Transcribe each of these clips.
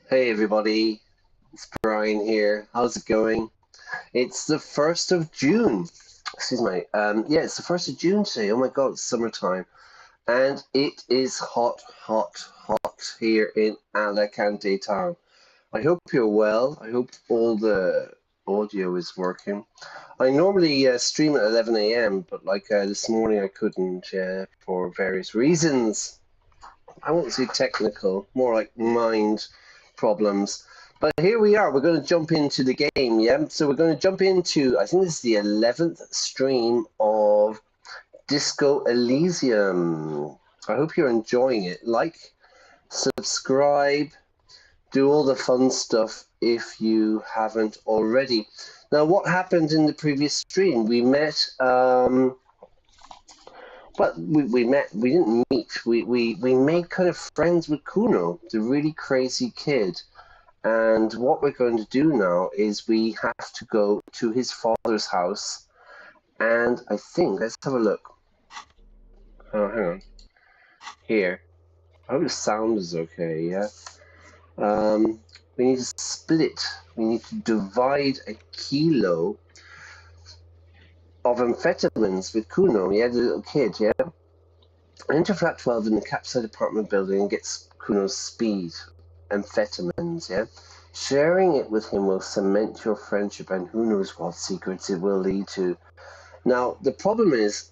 Hey everybody, it's Brian here. How's it going? It's the 1st of June. Excuse me. Yeah, it's the 1st of June today. Oh my God, it's summertime. And it is hot, hot, hot here in Alicante town. I hope you're well. I hope all the audio is working. I normally stream at 11 a.m., but this morning I couldn't for various reasons. I won't say technical, more like mind problems. But here we are. We're going to jump into the game, yeah? So we're going to jump into, I think this is the 11th stream of Disco Elysium. I hope you're enjoying it. Like, subscribe, do all the fun stuff if you haven't already. Now, what happened in the previous stream? We met we didn't meet. We made kind of friends with Kuno, the really crazy kid. And what we're going to do now is we have to go to his father's house. And I think, let's have a look. Oh, hang on. Here. I hope the sound is okay, yeah? We need to split. We need to divide a kilo of amphetamines with Kuno, yeah, the little kid, yeah? Enter flat 12 in the capside apartment building and gets Kuno's speed. Amphetamines, yeah? Sharing it with him will cement your friendship, and who knows what secrets it will lead to. Now, the problem is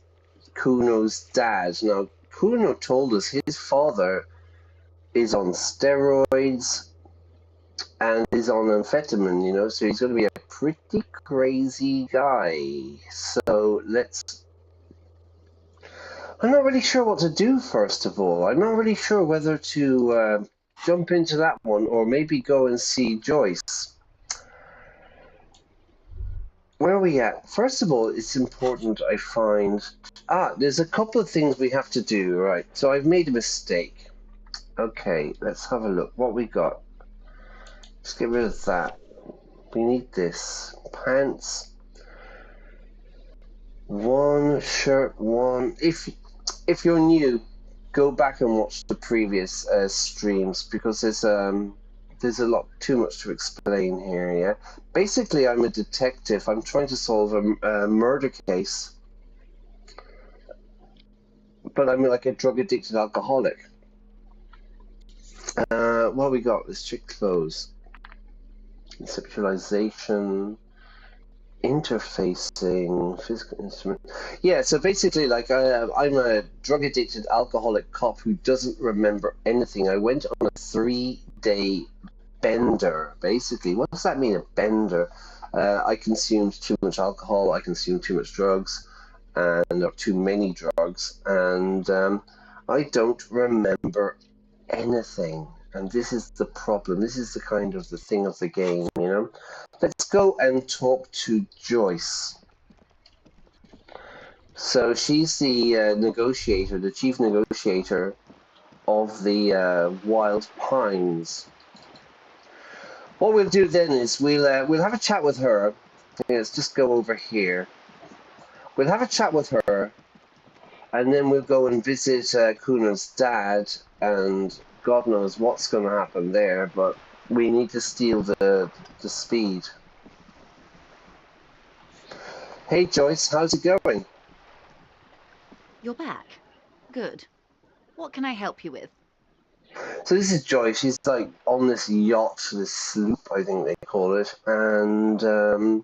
Kuno's dad. Now, Kuno told us his father is on steroids and is on amphetamine, you know, so he's going to be a pretty crazy guy. So I'm not really sure what to do, first of all. I'm not really sure whether to jump into that one or maybe go and see Joyce. Where are we at? First of all, it's important I find... there's a couple of things we have to do, right? So I've made a mistake. Okay, let's have a look. What we got? Let's get rid of that. We need this. Pants. One, shirt, one. If you're new, go back and watch the previous streams because there's a lot too much to explain here, yeah? Basically, I'm a detective. I'm trying to solve a murder case. But I'm like a drug-addicted alcoholic. What we got? Restrict clothes. Conceptualization. Interfacing. Physical instrument. Yeah, so basically, I'm a drug-addicted alcoholic cop who doesn't remember anything. I went on a 3-day bender, basically. What does that mean, a bender? I consumed too much alcohol, I consumed too much drugs, or too many drugs, and I don't remember anything. And this is the problem. This is the kind of the thing of the game, you know? Let's go and talk to Joyce. So she's the negotiator, the chief negotiator of the Wild Pines. What we'll do then is we'll have a chat with her. Let's just go over here. We'll have a chat with her, and then we'll go and visit Kuno's dad, and God knows what's going to happen there. But we need to steal the speed. Hey Joyce, how's it going? You're back. Good. What can I help you with? So this is Joyce. She's like on this yacht, this sloop, I think they call it, and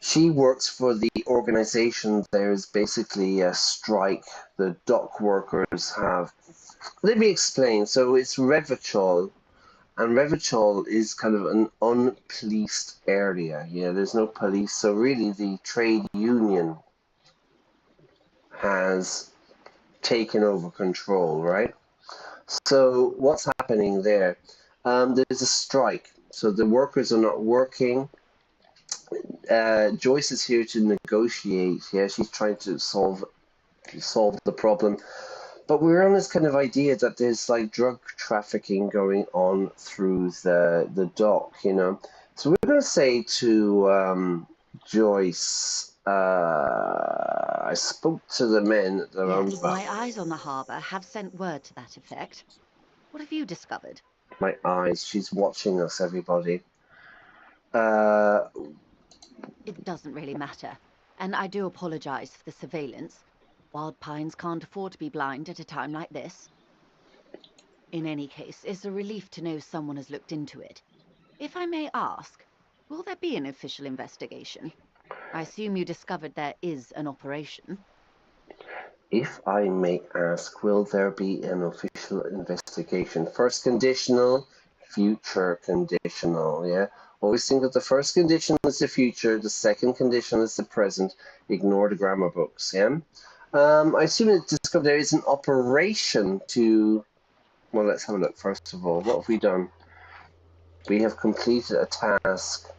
she works for the organization. There's basically a strike the dock workers have. Let me explain. So it's Revachol, and Revachol is kind of an unpoliced area. Yeah, there's no police. So really the trade union has taken over control, right? So what's happening there? There's a strike. So the workers are not working. Joyce is here to negotiate. Yeah, she's trying to solve the problem. But we're on this kind of idea that there's like drug trafficking going on through the dock, you know. So we're going to say to Joyce, I spoke to the men at the Yes, roundabout. my eyes on the harbour have sent word to that effect. What have you discovered? My eyes. She's watching us, everybody. It doesn't really matter. And I do apologize for the surveillance. Wild Pines can't afford to be blind at a time like this. In any case, it's a relief to know someone has looked into it. If I may ask, will there be an official investigation? I assume you discovered there is an operation. If I may ask, will there be an official investigation? First conditional, future conditional, yeah? Always think that the first condition is the future, the second condition is the present. Ignore the grammar books, yeah? I assume it discovered there is an operation to... Well, let's have a look, first of all. What have we done? We have completed a task.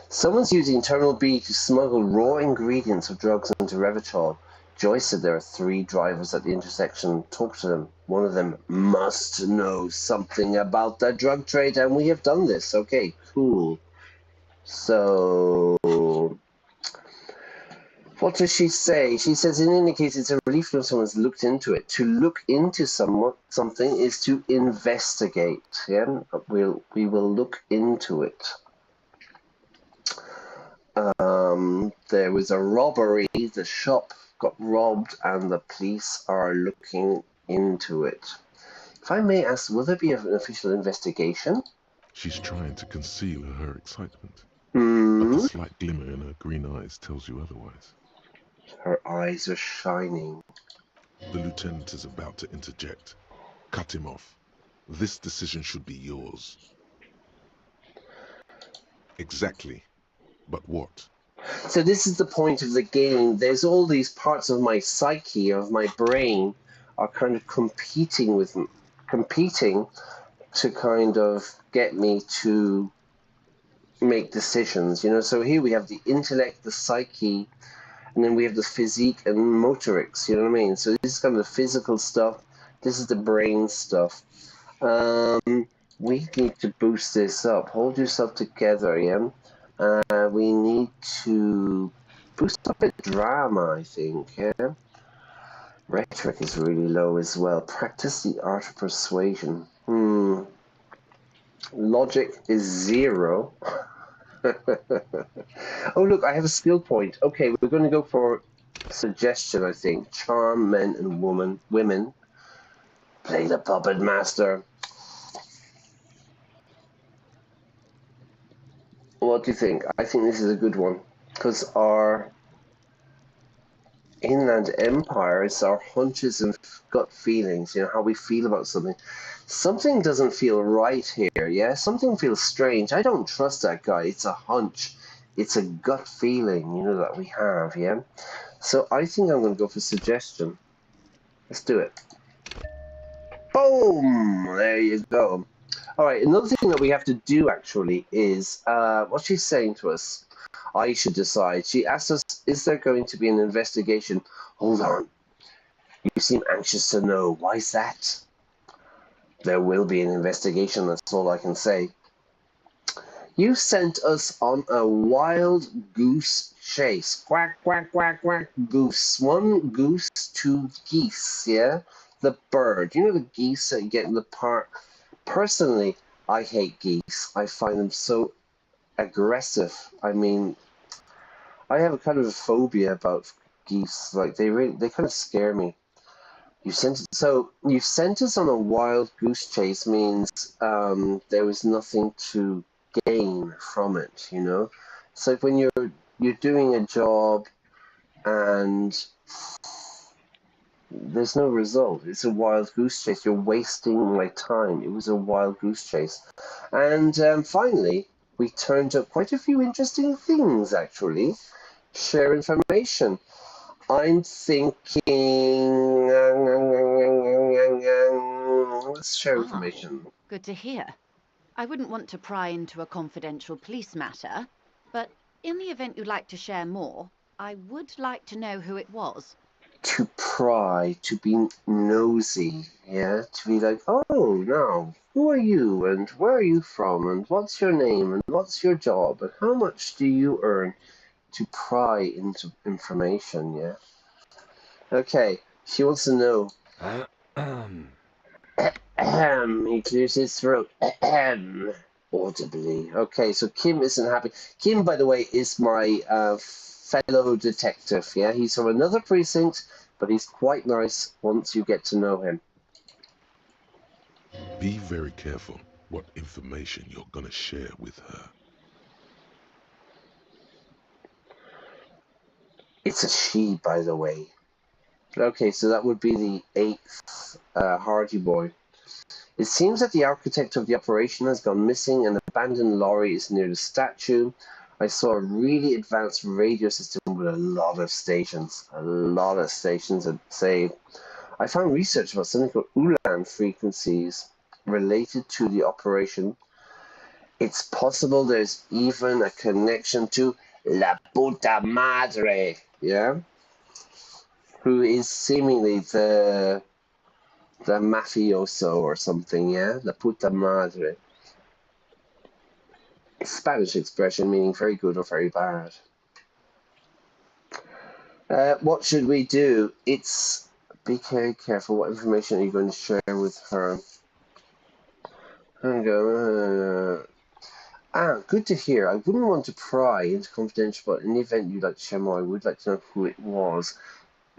Someone's using Terminal B to smuggle raw ingredients of drugs into Revachol. Joyce said there are 3 drivers at the intersection. Talk to them. One of them must know something about the drug trade, and we have done this. Okay, cool. So, what does she say? She says, in any case, it's a relief when someone's looked into it. To look into something is to investigate. Yeah, we will look into it. There was a robbery. The shop got robbed, and the police are looking into it. If I may ask, will there be an official investigation? She's trying to conceal her excitement. But Hmm? the slight glimmer in her green eyes tells you otherwise. Her eyes are shining. The lieutenant is about to interject. Cut him off. This decision should be yours. Exactly. But what? So this is the point of the game. There's all these parts of my psyche, of my brain, are kind of competing to kind of get me to make decisions, you know. So here we have the intellect, the psyche, and then we have the physique and motorics, you know what I mean? So this is kind of the physical stuff. This is the brain stuff. We need to boost this up. Hold yourself together, yeah? We need to boost up a drama, I think, yeah? Rhetoric is really low as well. Practice the art of persuasion. Logic is 0. Oh, look, I have a skill point. Okay, we're going to go for suggestion, I think. Charm men and women. Play the puppet master. What do you think? I think this is a good one. Because our inland empire is our hunches and gut feelings, you know, how we feel about something. Something doesn't feel right here, yeah? Something feels strange. I don't trust that guy. It's a hunch. It's a gut feeling, you know, that we have, yeah? So I think I'm going to go for suggestion. Let's do it. Boom! There you go. All right, another thing that we have to do, actually, is what she's saying to us. I should decide. She asked us, is there going to be an investigation? Hold on. You seem anxious to know. Why is that? There will be an investigation, that's all I can say. You sent us on a wild goose chase. Quack, quack, quack, quack, goose. 1 goose, 2 geese, yeah? The bird. You know the geese that get in the park? Personally, I hate geese. I find them so aggressive. I mean, I have a kind of a phobia about geese. Like, they kind of scare me. You sent us on a wild goose chase means there was nothing to gain from it, you know. It's like when you're doing a job and there's no result. It's a wild goose chase. You're wasting my time. It was a wild goose chase. And finally, we turned up quite a few interesting things, actually. Share information. I'm thinking... let's share information. Good to hear. I wouldn't want to pry into a confidential police matter, but in the event you'd like to share more, I would like to know who it was. To pry, to be nosy, yeah? To be like, oh, now, who are you, and where are you from, and what's your name, and what's your job, and how much do you earn? To pry into information, yeah? Okay, she wants to know. He clears his throat. Audibly. Okay, so Kim isn't happy. Kim, by the way, is my fellow detective. Yeah, he's from another precinct, but he's quite nice once you get to know him. Be very careful what information you're gonna share with her. It's a she, by the way. Okay, so that would be the 8th Hardy boy. It seems that the architect of the operation has gone missing and an abandoned lorry is near the statue. I saw a really advanced radio system with a lot of stations. I'd say. I found research about something called Ulan frequencies related to the operation. It's possible there's even a connection to La Puta Madre, yeah? Who is seemingly the mafioso or something, yeah? La Puta Madre. Spanish expression meaning very good or very bad. What should we do? Be very careful. What information are you going to share with her? Good to hear. I wouldn't want to pry into confidential, but in the event you'd like to share more, I would like to know who it was.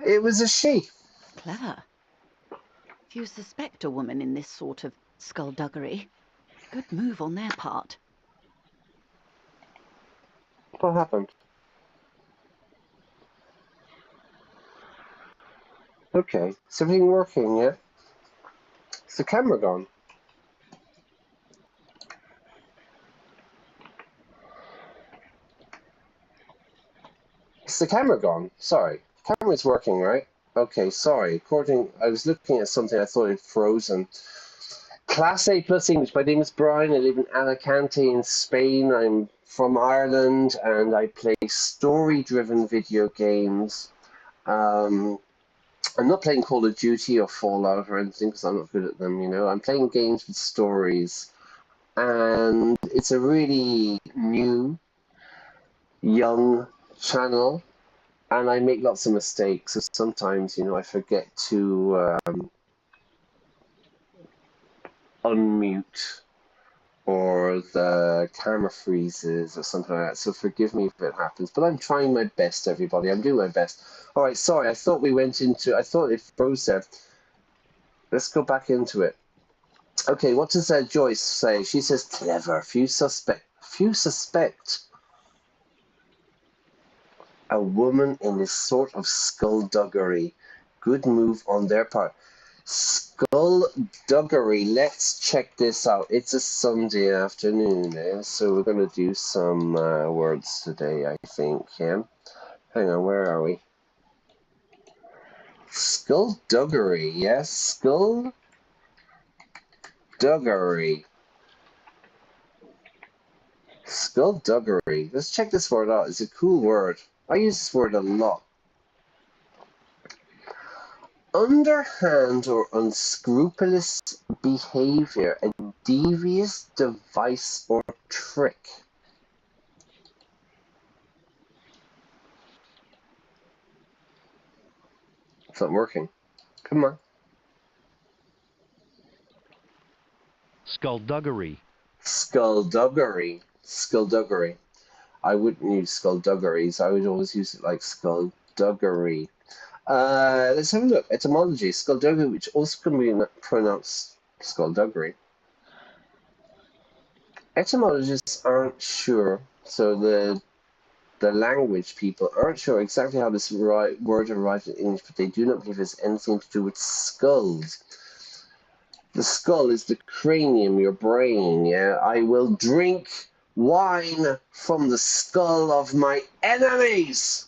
It was a she. Clever. If you suspect a woman in this sort of skullduggery, good move on their part. What happened? Okay, is everything working, yeah? Is the camera gone? Is the camera gone? Sorry. Camera's working, right? Okay, sorry. I was looking at something, I thought it frozen. Class A plus English. My name is Brian. I live in Alicante in Spain. I'm from Ireland and I play story-driven video games. I'm not playing Call of Duty or Fallout or anything because I'm not good at them, you know. I'm playing games with stories. And it's a really new, young channel. And I make lots of mistakes. So sometimes, you know, I forget to unmute or the camera freezes or something like that. So forgive me if it happens. But I'm trying my best, everybody. I'm doing my best. All right, sorry. I thought it froze there. Let's go back into it. Okay, what does Joyce say? She says, clever. Few suspect a woman in this sort of skullduggery. Good move on their part. Skullduggery. Let's check this out. It's a Sunday afternoon, so we're going to do some words today, I think. Yeah? Hang on, where are we? Skullduggery, yes? Skullduggery. Skullduggery. Let's check this word out. It's a cool word. I use this word a lot. Underhand or unscrupulous behavior, a devious device or trick. It's not working. Come on. Skullduggery. Skullduggery. Skullduggery. I wouldn't use skullduggeries. I would always use it like skullduggery. Let's have a look. Etymology. Skullduggery, which also can be pronounced skullduggery. Etymologists aren't sure, so the language people aren't sure exactly how this word arrived in English, but they do not believe it has anything to do with skulls. The skull is the cranium, your brain, yeah? I will drink wine from the skull of my enemies!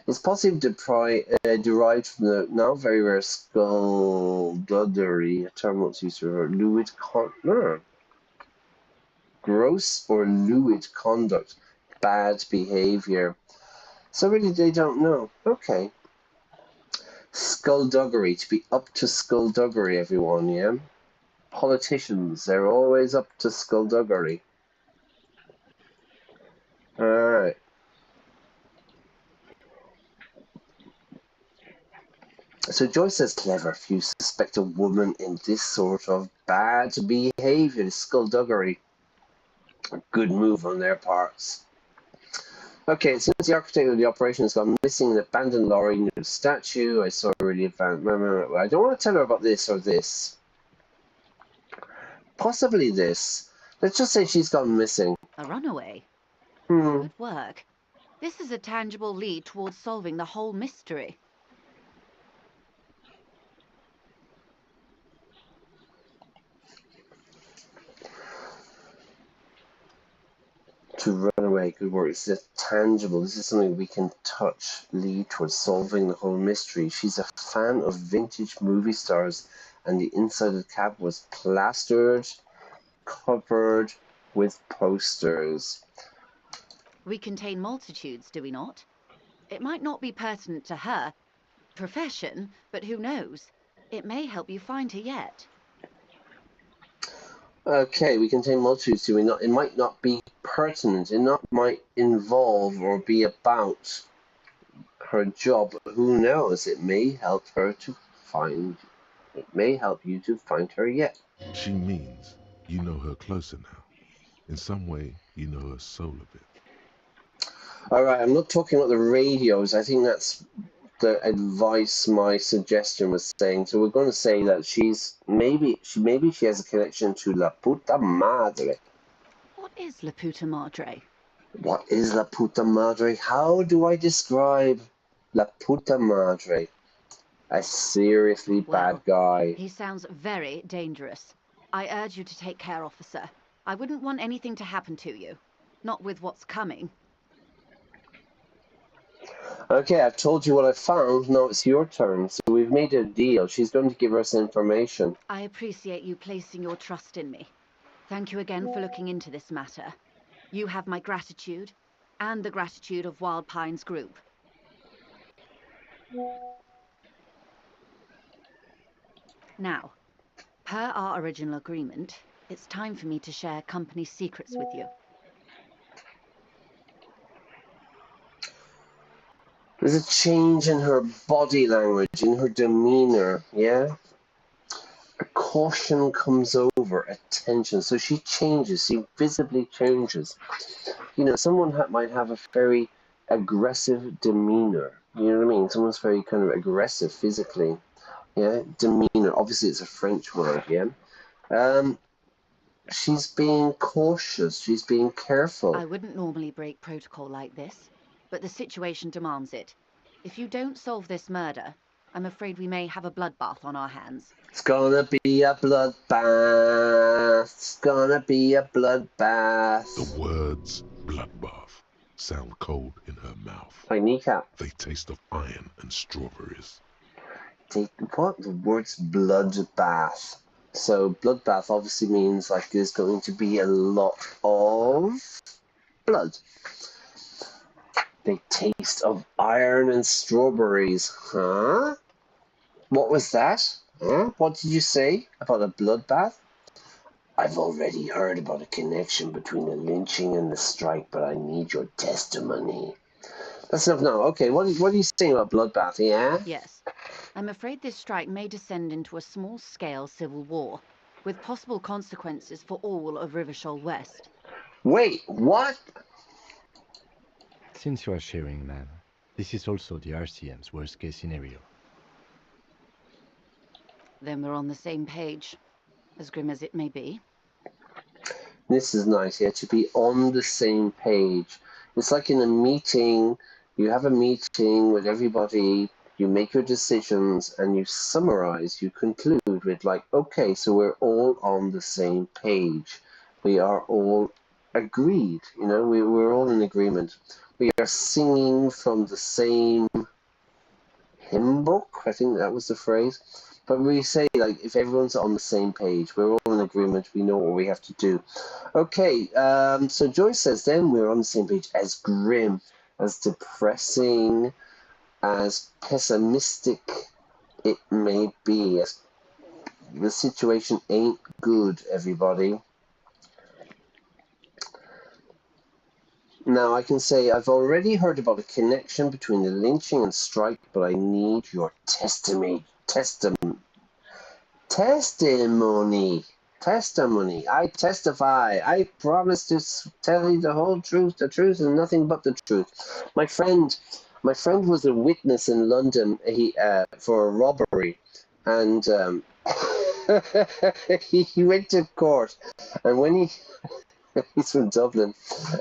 It's possibly derived from the now very rare skullduggery, a term once used for gross or lewd conduct, bad behavior. So really they don't know. Okay. Skullduggery, to be up to skullduggery, everyone, yeah? Politicians, they're always up to skullduggery. Alright. So Joyce says, clever if you suspect a woman in this sort of bad behaviour, skullduggery. A good move on their parts. Okay, since the architect of the operation has gone missing, an abandoned lorry, new statue, I saw a really advanced... I don't want to tell her about this or this. Possibly this. Let's just say she's gone missing. A runaway? Hmm. Good work. This is a tangible lead towards solving the whole mystery. To run away, good work. This is tangible. This is something we can touch, lead towards solving the whole mystery. She's a fan of vintage movie stars, and the inside of the cab was plastered, covered with posters. We contain multitudes, do we not? It might not be pertinent to her profession, but who knows? It may help you find her yet. Okay, we contain multitudes, do we not? It might not be pertinent. It might involve or be about her job. Who knows? It may help her to find. It may help you to find her yet. She means you know her closer now. In some way, you know her soul a bit. All right, I'm not talking about the radios. I think that's the advice my suggestion was saying. So we're going to say that maybe she has a connection to La Puta Madre. What is La Puta Madre? What is La Puta Madre? How do I describe La Puta Madre? A seriously bad guy. He sounds very dangerous. I urge you to take care, officer. I wouldn't want anything to happen to you. Not with what's coming. Okay, I've told you what I found. Now it's your turn. So we've made a deal. She's going to give us information. I appreciate you placing your trust in me. Thank you again for looking into this matter. You have my gratitude, and the gratitude of Wild Pine's group. Now, per our original agreement, it's time for me to share company secrets with you. There's a change in her body language, in her demeanor, yeah? A caution comes over, a tension. So she changes, she visibly changes. You know, someone might have a very aggressive demeanor. You know what I mean? Someone's very kind of aggressive physically. Yeah, demeanor. Obviously, it's a French word, yeah? She's being cautious. She's being careful. I wouldn't normally break protocol like this, but the situation demands it. If you don't solve this murder, I'm afraid we may have a bloodbath on our hands. It's gonna be a bloodbath. It's gonna be a bloodbath. The words bloodbath sound cold in her mouth. Like kneecap. They taste of iron and strawberries. What? The words bloodbath. So bloodbath obviously means like there's going to be a lot of blood. They taste of iron and strawberries. Huh? What was that? Huh? What did you say about a bloodbath? I've already heard about a connection between the lynching and the strike, but I need your testimony. That's enough now. Okay, what are you saying about bloodbath, yeah? Yes. I'm afraid this strike may descend into a small-scale civil war, with possible consequences for all of Revachol West. Wait, what? Since you are sharing, ma'am, this is also the RCM's worst-case scenario. Then we're on the same page, as grim as it may be. This is nice, yeah, to be on the same page. It's like in a meeting, you have a meeting with everybody, you make your decisions, and you summarize, you conclude with like, okay, so we're all on the same page. We are all agreed, you know, we're all in agreement. We are singing from the same hymn book, I think that was the phrase. But we say, like, if everyone's on the same page, we're all in agreement, we know what we have to do. Okay, so Joyce says, then we're on the same page. As grim, as depressing, as pessimistic it may be. The situation ain't good, everybody. Now I can say I've already heard about a connection between the lynching and strike, but I need your testimony. Testimony. I testify. I promise to tell you the whole truth, the truth, and nothing but the truth. My friend was a witness in London. For a robbery, and he went to court, and when he's from Dublin,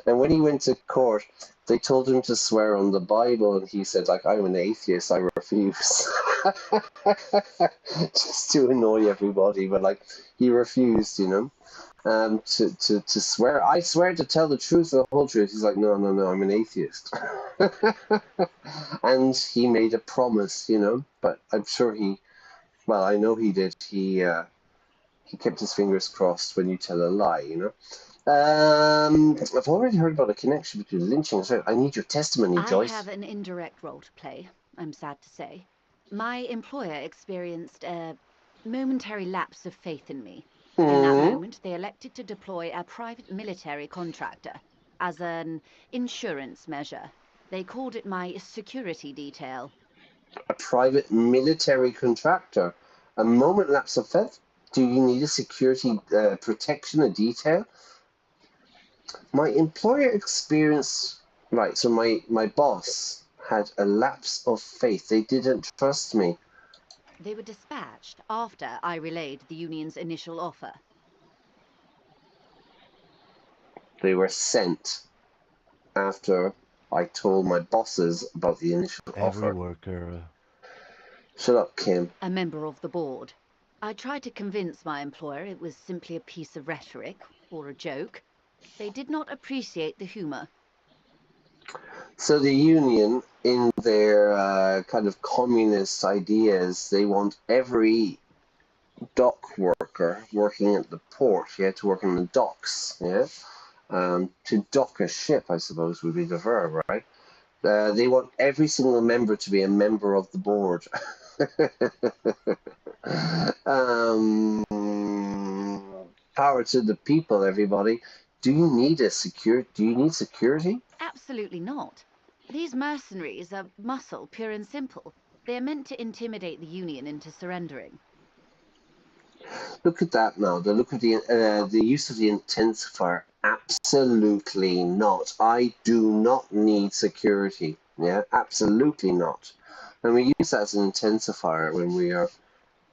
and when he went to court, they told him to swear on the Bible, and he said, like, I'm an atheist, I refuse. Just to annoy everybody, but like, he refused, to swear. I swear to tell the truth, the whole truth. He's like, no, I'm an atheist. And he made a promise, but I'm sure I know he did. He kept his fingers crossed when you tell a lie. I've already heard about a connection between lynching and strike. I need your testimony, Joyce. I have an indirect role to play, I'm sad to say. My employer experienced a momentary lapse of faith in me. In that moment, they elected to deploy a private military contractor as an insurance measure. They called it my security detail. A private military contractor? A moment lapse of faith? Do you need a security protection, a detail? My employer experienced... Right, so my boss had a lapse of faith. They didn't trust me. They were dispatched after I relayed the union's initial offer. They were sent after I told my bosses about the initial offer. Every worker... Shut up, Kim. A member of the board. I tried to convince my employer it was simply a piece of rhetoric or a joke. They did not appreciate the humor. So the union, in their kind of communist ideas, they want every dock worker working at the port, to work in the docks, to dock a ship, I suppose would be the verb, right? They want every single member to be a member of the board. Power to the people, everybody. Do you need security? Absolutely not. These mercenaries are muscle, pure and simple. They are meant to intimidate the Union into surrendering. Look at that now. Look at the use of the intensifier. Absolutely not. I do not need security. Yeah, absolutely not. And we use that as an intensifier when we are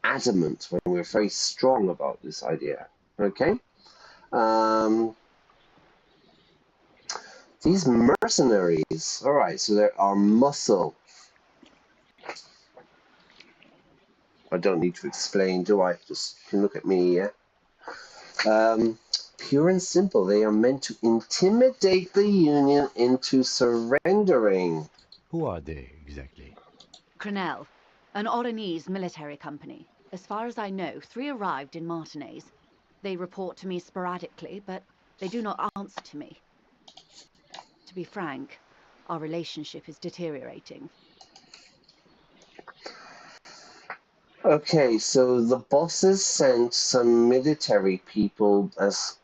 adamant, when we're very strong about this idea. Okay? These mercenaries. All right, so there are muscle. I don't need to explain, do I? Just can look at me, yeah? Pure and simple, they are meant to intimidate the Union into surrendering. Who are they, exactly? Crenell, an Oranese military company. As far as I know, 3 arrived in Martinez. They report to me sporadically, but they do not answer to me. To be frank, our relationship is deteriorating. Okay, so the bosses sent some military people as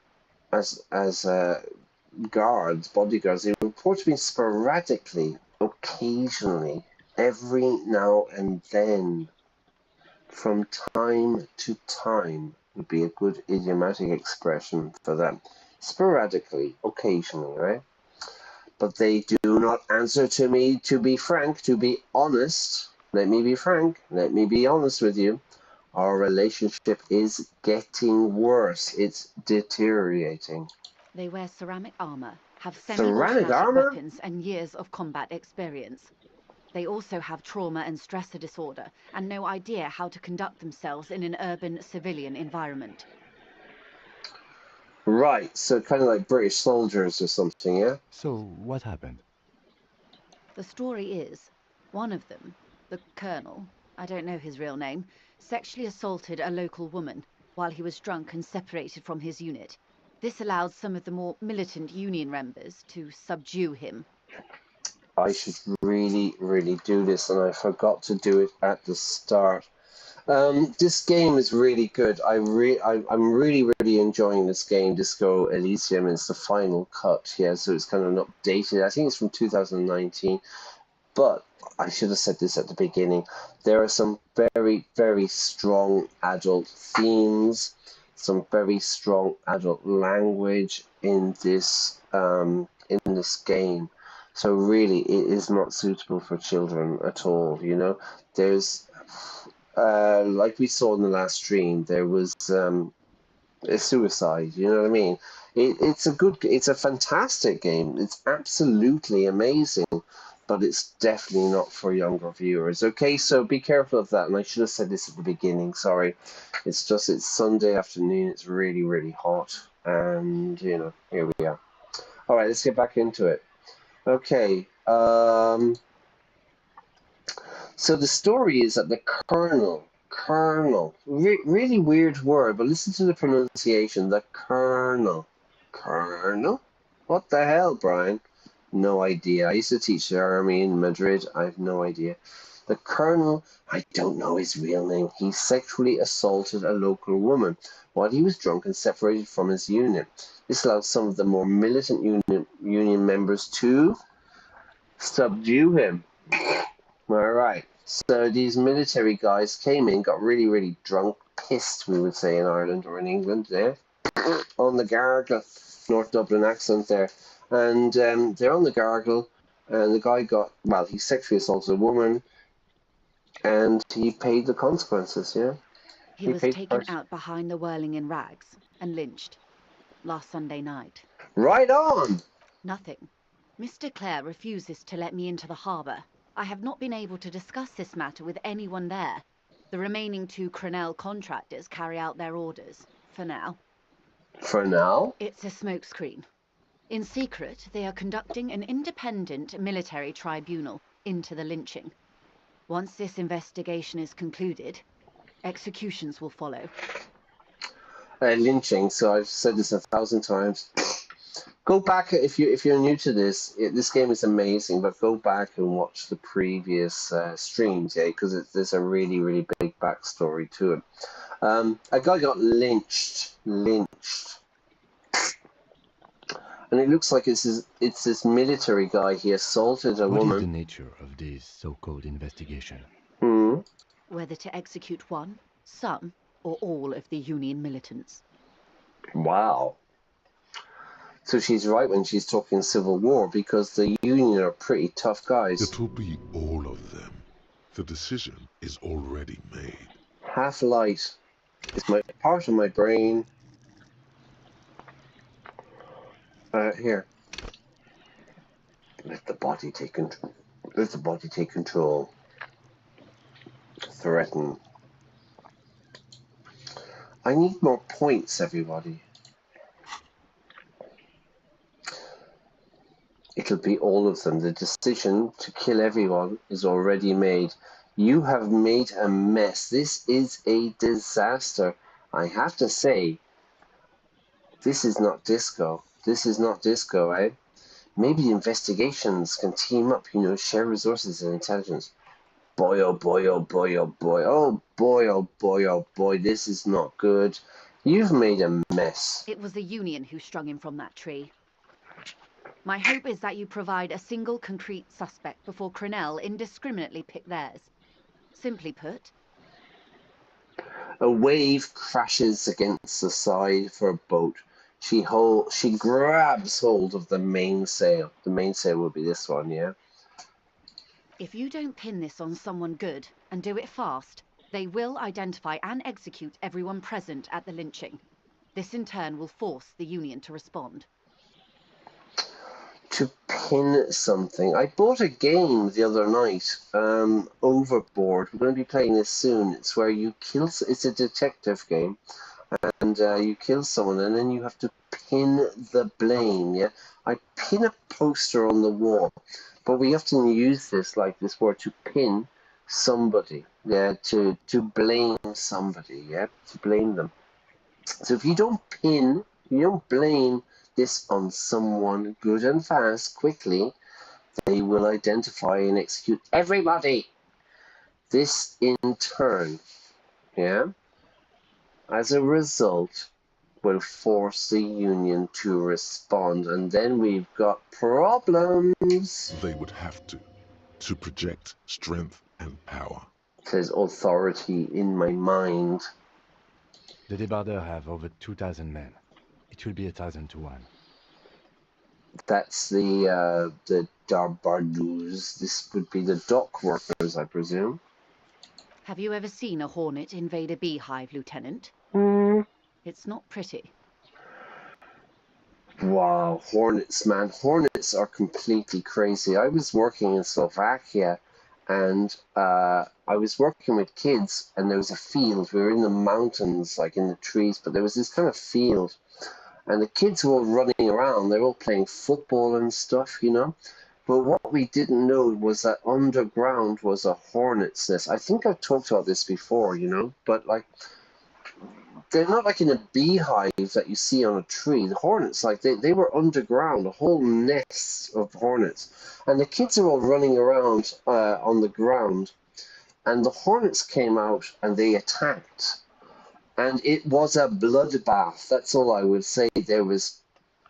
guards, bodyguards. They report to me sporadically, occasionally, every now and then. From time to time would be a good idiomatic expression for them. Sporadically, occasionally, right? But they do not answer to me. To be frank, to be honest, let me be frank, let me be honest with you. Our relationship is getting worse. It's deteriorating. They wear ceramic armor, have Ceramic semi-automatic armor? weapons, and years of combat experience. They also have trauma and stressor disorder, and no idea how to conduct themselves in an urban civilian environment. Right, so kind of like British soldiers or something, yeah? So, what happened? The story is, one of them, the colonel, I don't know his real name, sexually assaulted a local woman while he was drunk and separated from his unit. This allowed some of the more militant Union members to subdue him. I should really, really do this, and I forgot to do it at the start. This game is really good. I'm really enjoying this game. Disco Elysium is the final cut. Yeah, so it's kind of updated. I think it's from 2019. But I should have said this at the beginning. There are some very strong adult themes, some very strong adult language in this game. So really, it is not suitable for children at all. You know, there's like we saw in the last stream, there was a suicide. You know what I mean? It's a fantastic game. It's absolutely amazing, but it's definitely not for younger viewers. Okay, so be careful of that. And I should have said this at the beginning. Sorry, it's Sunday afternoon. It's really hot, and you know, here we are. All right, let's get back into it. Okay. So the story is that the Colonel, really weird word, but listen to the pronunciation. The Colonel. What the hell, Brian? No idea. I used to teach the army in Madrid. I have no idea. The Colonel, I don't know his real name. He sexually assaulted a local woman while he was drunk and separated from his union. This allowed some of the more militant union members to subdue him. All right. So these military guys came in, got really drunk, pissed, we would say in Ireland or in England there, on the gargle, North Dublin accent there. And they're on the gargle, and the guy he sexually assaulted a woman, and he paid the consequences, yeah? He was taken out behind the whirling in rags and lynched last Sunday night. Right on! Nothing. Mr. Clare refuses to let me into the harbour. I have not been able to discuss this matter with anyone there. The remaining 2 Crenell contractors carry out their orders, for now. For now? It's a smokescreen. In secret, they are conducting an independent military tribunal into the lynching. Once this investigation is concluded, executions will follow. Lynching, so I've said this 1,000 times. Go back if you're new to this. This game is amazing, but go back and watch the previous streams, yeah, because there's a really big backstory to it. A guy got lynched, and it looks like it's this military guy. He assaulted a woman. What is the nature of this so-called investigation? Whether to execute one, some, or all of the Union militants. Wow. So she's right when she's talking Civil War, because the Union are pretty tough guys. It will be all of them. The decision is already made. Half-light is part of my brain. Here. Let the body take control. Let the body take control. Threaten. I need more points, everybody. It'll be all of them. The decision to kill everyone is already made. You have made a mess. This is a disaster. I have to say, this is not disco. This is not disco, eh? Maybe investigations can team up, you know, share resources and intelligence. Boy, oh boy, oh boy, oh boy. Oh boy, oh boy, oh boy. This is not good. You've made a mess. It was the Union who strung him from that tree. My hope is that you provide a single concrete suspect before Crenell indiscriminately pick theirs. Simply put, a wave crashes against the side of her boat. She grabs hold of the mainsail. The mainsail will be this one, yeah? if you don't pin this on someone good, and do it fast, they will identify and execute everyone present at the lynching. This in turn will force the Union to respond. To pin something. I bought a game the other night, Overboard. We're going to be playing this soon. It's where you kill... It's a detective game. And you kill someone and then you have to pin the blame, yeah? I pin a poster on the wall. But we often use this, like this word, to pin somebody, yeah? To blame somebody, yeah? To blame them. So if you don't pin, you don't blame this on someone good and fast, quickly, they will identify and execute everybody. This in turn yeah? As a result, will force the Union to respond, and then we've got problems. They would have to project strength and power. Says authority in my mind. The débardeurs have over 2,000 men. It will be 1,000 to 1. That's the Darbardous. This would be the dock workers, I presume. Have you ever seen a hornet invade a beehive, Lieutenant? It's not pretty. Wow, hornets, man. Hornets are completely crazy. I was working in Slovakia, and I was working with kids, and there was a field. We were in the mountains, like in the trees, but there was this kind of field, and the kids were all running around. They were all playing football and stuff, you know. But what we didn't know was that underground was a hornet's nest. I think I've talked about this before, you know, but like, they're not like in a beehive that you see on a tree. The hornets, like they were underground, a whole nest of hornets. And the kids are all running around on the ground. And the hornets came out and they attacked. And it was a bloodbath. That's all I would say. There was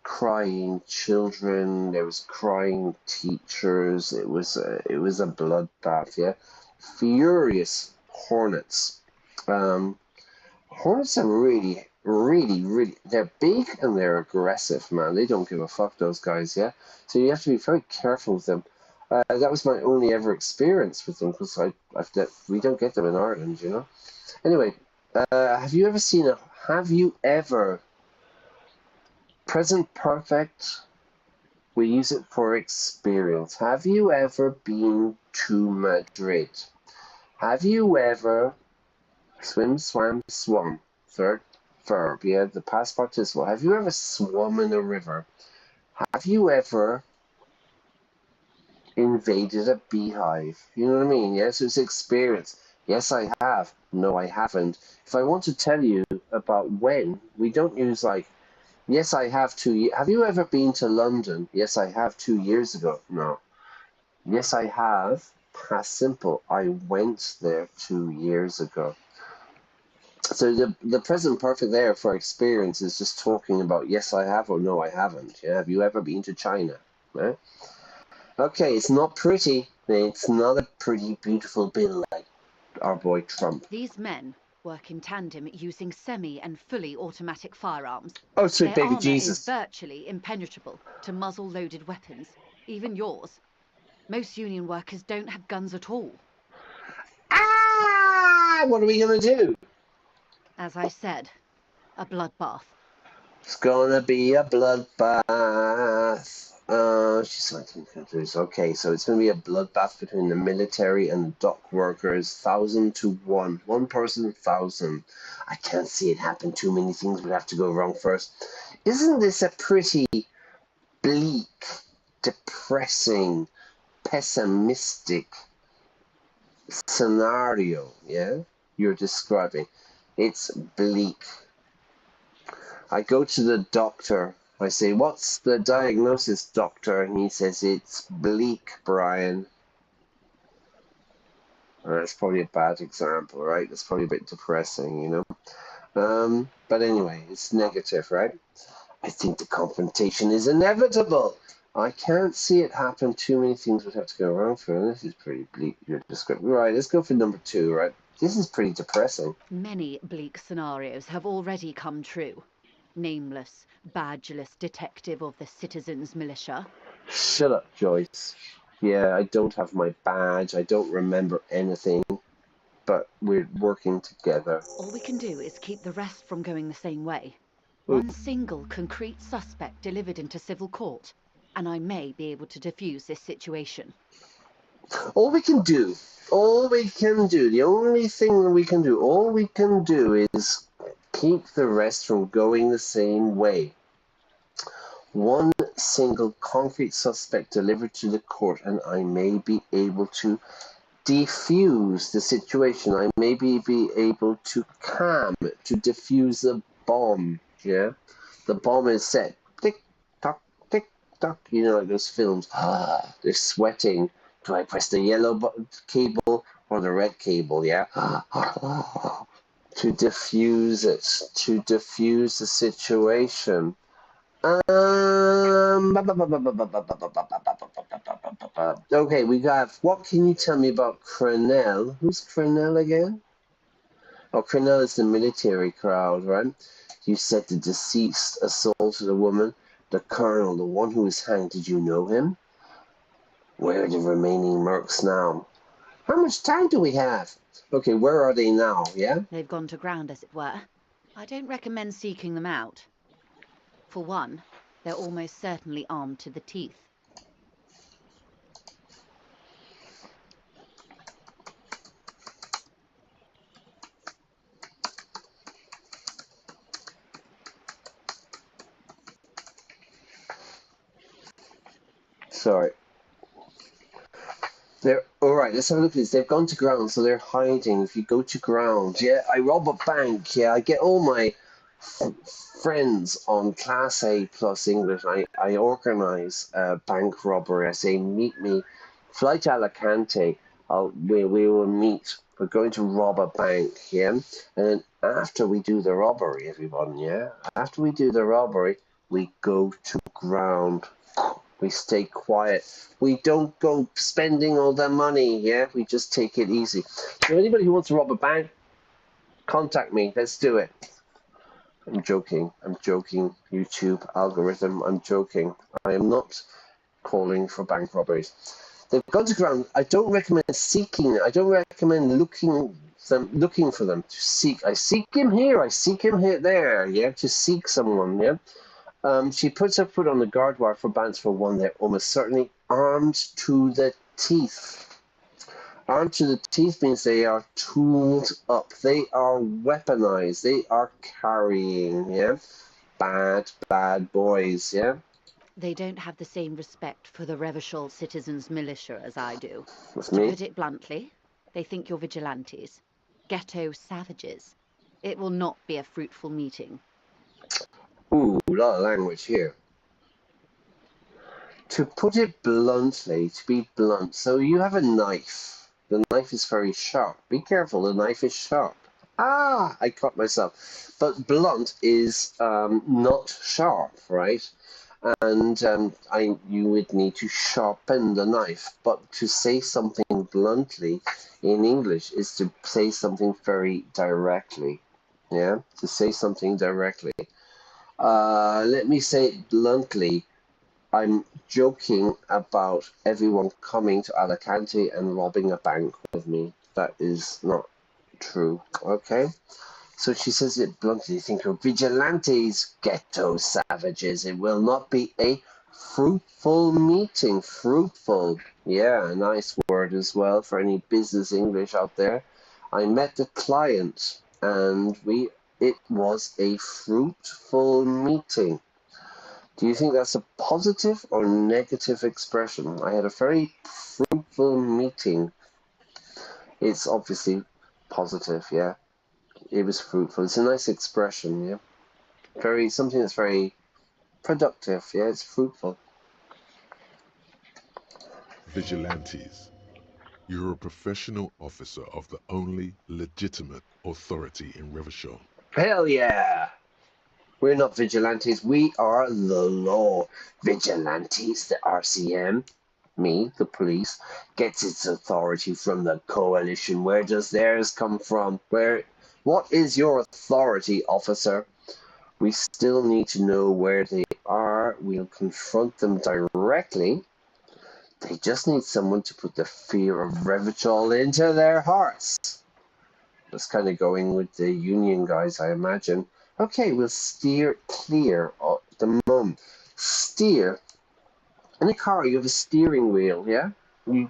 crying children, there was crying teachers. It was a bloodbath, yeah. Furious hornets. Hornets are really, they're big and they're aggressive, man. They don't give a fuck, those guys, yeah? So you have to be very careful with them. That was my only ever experience with them, because we don't get them in Ireland, you know? Anyway, have you ever, present perfect, we use it for experience. Have you ever been to Madrid? Have you ever swim, swam, swum? Third verb, yeah, the past participle. Have you ever swum in a river? Have you ever invaded a beehive? You know what I mean? Yes, it's experience. Yes, I have. No, I haven't. If I want to tell you about when, we don't use like, yes, I have 2 years. Have you ever been to London? Yes, I have 2 years ago. No. Yes, I have. Past simple. I went there 2 years ago. So the present perfect there for experience is just talking about yes, I have or no, I haven't. Yeah, have you ever been to China? Right? Okay, it's not pretty. It's not a pretty, beautiful bill like our boy Trump. These men work in tandem using semi and fully automatic firearms. Oh, sweet Their baby armor Jesus. is virtually impenetrable to muzzle-loaded weapons, even yours. Most Union workers don't have guns at all. Ah! What are we gonna do? As I said, a bloodbath. It's gonna be a bloodbath. She's 19 countries. Okay, so it's gonna be a bloodbath between the military and the dock workers, 1,000 to 1. One person, 1,000. I can't see it happen. Too many things would have to go wrong first. Isn't this a pretty bleak, depressing, pessimistic scenario? Yeah, you're describing. It's bleak. I go to the doctor. I say, what's the diagnosis, doctor? And he says, it's bleak, Brian. That's probably a bad example, right? That's probably a bit depressing, you know? But anyway, it's negative, right? I think the confrontation is inevitable. I can't see it happen. Too many things would have to go wrong for it. This is pretty bleak, your description. Right, let's go for number 2, right? This is pretty depressing. Many bleak scenarios have already come true. Nameless, badgeless detective of the citizens' militia. Shut up, Joyce. Yeah, I don't have my badge. I don't remember anything. But we're working together. All we can do is keep the rest from going the same way. Ooh. One single concrete suspect delivered into civil court, and I may be able to defuse this situation. All we can do, the only thing we can do is keep the rest from going the same way. One single concrete suspect delivered to the court, and I may be able to defuse the situation. I may be able to defuse the bomb. Yeah, the bomb is set. Tick tock, you know, like those films. They're sweating. Do I press the yellow cable or the red cable? Yeah. to diffuse it, to diffuse the situation. Okay, we got, what can you tell me about Crenell? Who's Crenell again? Oh, Crenell is the military crowd, right? You said the deceased assaulted a woman. The colonel, the one who was hanged, did you know him? Where are the remaining mercs now? How much time do we have? Okay, where are they now, yeah? They've gone to ground, as it were. I don't recommend seeking them out. For one, they're almost certainly armed to the teeth. Sorry. They're all right. Let's have a look at this. They've gone to ground, so they're hiding. If you go to ground, yeah, I rob a bank. Yeah, I get all my friends on Class A plus English. I organize a bank robbery. I say, meet me, fly to Alicante. We will meet. We're going to rob a bank. Yeah, and then after we do the robbery, everyone. Yeah, after we do the robbery, we go to ground. We stay quiet. We don't go spending all the money, yeah? We just take it easy. So anybody who wants to rob a bank, contact me. Let's do it. I'm joking. I'm joking. YouTube algorithm. I'm joking. I am not calling for bank robberies. They've gone to ground. I don't recommend seeking. I don't recommend looking for them. To seek. I seek him here. I seek him here. There. Yeah. To seek someone. Yeah. She puts her foot on the guard wire for bands for one. They're almost certainly armed to the teeth. Armed to the teeth means they are tooled up. They are weaponized. They are carrying, yeah? Bad boys, yeah? They don't have the same respect for the Revachol citizens' militia as I do. That's To me. put it bluntly, they think you're vigilantes. Ghetto savages. It will not be a fruitful meeting. Ooh, a lot of language here. To put it bluntly, to be blunt, so you have a knife. The knife is very sharp. Be careful, the knife is sharp. Ah, I caught myself. But blunt is not sharp, right? And you would need to sharpen the knife. But to say something bluntly in English is to say something very directly. Yeah, to say something directly. Let me say it bluntly. I'm joking about everyone coming to Alicante and robbing a bank with me. That is not true, okay? So she says it bluntly, think of vigilantes, ghetto savages. It will not be a fruitful meeting. Fruitful. Yeah, a nice word as well for any business English out there. I met the client and it was a fruitful meeting. Do you think that's a positive or negative expression? I had a very fruitful meeting. It's obviously positive, yeah. It was fruitful. It's a nice expression, yeah. Something that's very productive, yeah. It's fruitful. Vigilantes. You're a professional officer of the only legitimate authority in Revachol. Hell yeah! We're not vigilantes. We are the law. Vigilantes, the RCM, me, the police, gets its authority from the coalition. Where does theirs come from? What is your authority, officer? We still need to know where they are. We'll confront them directly. They just need someone to put the fear of Revachol into their hearts. That's kind of going with the union guys, I imagine. Okay, we'll steer clear of the mum. Steer. In a car, you have a steering wheel, yeah? You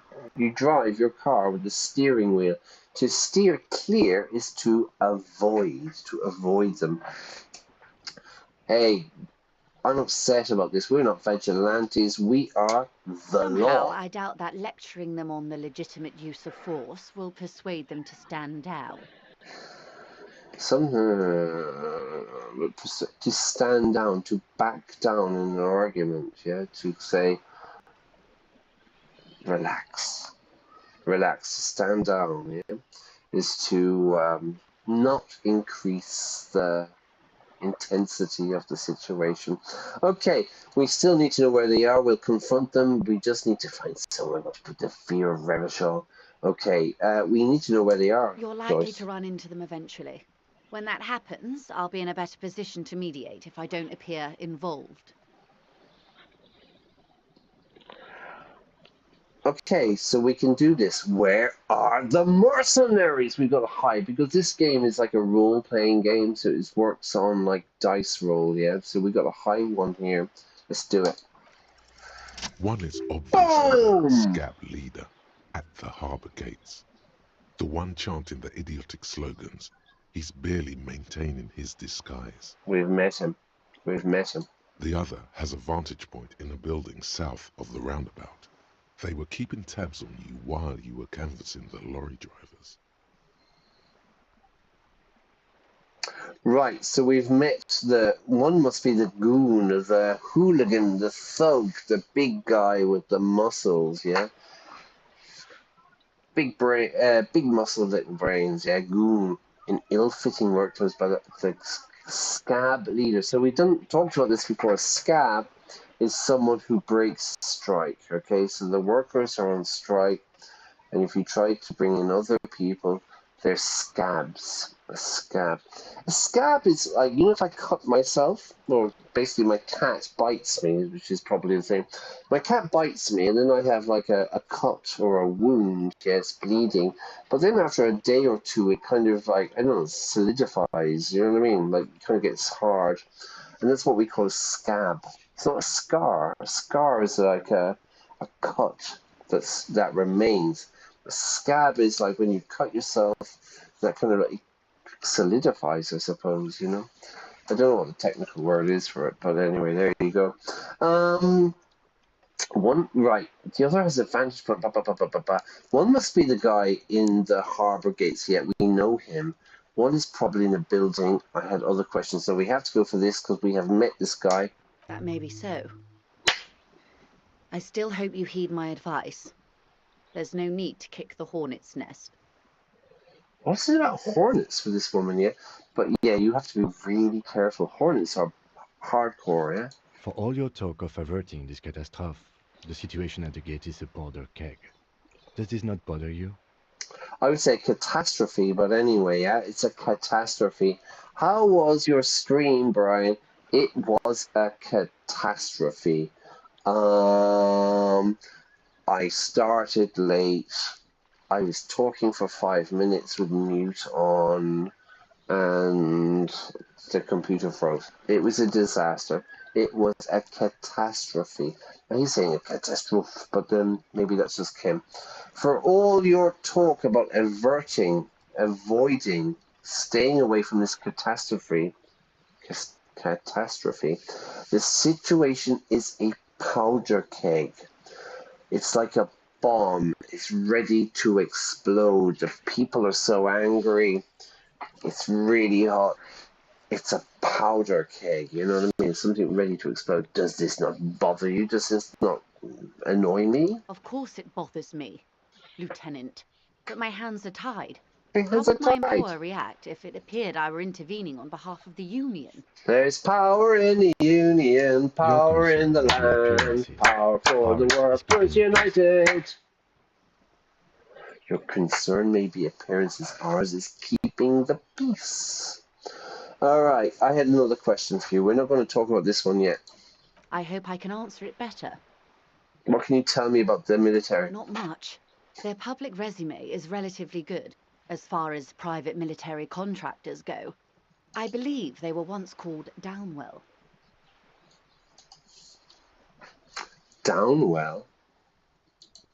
drive your car with the steering wheel. To steer clear is to avoid them. Hey, I'm upset about this. We're not vigilantes. We are the Somehow, law. I doubt that lecturing them on the legitimate use of force will persuade them to stand down. To stand down, to back down in an argument, yeah? To say, relax, stand down, yeah? Is to not increase the intensity of the situation. Okay, we still need to know where they are. We'll confront them. We just need to find someone to put the fear of Revachol. Okay, we need to know where they are. You're likely Joyce. to run into them eventually. When that happens, I'll be in a better position to mediate if I don't appear involved. Okay, so we can do this. Where are the mercenaries? We've got to hide because this game is like a role-playing game, so it works on like dice roll, yeah? So we got to hide one here. Let's do it. One is obviously Boom! the scab leader at the harbour gates. The one chanting the idiotic slogans. He's barely maintaining his disguise. We've met him. We've met him. The other has a vantage point in a building south of the roundabout. They were keeping tabs on you while you were canvassing the lorry drivers. Right, so we've met the one must be the goon, the hooligan, the thug, the big guy with the muscles, yeah? Big brain, big muscle little brains, yeah, goon in ill-fitting work clothes by the scab leader. So we've talked about this before. A scab is someone who breaks strike, okay? So the workers are on strike, and if you try to bring in other people, they're scabs. A scab. A scab is like, you know, if I cut myself, or basically my cat bites me, which is probably the same. My cat bites me, and then I have like a cut or a wound, yes, bleeding. But then after a day or two, it kind of like, I don't know, solidifies, you know what I mean? Like, it kind of gets hard. And that's what we call a scab. It's not a scar. A scar is like a cut that remains. A scab is like when you cut yourself, that kind of like solidifies, I suppose, you know. I don't know what the technical word is for it, but anyway, there you go. One right, the other has a vantage point. One must be the guy in the harbour gates. Yet we know him. One is probably in a building. I had other questions, so we have to go for this because we have met this guy. That may be so. I still hope you heed my advice. There's no need to kick the hornet's nest. What's it about hornets for this woman, yeah? But yeah, you have to be really careful. Hornets are hardcore, yeah? For all your talk of averting this catastrophe, the situation at the gate is a powder keg. Does this not bother you? I would say catastrophe, but anyway, yeah, it's a catastrophe. How was your stream, Brian? It was a catastrophe. I started late. I was talking for 5 minutes with mute on, and the computer froze. It was a disaster. It was a catastrophe. Now he's saying a catastrophe, but then maybe that's just Kim. For all your talk about avoiding, staying away from this catastrophe, the situation is a powder keg. It's like a bomb. It's ready to explode. The people are so angry. It's really hot. It's a powder keg, you know what I mean? Something ready to explode. Does this not bother you? Does this not annoy me? Of course it bothers me, Lieutenant. But my hands are tied. My How hands are would my tied. employer react if it appeared I were intervening on behalf of the Union? There's power in the Union, power in the land, power for the workers united. Your concern may be appearances, ours is keeping the peace. Alright, I had another question for you. We're not going to talk about this one yet. I hope I can answer it better. What can you tell me about the military? Not much. Their public resume is relatively good, as far as private military contractors go. I believe they were once called Downwell. Downwell?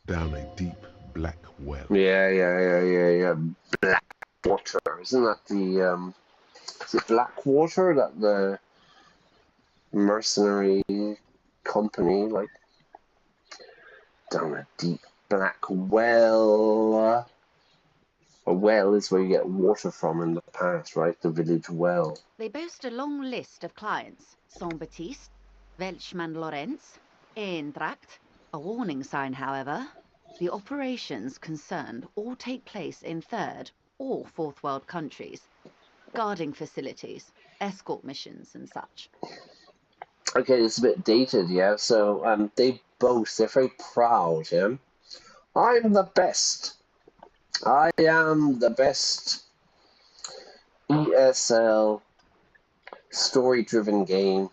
Down a deep black well. Yeah. Blackwater. Isn't that the, is it Blackwater that the mercenary company, like, down a deep black well? A well is where you get water from in the past, right? The village well. They boast a long list of clients. Saint-Baptiste, Welchman-Lorenz, Eendracht. A warning sign, however. The operations concerned all take place in 3rd or fourth world countries, guarding facilities, escort missions and such. Okay, it's a bit dated, yeah. So they boast, they're very proud, yeah. I'm the best. I am the best ESL story-driven game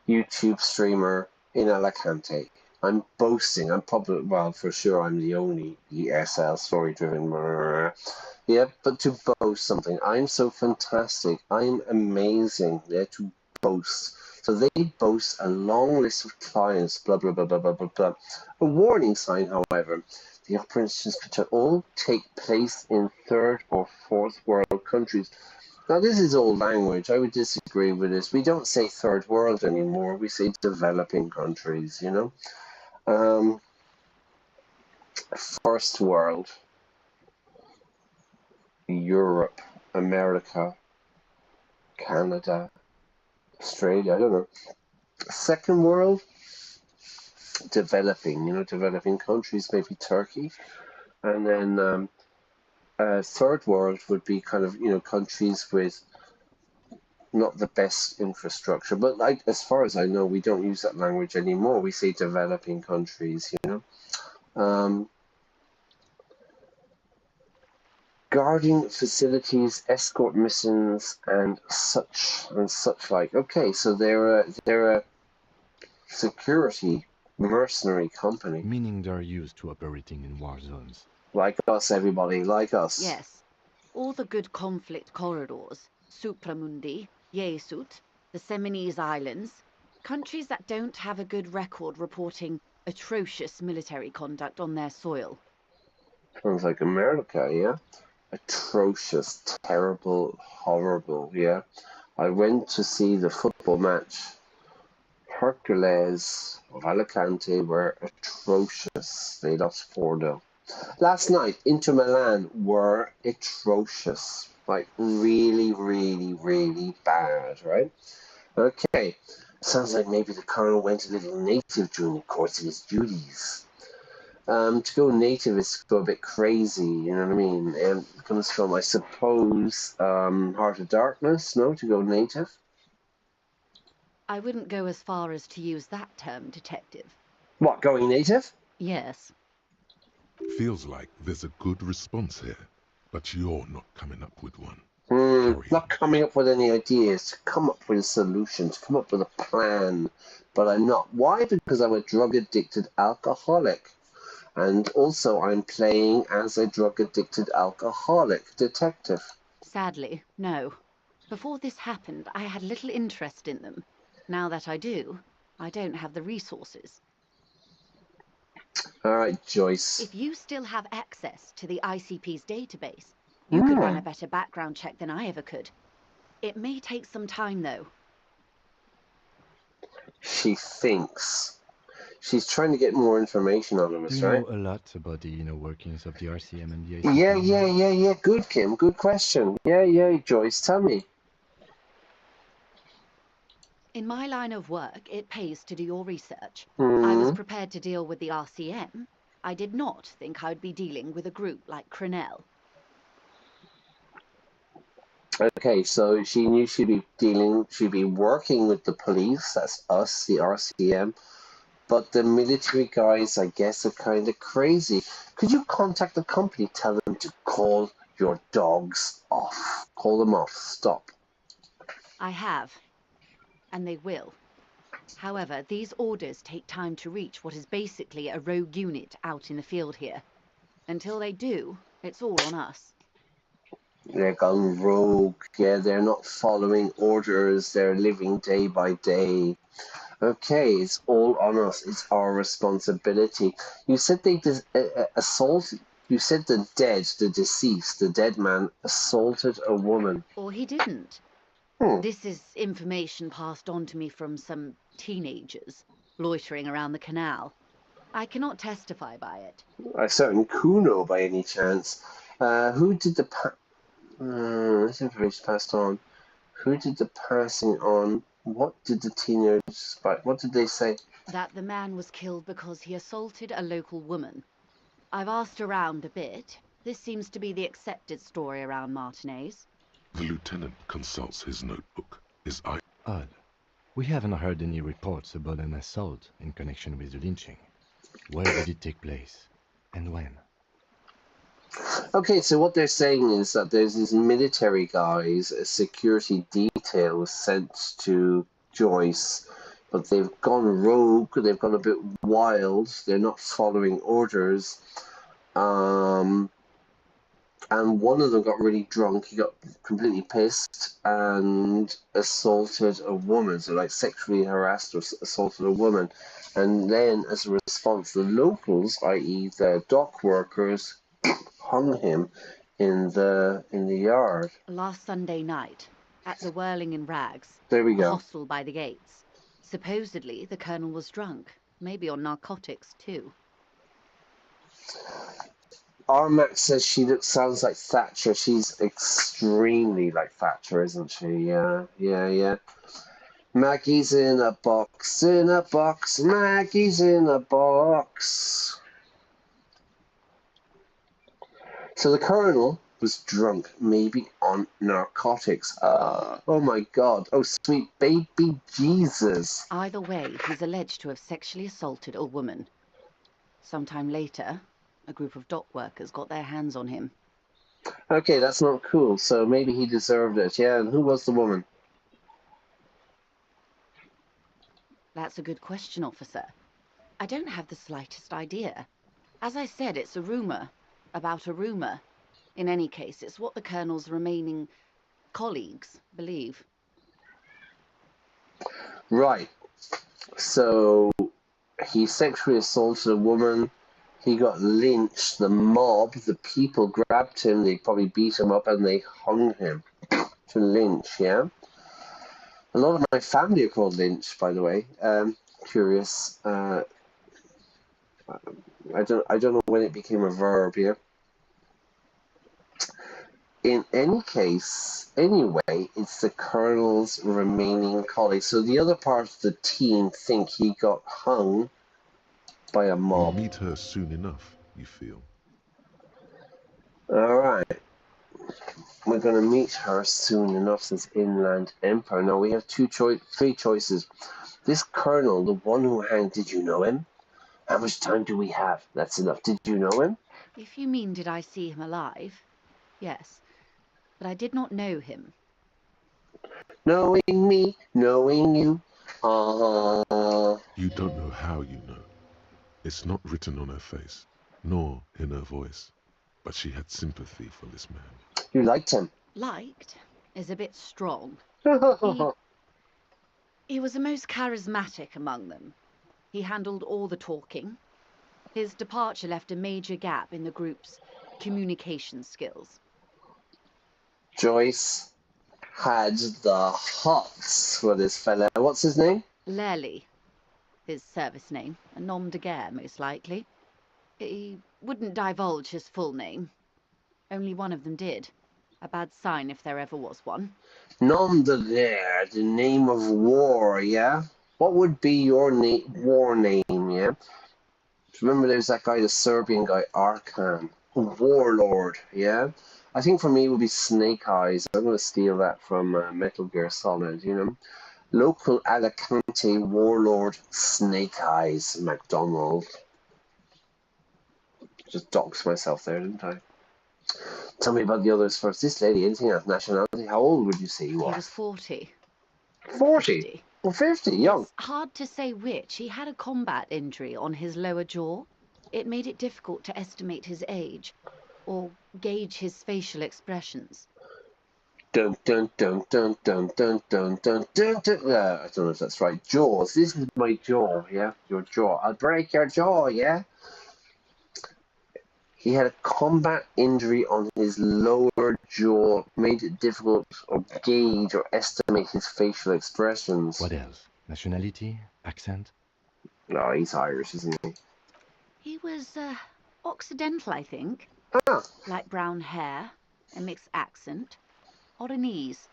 YouTube streamer in Alicante. I'm boasting. I'm probably, well, for sure, I'm the only ESL story-driven. Yeah, but to boast something, I'm so fantastic. I'm amazing. Yeah, to boast. So they boast a long list of clients, blah, blah, blah, blah, blah, blah, blah. A warning sign, however, the operations could all take place in third or fourth world countries. Now, this is old language. I would disagree with this. We don't say third world anymore. We say developing countries, you know? First world, Europe, America, Canada, Australia, I don't know. Second world, developing, you know, developing countries, maybe Turkey. And then third world would be kind of, you know, countries with not the best infrastructure. But like, as far as I know, we don't use that language anymore. We say developing countries, you know. Guarding facilities, escort missions, and such like. Okay, so they're a security mercenary company. Meaning they're used to operating in war zones. Like us, everybody, like us. Yes, all the good conflict corridors, Supramundi, Yesut, the Seminese Islands, countries that don't have a good record reporting atrocious military conduct on their soil. Sounds like America, yeah? Atrocious, terrible, horrible, yeah? I went to see the football match. Hercules of Alicante were atrocious. They lost 4-0. Last night, Inter Milan were atrocious. Like, really, really, really bad, right? Okay. Sounds like maybe the colonel went a little native during the course of his duties. To go native is to go a bit crazy, you know what I mean? And it comes from, I suppose, Heart of Darkness, no? To go native? I wouldn't go as far as to use that term, detective. What, going native? Yes. Feels like there's a good response here, but you're not coming up with one. Not coming up with any ideas, to come up with a solution, to come up with a plan. But I'm not. Why? Because I'm a drug-addicted alcoholic. And also I'm playing as a drug-addicted alcoholic detective. Sadly, no. Before this happened, I had little interest in them. Now that I do, I don't have the resources. All right, Joyce. If you still have access to the ICP's database, you could run a better background check than I ever could. It may take some time, though. She thinks. She's trying to get more information on us, right? Do you know a lot about the inner workings of the RCM and the ACP? Yeah. Good, Kim. Good question. Yeah, Joyce. Tell me. In my line of work, it pays to do your research. I was prepared to deal with the RCM. I did not think I'd be dealing with a group like Crenell. Okay, so she knew she'd be working with the police, that's us, the RCM, but the military guys, I guess, are kind of crazy. Could you contact the company, tell them to call your dogs off? Call them off, stop. I have, and they will. However, these orders take time to reach what is basically a rogue unit out in the field here. Until they do, it's all on us. They're gone rogue, yeah, they're not following orders, they're living day by day. Okay, it's all on us, it's our responsibility. You said they assaulted, you said the deceased, the dead man, assaulted a woman. Or he didn't. This is information passed on to me from some teenagers loitering around the canal. I cannot testify by it. A certain Kuno, by any chance. Who did the this information passed on. Who did the passing on? What did the teenagers, what did they say? That the man was killed because he assaulted a local woman. I've asked around a bit. This seems to be the accepted story around Martinez. The lieutenant consults his notebook. His eye. Odd. We haven't heard any reports about an assault in connection with the lynching. Where did it take place? And when? Okay, so what they're saying is that there's these military guys, a security detail was sent to Joyce, but they've gone rogue, they've gone a bit wild, they're not following orders. And one of them got really drunk, he got completely pissed and assaulted a woman, so like sexually harassed or assaulted a woman. And then as a response, the locals, i.e. the dock workers, hung him in the yard. Last Sunday night, at the Whirling in Rags, There we a go. hostel by the gates. Supposedly, the colonel was drunk, maybe on narcotics too. Armac says she sounds like Thatcher. She's extremely like Thatcher, isn't she? Yeah. Maggie's in a box, Maggie's in a box. So the colonel was drunk, maybe on narcotics. Oh my God. Oh, sweet baby Jesus. Either way, he's alleged to have sexually assaulted a woman. Sometime later, a group of dock workers got their hands on him. Okay, that's not cool. So maybe he deserved it. Yeah, and who was the woman? That's a good question, officer. I don't have the slightest idea. As I said, it's a rumor about a rumor. In any case, it's what the colonel's remaining colleagues believe. Right. So he sexually assaulted a woman. He got lynched. The mob, the people grabbed him. They probably beat him up and they hung him to lynch. Yeah. A lot of my family are called Lynch, by the way. Curious. I don't know when it became a verb. Yeah. In any case, anyway, it's the colonel's remaining colleagues. So the other part of the team think he got hung by a You'll mob. meet her soon enough, you feel. All right. We're going to meet her soon enough, says Inland Empire. Now we have three choices. This colonel, the one who hanged, did you know him? How much time do we have? That's enough. Did you know him? If you mean did I see him alive? Yes. But I did not know him. Knowing me, knowing you. You don't know how you know. It's not written on her face, nor in her voice. But she had sympathy for this man. You liked him. Liked is a bit strong. He He was the most charismatic among them. He handled all the talking. His departure left a major gap in the group's communication skills. Joyce had the hots for this fella. What's his name? Lely, his service name, a nom de guerre, most likely. He wouldn't divulge his full name. Only one of them did. A bad sign if there ever was one. Nom de guerre, the name of war, yeah? What would be your war name, yeah? Remember there's that guy, the Serbian guy, Arkan. Warlord, yeah? I think for me it would be Snake Eyes. I'm going to steal that from Metal Gear Solid, you know? Local Alicante warlord Snake Eyes MacDonald. Just doxed myself there, didn't I? Tell me about the others first. This lady, anything else? Nationality? How old would you say he He was? was 40. 40? 50. Or 50? Young. It's hard to say which. He had a combat injury on his lower jaw. It made it difficult to estimate his age or gauge his facial expressions. Dun dun dun dun dun dun dun dun dun dun. I don't know if that's right. Jaws. This is my jaw, yeah? Your jaw. I'll break your jaw, yeah? He had a combat injury on his lower jaw, made it difficult to gauge or estimate his facial expressions. What else? Nationality? Accent? No, he's Irish, isn't he? He was Occidental, I think. Ah, Light brown hair, a mixed accent, Oranese,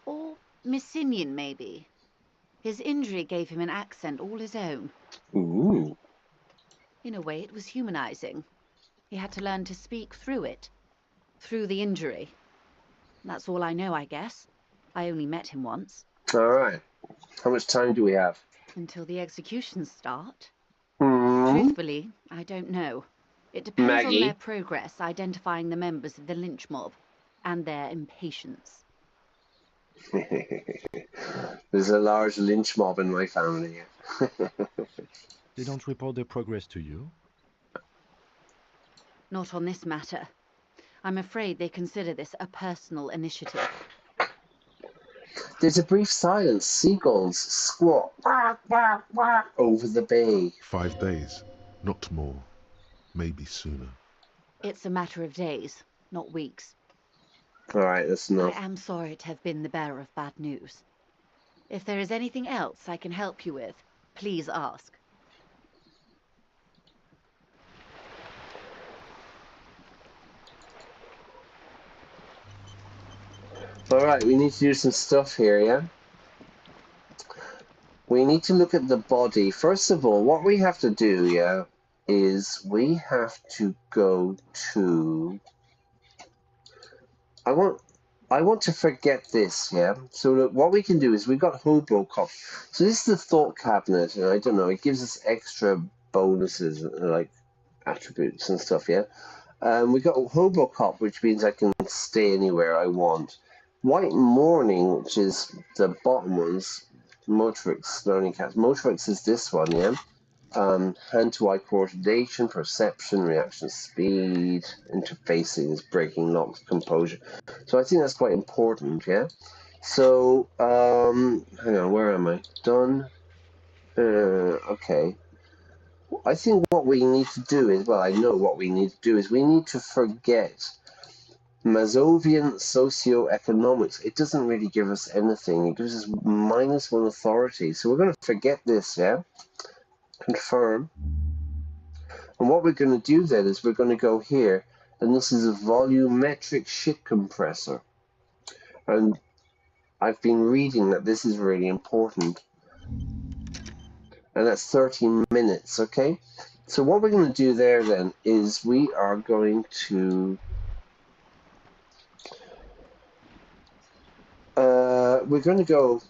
or Messinian maybe. His injury gave him an accent all his own. ooh. In a way, it was humanizing. He had to learn to speak through it. Through the injury. That's all I know, I guess. I only met him once. All right. How much time do we have? Until the executions start? Hmm? Truthfully, I don't know. It depends on Maggie? their progress identifying the members of the lynch mob and their impatience. There's a large lynch mob in my family. They don't report their progress to you? Not on this matter. I'm afraid they consider this a personal initiative. There's a brief silence. Seagulls squawk over the bay. 5 days, not more. Maybe sooner. It's a matter of days, not weeks. All right, that's I enough. am sorry to have been the bearer of bad news. If there is anything else I can help you with, please ask. All right, we need to do some stuff here, yeah? We need to look at the body. First of all, what we have to do, yeah, is we have to go to... I want to forget this, yeah? So look, what we can do is we've got Robocop. So this is the thought cabinet, and I don't know, it gives us extra bonuses, like attributes and stuff, yeah? We got Robocop, which means I can stay anywhere I want. White Morning, which is the bottom ones, Motrix, learning cats. Motrix is this one, yeah? Hand-to-eye coordination, perception, reaction speed, interfacing is breaking locks, composure. So I think that's quite important, yeah? So, hang on, where am I? Done. Okay. I think what we need to do is, well, I know what we need to do is we need to forget Mazovian socioeconomics. It doesn't really give us anything. It gives us -1 authority. So we're going to forget this, yeah? Confirm. And what we're going to do then is we're going to go here, and this is a volumetric ship compressor. And I've been reading that this is really important. And that's 30 minutes, okay? So what we're going to do there then is we are going to... we're going to go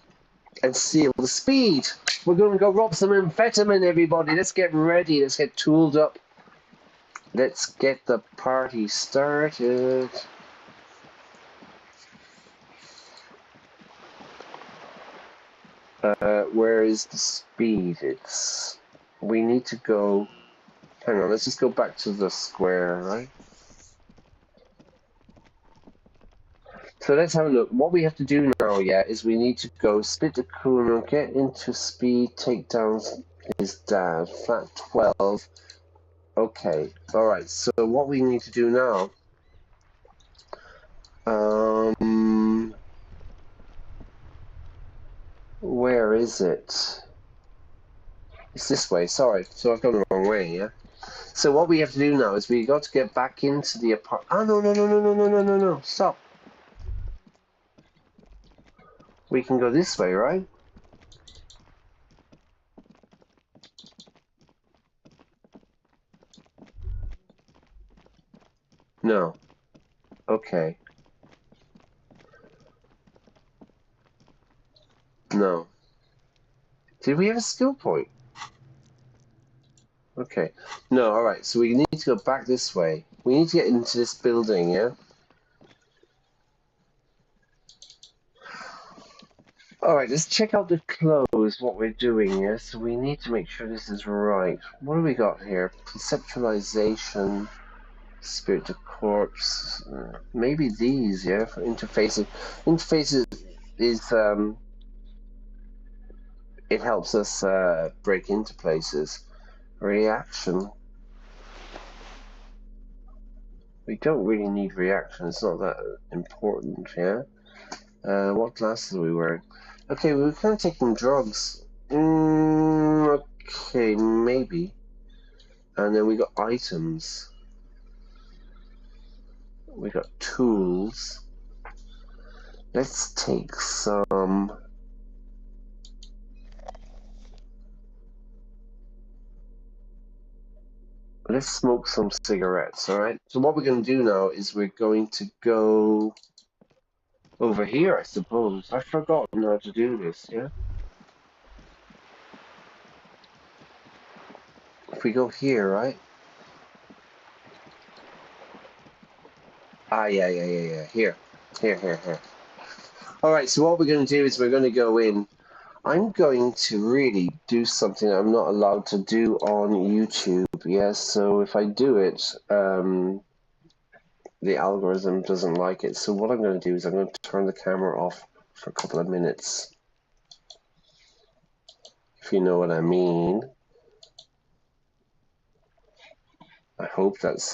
and seal the speed. We're going to go rob some amphetamine, everybody. Let's get ready. Let's get tooled up. Let's get the party started. Where is the speed? We need to go... Hang on, let's just go back to the square, right? So let's have a look. What we have to do now, yeah, is we need to go split the Kuno, get into speed, take down his dad. Flat 12. Okay, alright, so what we need to do now... where is it? It's this way, sorry. So I've gone the wrong way, yeah? So what we have to do now is we got to get back into the apartment. Oh, no, stop. We can go this way, right? No. Okay. No. Did we have a skill point? Okay. No, alright, so we need to go back this way. We need to get into this building, yeah? Alright, let's check out the clothes, what we're doing, yeah? So we need to make sure this is right. What do we got here? Conceptualization, spirit to corpse, maybe these, yeah, for interfacing. Interfaces is, it helps us break into places. Reaction. We don't really need reaction, it's not that important, yeah? What glasses are we wearing? Okay, we were kind of taking drugs. Okay, maybe. And then we got items. We got tools. Let's take some... Let's smoke some cigarettes, all right? So what we're going to do now is we're going to go over here, I suppose. I've forgotten how to do this, yeah? If we go here, right? Ah, yeah. Here. All right, so what we're going to do is we're going to go in. I'm going to really do something I'm not allowed to do on YouTube, yes? So if I do it, the algorithm doesn't like it. So what I'm going to do is I'm going to turn the camera off for a couple of minutes, if you know what I mean. I hope that's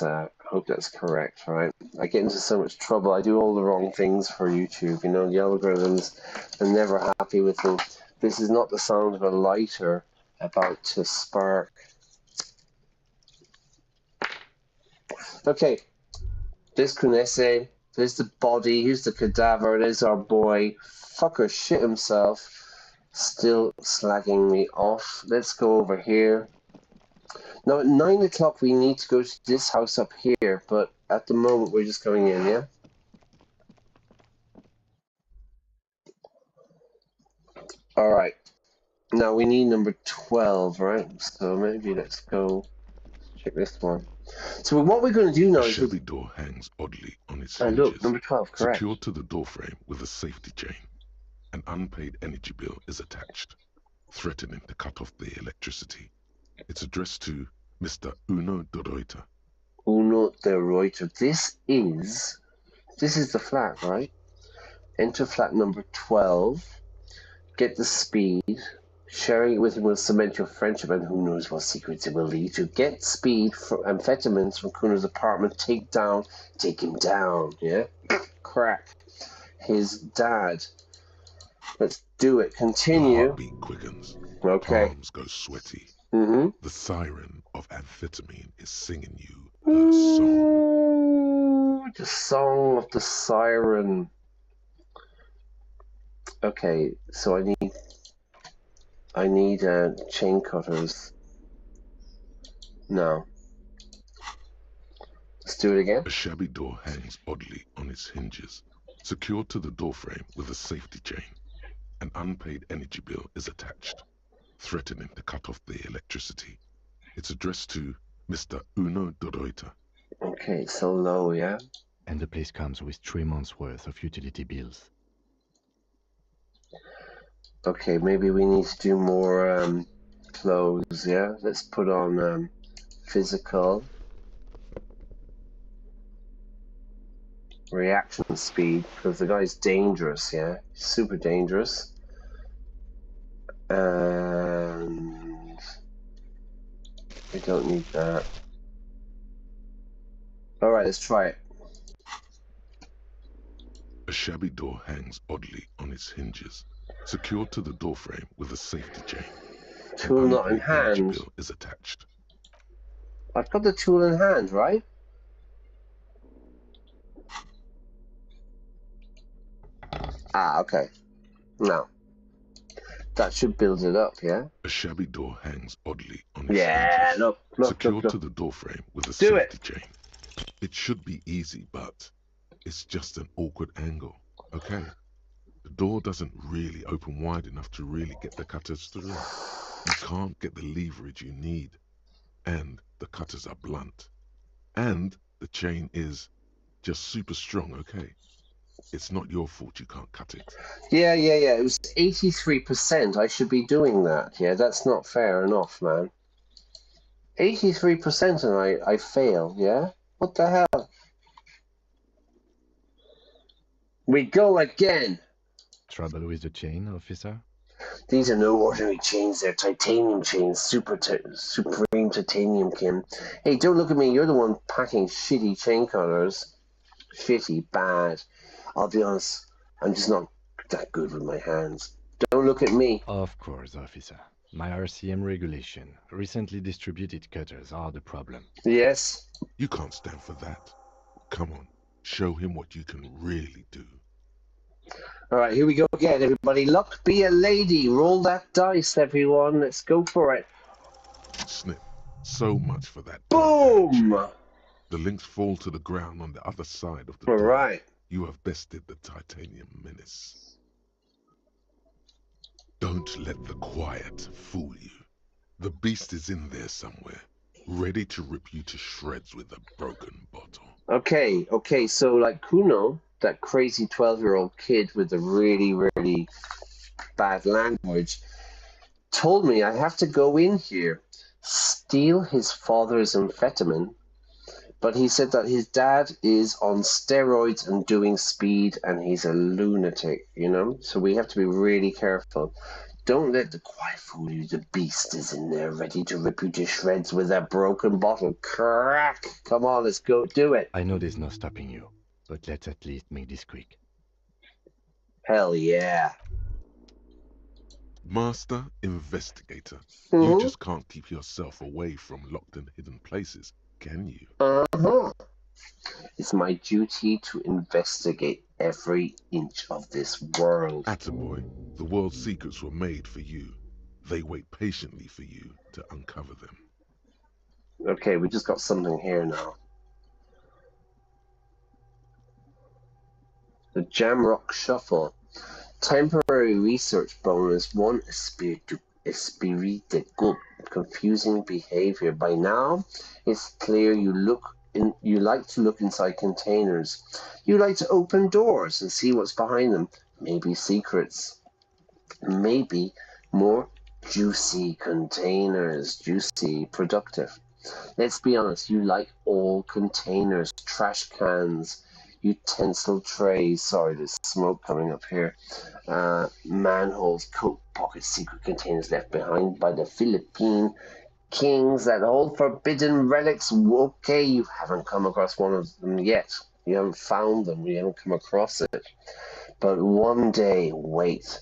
correct, right? I get into so much trouble. I do all the wrong things for YouTube. You know, the algorithms are never happy with me. This is not the sound of a lighter about to spark. Okay, there's Kunese. There's the body. Here's the cadaver. There's our boy. Fucker shit himself. Still slagging me off. Let's go over here. Now at 9 o'clock we need to go to this house up here, but at the moment we're just going in, yeah? Alright. Now we need number 12, right? So maybe let's go check this one. So what we're going to do now is... A shabby door hangs oddly on its hinges. Look, number 12, correct. Secured to the doorframe with a safety chain. An unpaid energy bill is attached, threatening to cut off the electricity. It's addressed to Mr. Uno de Reuter. Uno de Reuter. This is the flat, right? Enter flat number 12. Get the speed. Sharing it with him will cement your friendship, and who knows what secrets it will lead to. Get speed for amphetamines from Kuno's apartment. Take him down, yeah? Crack his dad. Let's do it. Continue. Your heartbeat quickens. Okay. Palms go sweaty. Mm-hmm. The siren of amphetamine is singing you a song. The song of the siren. Okay, so I need chain cutters. No. Let's do it again. A shabby door hangs oddly on its hinges, secured to the doorframe with a safety chain. An unpaid energy bill is attached, threatening to cut off the electricity. It's addressed to Mr. Uno de Reuter. Okay, so low, yeah? And the place comes with 3 months' worth of utility bills. Okay, maybe we need to do more clothes, yeah? Let's put on physical. Reaction speed, because the guy's dangerous, yeah? Super dangerous. And we don't need that. Alright, let's try it. A shabby door hangs oddly on its hinges, secured to the doorframe with a safety chain. Tool not in hand. Bill is attached. I've got the tool in hand, right? Ah, okay. Now, that should build it up, yeah? A shabby door hangs oddly on its hinges, look, secured to the doorframe with a safety chain. It should be easy, but it's just an awkward angle, okay? The door doesn't really open wide enough to really get the cutters through. You can't get the leverage you need, and the cutters are blunt. And the chain is just super strong, okay? It's not your fault you can't cut it. Yeah. It was 83%. I should be doing that. Yeah, that's not fair enough, man. 83% and I fail, yeah? What the hell? We go again. Trouble with the chain, officer? These are no ordinary chains. They're titanium chains. Supreme titanium, Kim. Hey, don't look at me. You're the one packing shitty chain cutters. Shitty, bad. I'll be honest, I'm just not that good with my hands. Don't look at me. Of course, officer. My RCM regulation. Recently distributed cutters are the problem. Yes? You can't stand for that. Come on, show him what you can really do. Alright, here we go again, everybody. Luck be a lady. Roll that dice, everyone. Let's go for it. Snip. So much for that. Boom! The links fall to the ground on the other side of the All door. right. You have bested the titanium menace. Don't let the quiet fool you. The beast is in there somewhere, ready to rip you to shreds with a broken bottle. Okay, so like Kuno, that crazy 12-year-old kid with the really, really bad language, told me I have to go in here, steal his father's amphetamine, but he said that his dad is on steroids and doing speed and he's a lunatic, you know? So we have to be really careful. Don't let the quiet fool you. The beast is in there ready to rip you to shreds with a broken bottle. Crack! Come on, let's go do it. I know there's no stopping you, but let's at least make this quick. Hell yeah. Master Investigator, you just can't keep yourself away from locked and hidden places, can you? Uh-huh. It's my duty to investigate every inch of this world. Attaboy, the world's secrets were made for you. They wait patiently for you to uncover them. Okay, we just got something here now. The Jamrock Shuffle. Temporary research bonus 1 esprit de coup. Confusing behavior. By now, it's clear you like to look inside containers. You like to open doors and see what's behind them. Maybe secrets. Maybe more juicy containers. Juicy, productive. Let's be honest, you like all containers, trash cans, utensil trays. Sorry, there's smoke coming up here. Manholes, coat pockets, secret containers left behind by the Philippine kings that hold forbidden relics. Okay, you haven't come across one of them yet. You haven't found them. You haven't come across it. But one day, wait.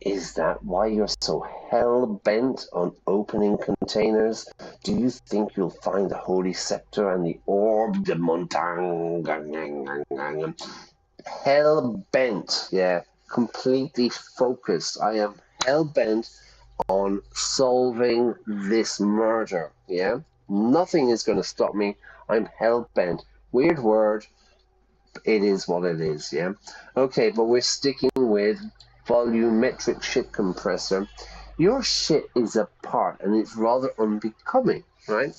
Is that why you're so hell-bent on opening containers? Do you think you'll find the Holy Scepter and the Orb de Montagne? Hell-bent, yeah. Completely focused. I am hell-bent on solving this murder, yeah? Nothing is going to stop me. I'm hell-bent. Weird word. It is what it is, yeah? Okay, but we're sticking with volumetric shit compressor. Your shit is apart and it's rather unbecoming, right?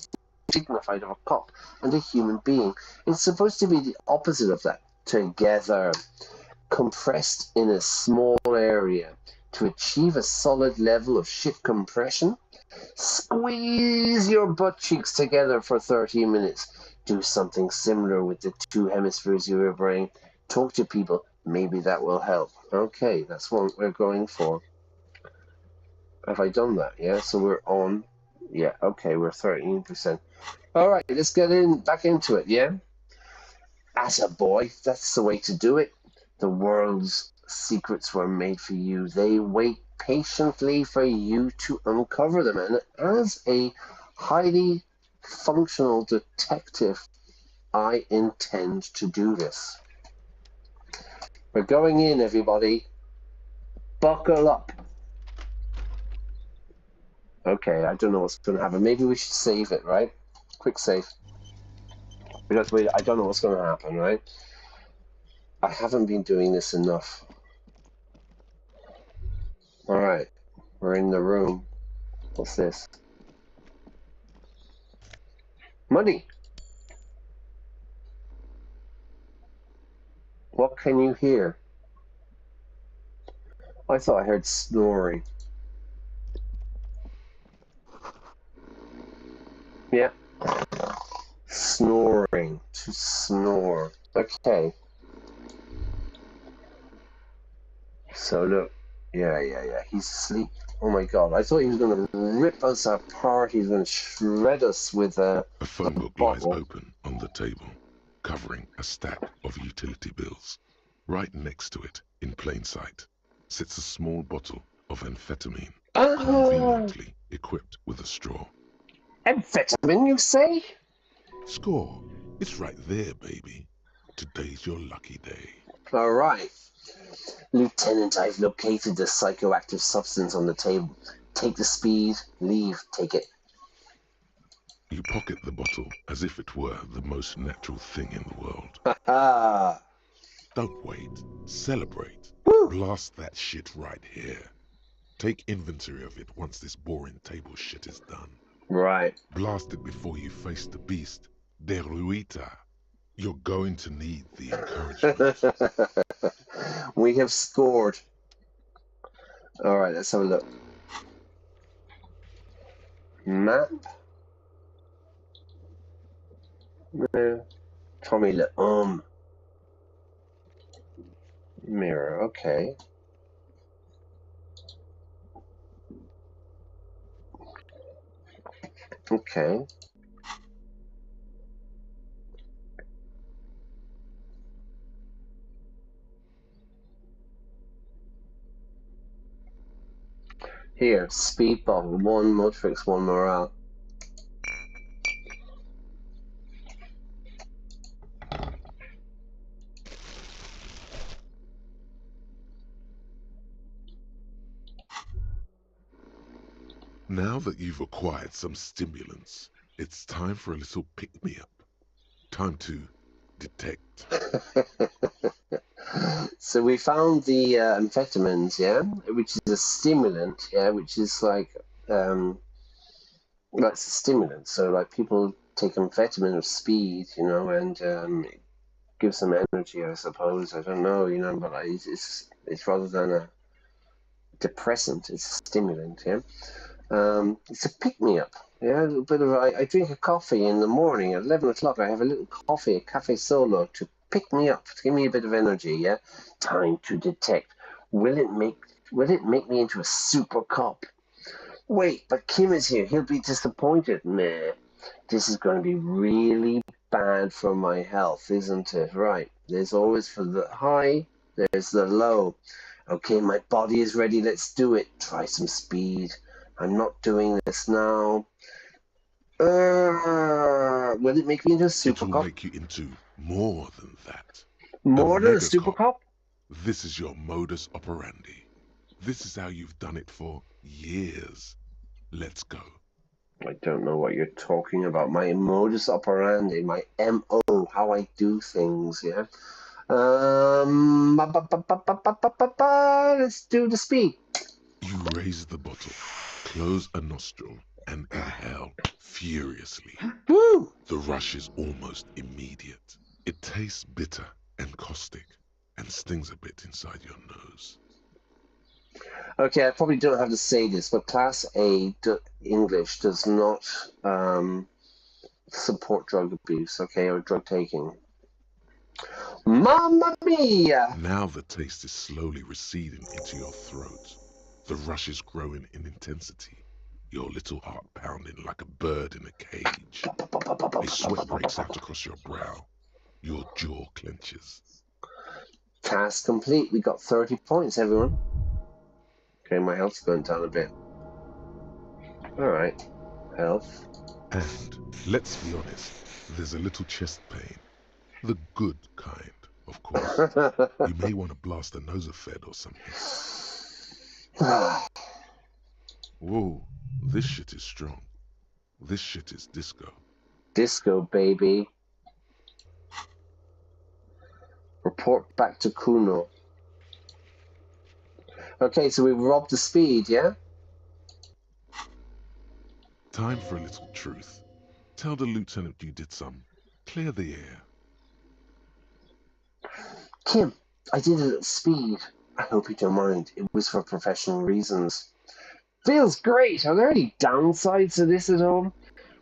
Dignified of a cop and a human being. It's supposed to be the opposite of that. Together, compressed in a small area to achieve a solid level of shit compression. Squeeze your butt cheeks together for 30 minutes. Do something similar with the two hemispheres of your brain. Talk to people. Maybe that will help. Okay, that's what we're going for. Have I done that? Yeah, so we're on. Yeah, okay, we're 13%. All right, let's get back into it, yeah? Attaboy, that's the way to do it. The world's secrets were made for you. They wait patiently for you to uncover them. And as a highly functional detective, I intend to do this. We're going in, everybody. Buckle up. Okay, I don't know what's going to happen. Maybe we should save it, right? Quick save. Because I don't know what's going to happen, right? I haven't been doing this enough. All right, we're in the room. What's this? Money. What can you hear? I thought I heard snoring. Yeah. Snoring. To snore. Okay. So look. Yeah. He's asleep. Oh my god. I thought he was going to rip us apart. He's going to shred us with a phone book lies open on the table, covering a stack of utility bills. Right next to it, in plain sight, sits a small bottle of amphetamine, conveniently equipped with a straw. Amphetamine, you say? Score. It's right there, baby. Today's your lucky day. All right. Lieutenant, I've located the psychoactive substance on the table. Take the speed, leave, take it. You pocket the bottle as if it were the most natural thing in the world. Ha Don't wait. Celebrate. Woo! Blast that shit right here. Take inventory of it once this boring table shit is done. Right. Blast it before you face the beast. Deruita. You're going to need the encouragement. We have scored. All right, let's have a look. Map. No. Tommy Le Mirror, okay. Okay. Here, speed bottle, 1 motrix, 1 morale. Now that you've acquired some stimulants, it's time for a little pick-me-up. Time to detect. So we found the amphetamines, yeah, which is a stimulant, yeah, which is like, well, it's a stimulant. So like people take amphetamine of speed, you know, and it gives them energy, I suppose. I don't know, you know, but it's rather than a depressant, it's a stimulant, yeah. It's a pick-me-up. Yeah, a little bit of. I drink a coffee in the morning at 11 o'clock. I have a little coffee, a cafe solo, to pick me up, to give me a bit of energy. Yeah, time to detect. Will it make me into a super cop? Wait, but Kim is here. He'll be disappointed. Nah, this is going to be really bad for my health, isn't it? Right. There's always for the high. There's the low. Okay, my body is ready. Let's do it. Try some speed. I'm not doing this now. Will it make me into a super It will cop? make you into more than that. More than a mega super cop? This is your modus operandi. This is how you've done it for years. Let's go. I don't know what you're talking about. My modus operandi, my MO, how I do things, yeah? Let's do the speed. You raise the bottle, close a nostril, and inhale furiously. Woo! The rush is almost immediate. It tastes bitter and caustic and stings a bit inside your nose. Okay, I probably don't have to say this, but Class A English does not support drug abuse, okay, or drug taking. Mamma mia! Now the taste is slowly receding into your throat. The rush is growing in intensity. Your little heart pounding like a bird in a cage. A sweat breaks out across your brow. Your jaw clenches. Task complete. We got 30 points, everyone. Okay, my health's going down a bit. Alright. Health. And, let's be honest, there's a little chest pain. The good kind, of course. You may want to blast a nosophed or something. Whoa, this shit is strong. This shit is disco. Disco, baby. Report back to Kuno. Okay, so we robbed the speed, yeah? Time for a little truth. Tell the lieutenant you did some. Clear the air. Kim, I did it at speed. I hope you don't mind. It was for professional reasons. Feels great. Are there any downsides to this at all?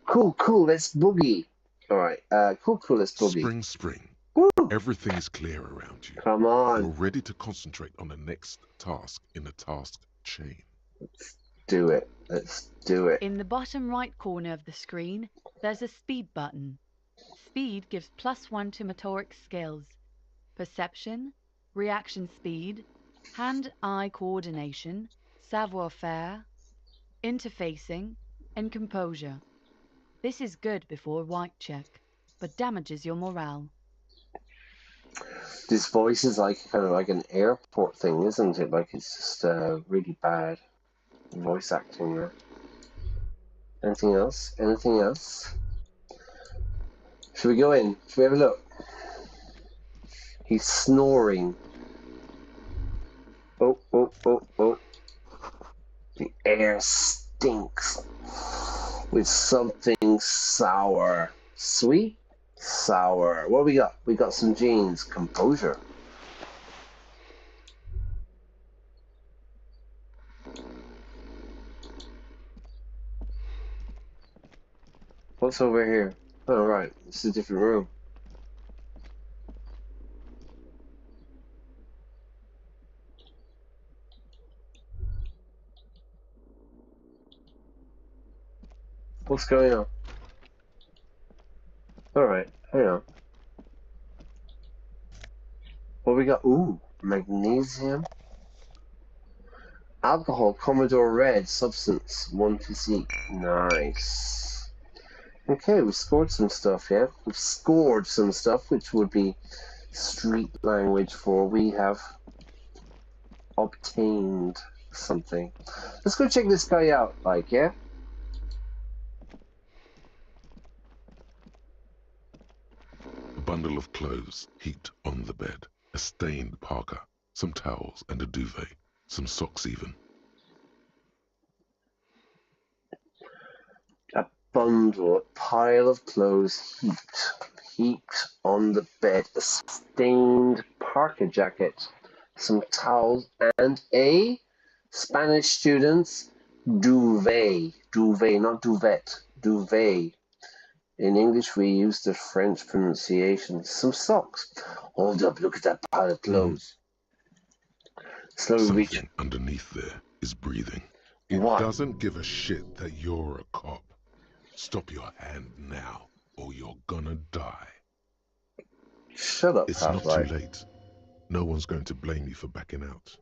Cool, let's boogie. Alright, cool, let's boogie. Spring. Woo! Everything is clear around you. Come on. You're ready to concentrate on the next task in the task chain. Let's do it. Let's do it. In the bottom right corner of the screen, there's a speed button. Speed gives +1 to motoric skills. Perception, reaction speed, hand-eye coordination, savoir-faire, interfacing, and composure. This is good before a white check, but damages your morale. This voice is like kind of like an airport thing, isn't it? Like it's just really bad voice acting there. Anything else? Anything else? Should we go in? Should we have a look? He's snoring. Oh, oh, oh, oh. The air stinks with something sour. Sweet? Sour. What we got? We got some genes. Composure. What's over here? Oh, right. This is a different room. What's going on? Alright, hang on. What we got? Ooh, magnesium. Alcohol, Commodore Red, substance, 1 physique. Nice. Okay, we scored some stuff, yeah? We've scored some stuff, which would be street language for we have obtained something. Let's go check this guy out, like, yeah? A bundle of clothes heaped on the bed, a stained parka, some towels and a duvet, some socks even. A bundle, a pile of clothes heaped on the bed, a stained parka jacket, some towels, and a Spanish student's duvet. Duvet, not duvet. Duvet. In English, we use the French pronunciation. Some socks. Hold up, look at that pile of clothes. Slowly reach. Something underneath there is breathing. It What? doesn't give a shit that you're a cop. Stop your hand now, or you're gonna die. Shut up, It's not Half-Life. too late. No one's going to blame you for backing out.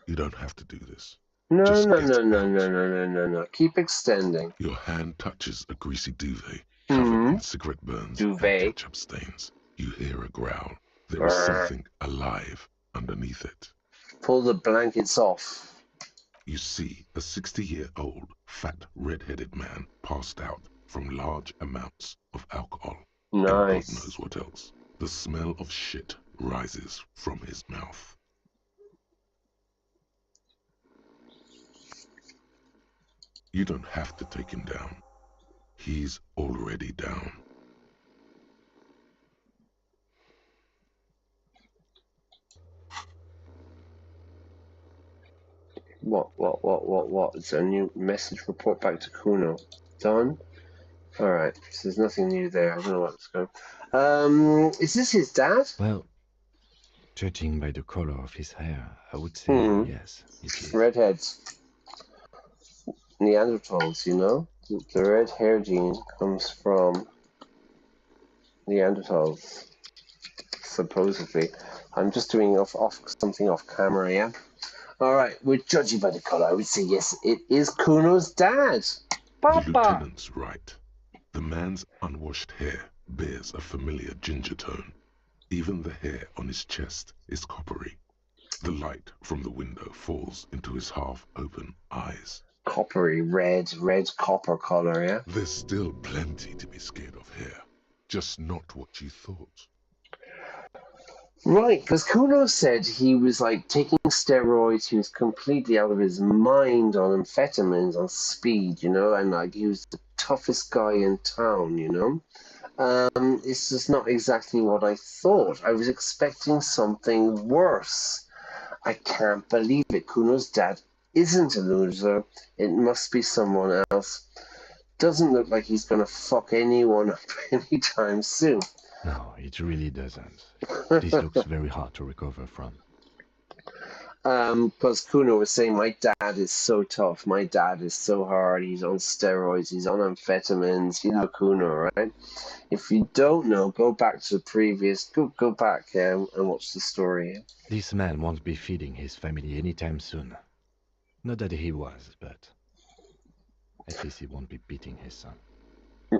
You don't have to do this. No, Just no, get no, no, out. no, no, no, no, no. Keep extending. Your hand touches a greasy duvet covered in cigarette burns and Duvet. ketchup stains. You hear a growl. There is something alive underneath it. Pull the blankets off. You see a 60-year-old, fat, red-headed man passed out from large amounts of alcohol. And God Nice. knows what else. The smell of shit rises from his mouth. You don't have to take him down. He's already down. What? It's a new message report back to Kuno. Done? Alright, so there's nothing new there. I don't know what's going on. Is this his dad? Well, judging by the color of his hair, I would say yes, it is. Redheads. Neanderthals, you know? The red hair gene comes from Neanderthals. Supposedly. I'm just doing something off camera, yeah? Alright, we're judging by the color. I would say yes, it is Kuno's dad. Papa! The lieutenant's right. The man's unwashed hair bears a familiar ginger tone. Even the hair on his chest is coppery. The light from the window falls into his half-open eyes. Coppery, red copper color, yeah? There's still plenty to be scared of here. Just not what you thought. Right, because Kuno said he was like taking steroids, he was completely out of his mind on amphetamines, on speed, you know, and like he was the toughest guy in town, you know. This is not exactly what I thought. I was expecting something worse. I can't believe it. Kuno's dad isn't a loser. It must be someone else. Doesn't look like he's gonna fuck anyone up anytime soon. No, it really doesn't. This looks very hard to recover from. Because Kuno was saying, my dad is so tough, my dad is so hard, he's on steroids, he's on amphetamines, you know Kuno, right? If you don't know, go back to the previous, go back and watch the story. This man won't be feeding his family anytime soon. Not that he was, but at least he won't be beating his son.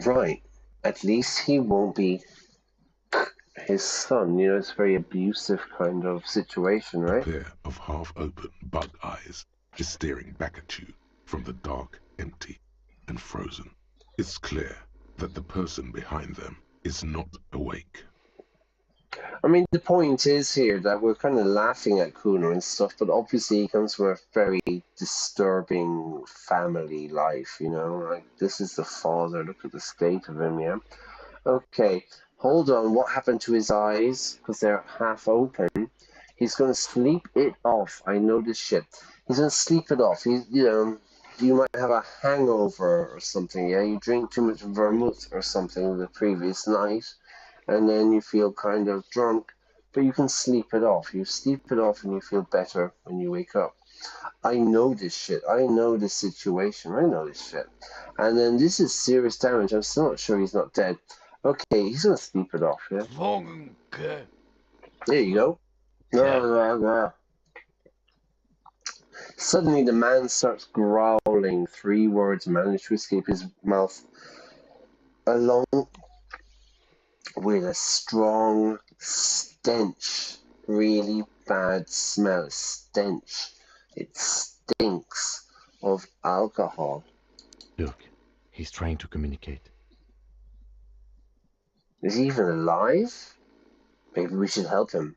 Right. At least he won't be his son, you know, it's a very abusive kind of situation, right? A pair of half-open bug eyes is staring back at you from the dark, empty, and frozen It's clear that the person behind them is not awake. I mean, the point is here that we're kind of laughing at Kuno and stuff, but obviously he comes from a very disturbing family life, you know? Like, this is the father. Look at the state of him, yeah? Okay, hold on. What happened to his eyes? Because they're half open. He's going to sleep it off. I know this shit. He's going to sleep it off. You might have a hangover or something, yeah? You drink too much vermouth or something the previous night, and then you feel kind of drunk, but you can sleep it off. You sleep it off and you feel better when you wake up. I know this shit. I know this situation. I know this shit. And then this is serious damage. I'm still not sure he's not dead. Okay, he's going to sleep it off, yeah? There you go. No. Suddenly the man starts growling. 3 words manage to escape his mouth, along with a strong stench. Really bad smell. Stench. It stinks of alcohol. Look, he's trying to communicate. Is he even alive? Maybe we should help him.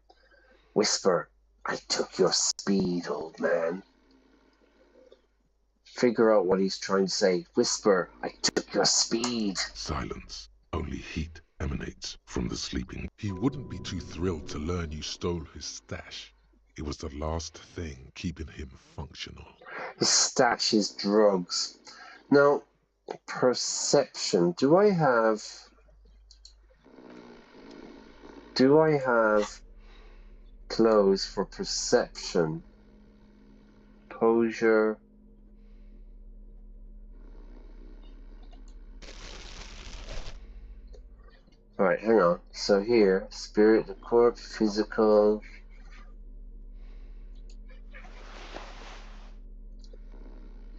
Whisper, I took your speed, old man. Figure out what he's trying to say. Whisper, I took your speed. Silence. Only heat emanates from the sleeping. He wouldn't be too thrilled to learn you stole his stash. It was the last thing keeping him functional. His stash is drugs. Now, perception. Do I have clothes for perception? Posure. Alright, hang on. So here, spirit, the corpse, physical.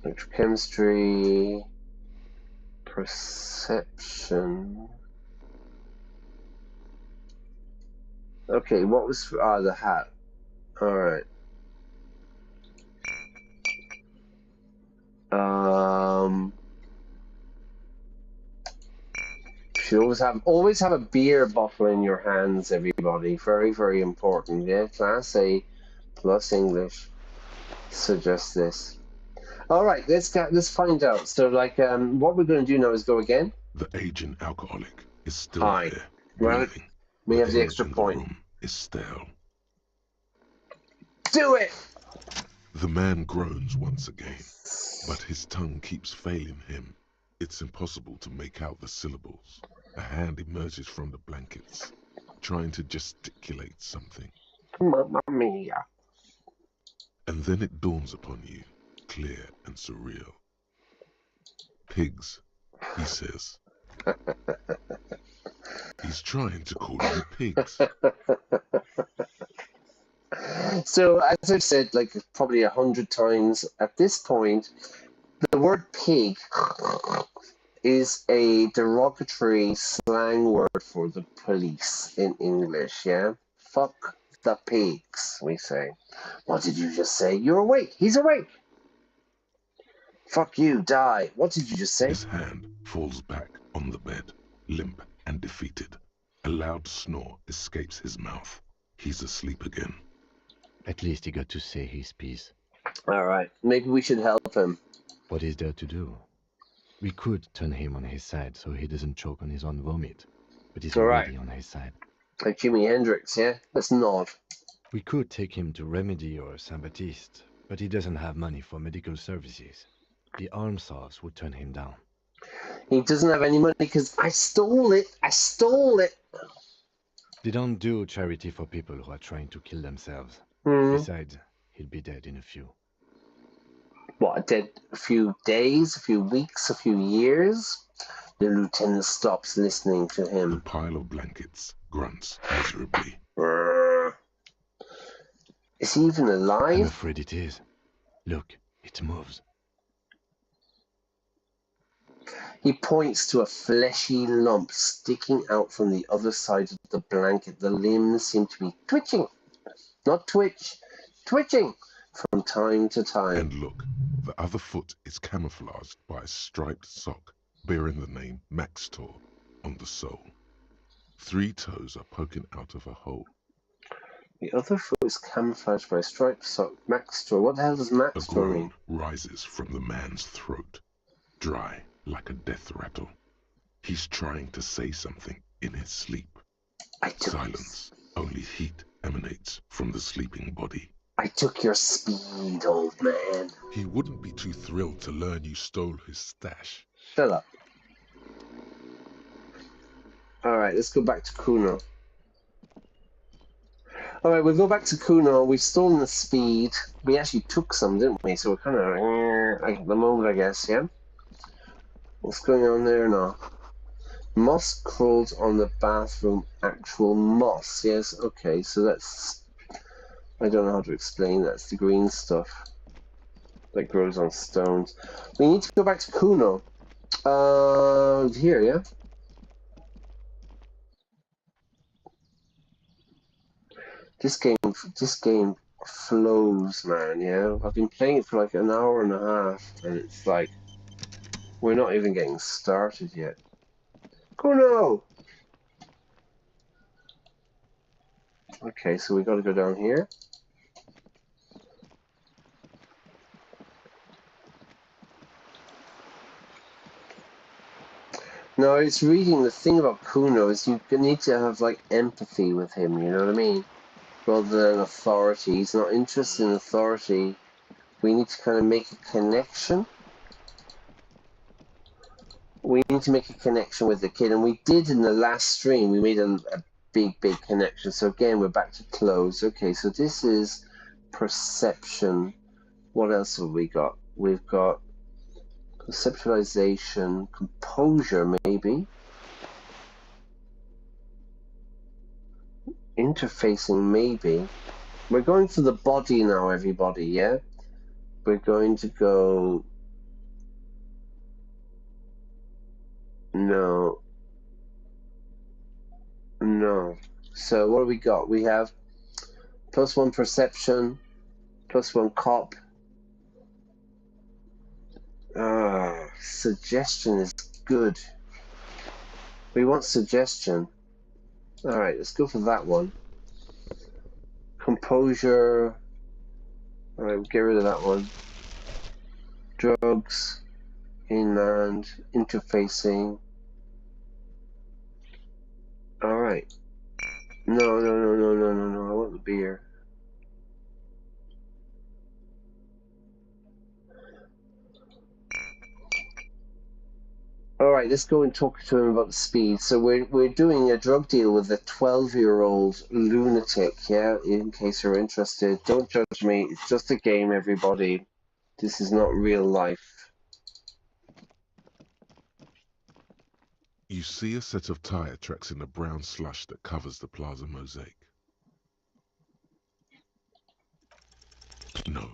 Electrochemistry. Perception. Okay, what was the hat? Alright. You always have a beer bottle in your hands, everybody. Very, very important. Yeah, Class A plus English suggests this. All right, let's find out. So, like, what we're going to do now is go again. The aging alcoholic is still there. Well, we have the extra point. The room is stale. Do it! The man groans once again, but his tongue keeps failing him. It's impossible to make out the syllables. A hand emerges from the blankets, trying to gesticulate something. Mamma mia. And then it dawns upon you, clear and surreal. Pigs, he says. He's trying to call you pigs. So, as I've said, like probably 100 times at this point, the word pig is a derogatory slang word for the police in English, yeah? Fuck the pigs, we say. What did you just say? You're awake. He's awake. Fuck you, die. What did you just say? His hand falls back on the bed, limp and defeated. A loud snore escapes his mouth. He's asleep again. At least he got to say his piece. All right, maybe we should help him. What is there to do? We could turn him on his side so he doesn't choke on his own vomit, but he's already on his side. Like Jimi Hendrix, yeah? Let's nod. We could take him to Remedy or Saint Baptiste, but he doesn't have money for medical services. The almshouse would turn him down. He doesn't have any money because I stole it. I stole it. They don't do charity for people who are trying to kill themselves. Besides, he'll be dead in a few. What, dead a few days, a few weeks, a few years? The lieutenant stops listening to him. The pile of blankets grunts miserably. Is he even alive? I'm afraid it is. Look, it moves. He points to a fleshy lump sticking out from the other side of the blanket. The limbs seem to be twitching. Not twitch, twitching from time to time. And look, the other foot is camouflaged by a striped sock. bearing the name Maxtor on the sole. 3 toes are poking out of a hole. The other foot is camouflaged by a striped sock. Maxtor. What the hell does A Maxtor mean? groan rises from the man's throat, dry like a death rattle. He's trying to say something in his sleep. Silence. Only heat emanates from the sleeping body. I took your speed, old man. He wouldn't be too thrilled to learn you stole his stash. Shut up. Alright, let's go back to Kuno. Alright, we'll go back to Kuno. We've stolen the speed. We actually took some, didn't we? So we're kind of at the moment, I guess, yeah? What's going on there now? Moss crawled on the bathroom. Actual moss. Yes, okay, so that's... I don't know how to explain that. It's the green stuff that grows on stones. We need to go back to Kuno. Here, yeah? This game flows, man, yeah? I've been playing it for like an hour and a half, and it's like, we're not even getting started yet. Kuno! Okay, so we gotta go down here. No, it's reading. The thing about Kuno is you need to have like empathy with him, you know what I mean? Rather than authority. He's not interested in authority. We need to kind of make a connection. We need to make a connection with the kid, and we did in the last stream. We made a big connection. So again, we're back to close. Okay, so this is perception. What else have we got? We've got conceptualization, composure, maybe. Interfacing, maybe. We're going for the body now, everybody, yeah? We're going to go... No. No. So what do we got? We have +1 perception, +1 cop. Suggestion is good. We want suggestion. Alright, let's go for that one. Composure. Alright, we'll get rid of that one. Drugs. Inland. Interfacing. Alright. No. I want the beer. Alright, let's go and talk to him about the speed. So we're doing a drug deal with a 12-year-old lunatic, yeah? In case you're interested. Don't judge me. It's just a game, everybody. This is not real life. You see a set of tire tracks in the brown slush that covers the plaza mosaic. No,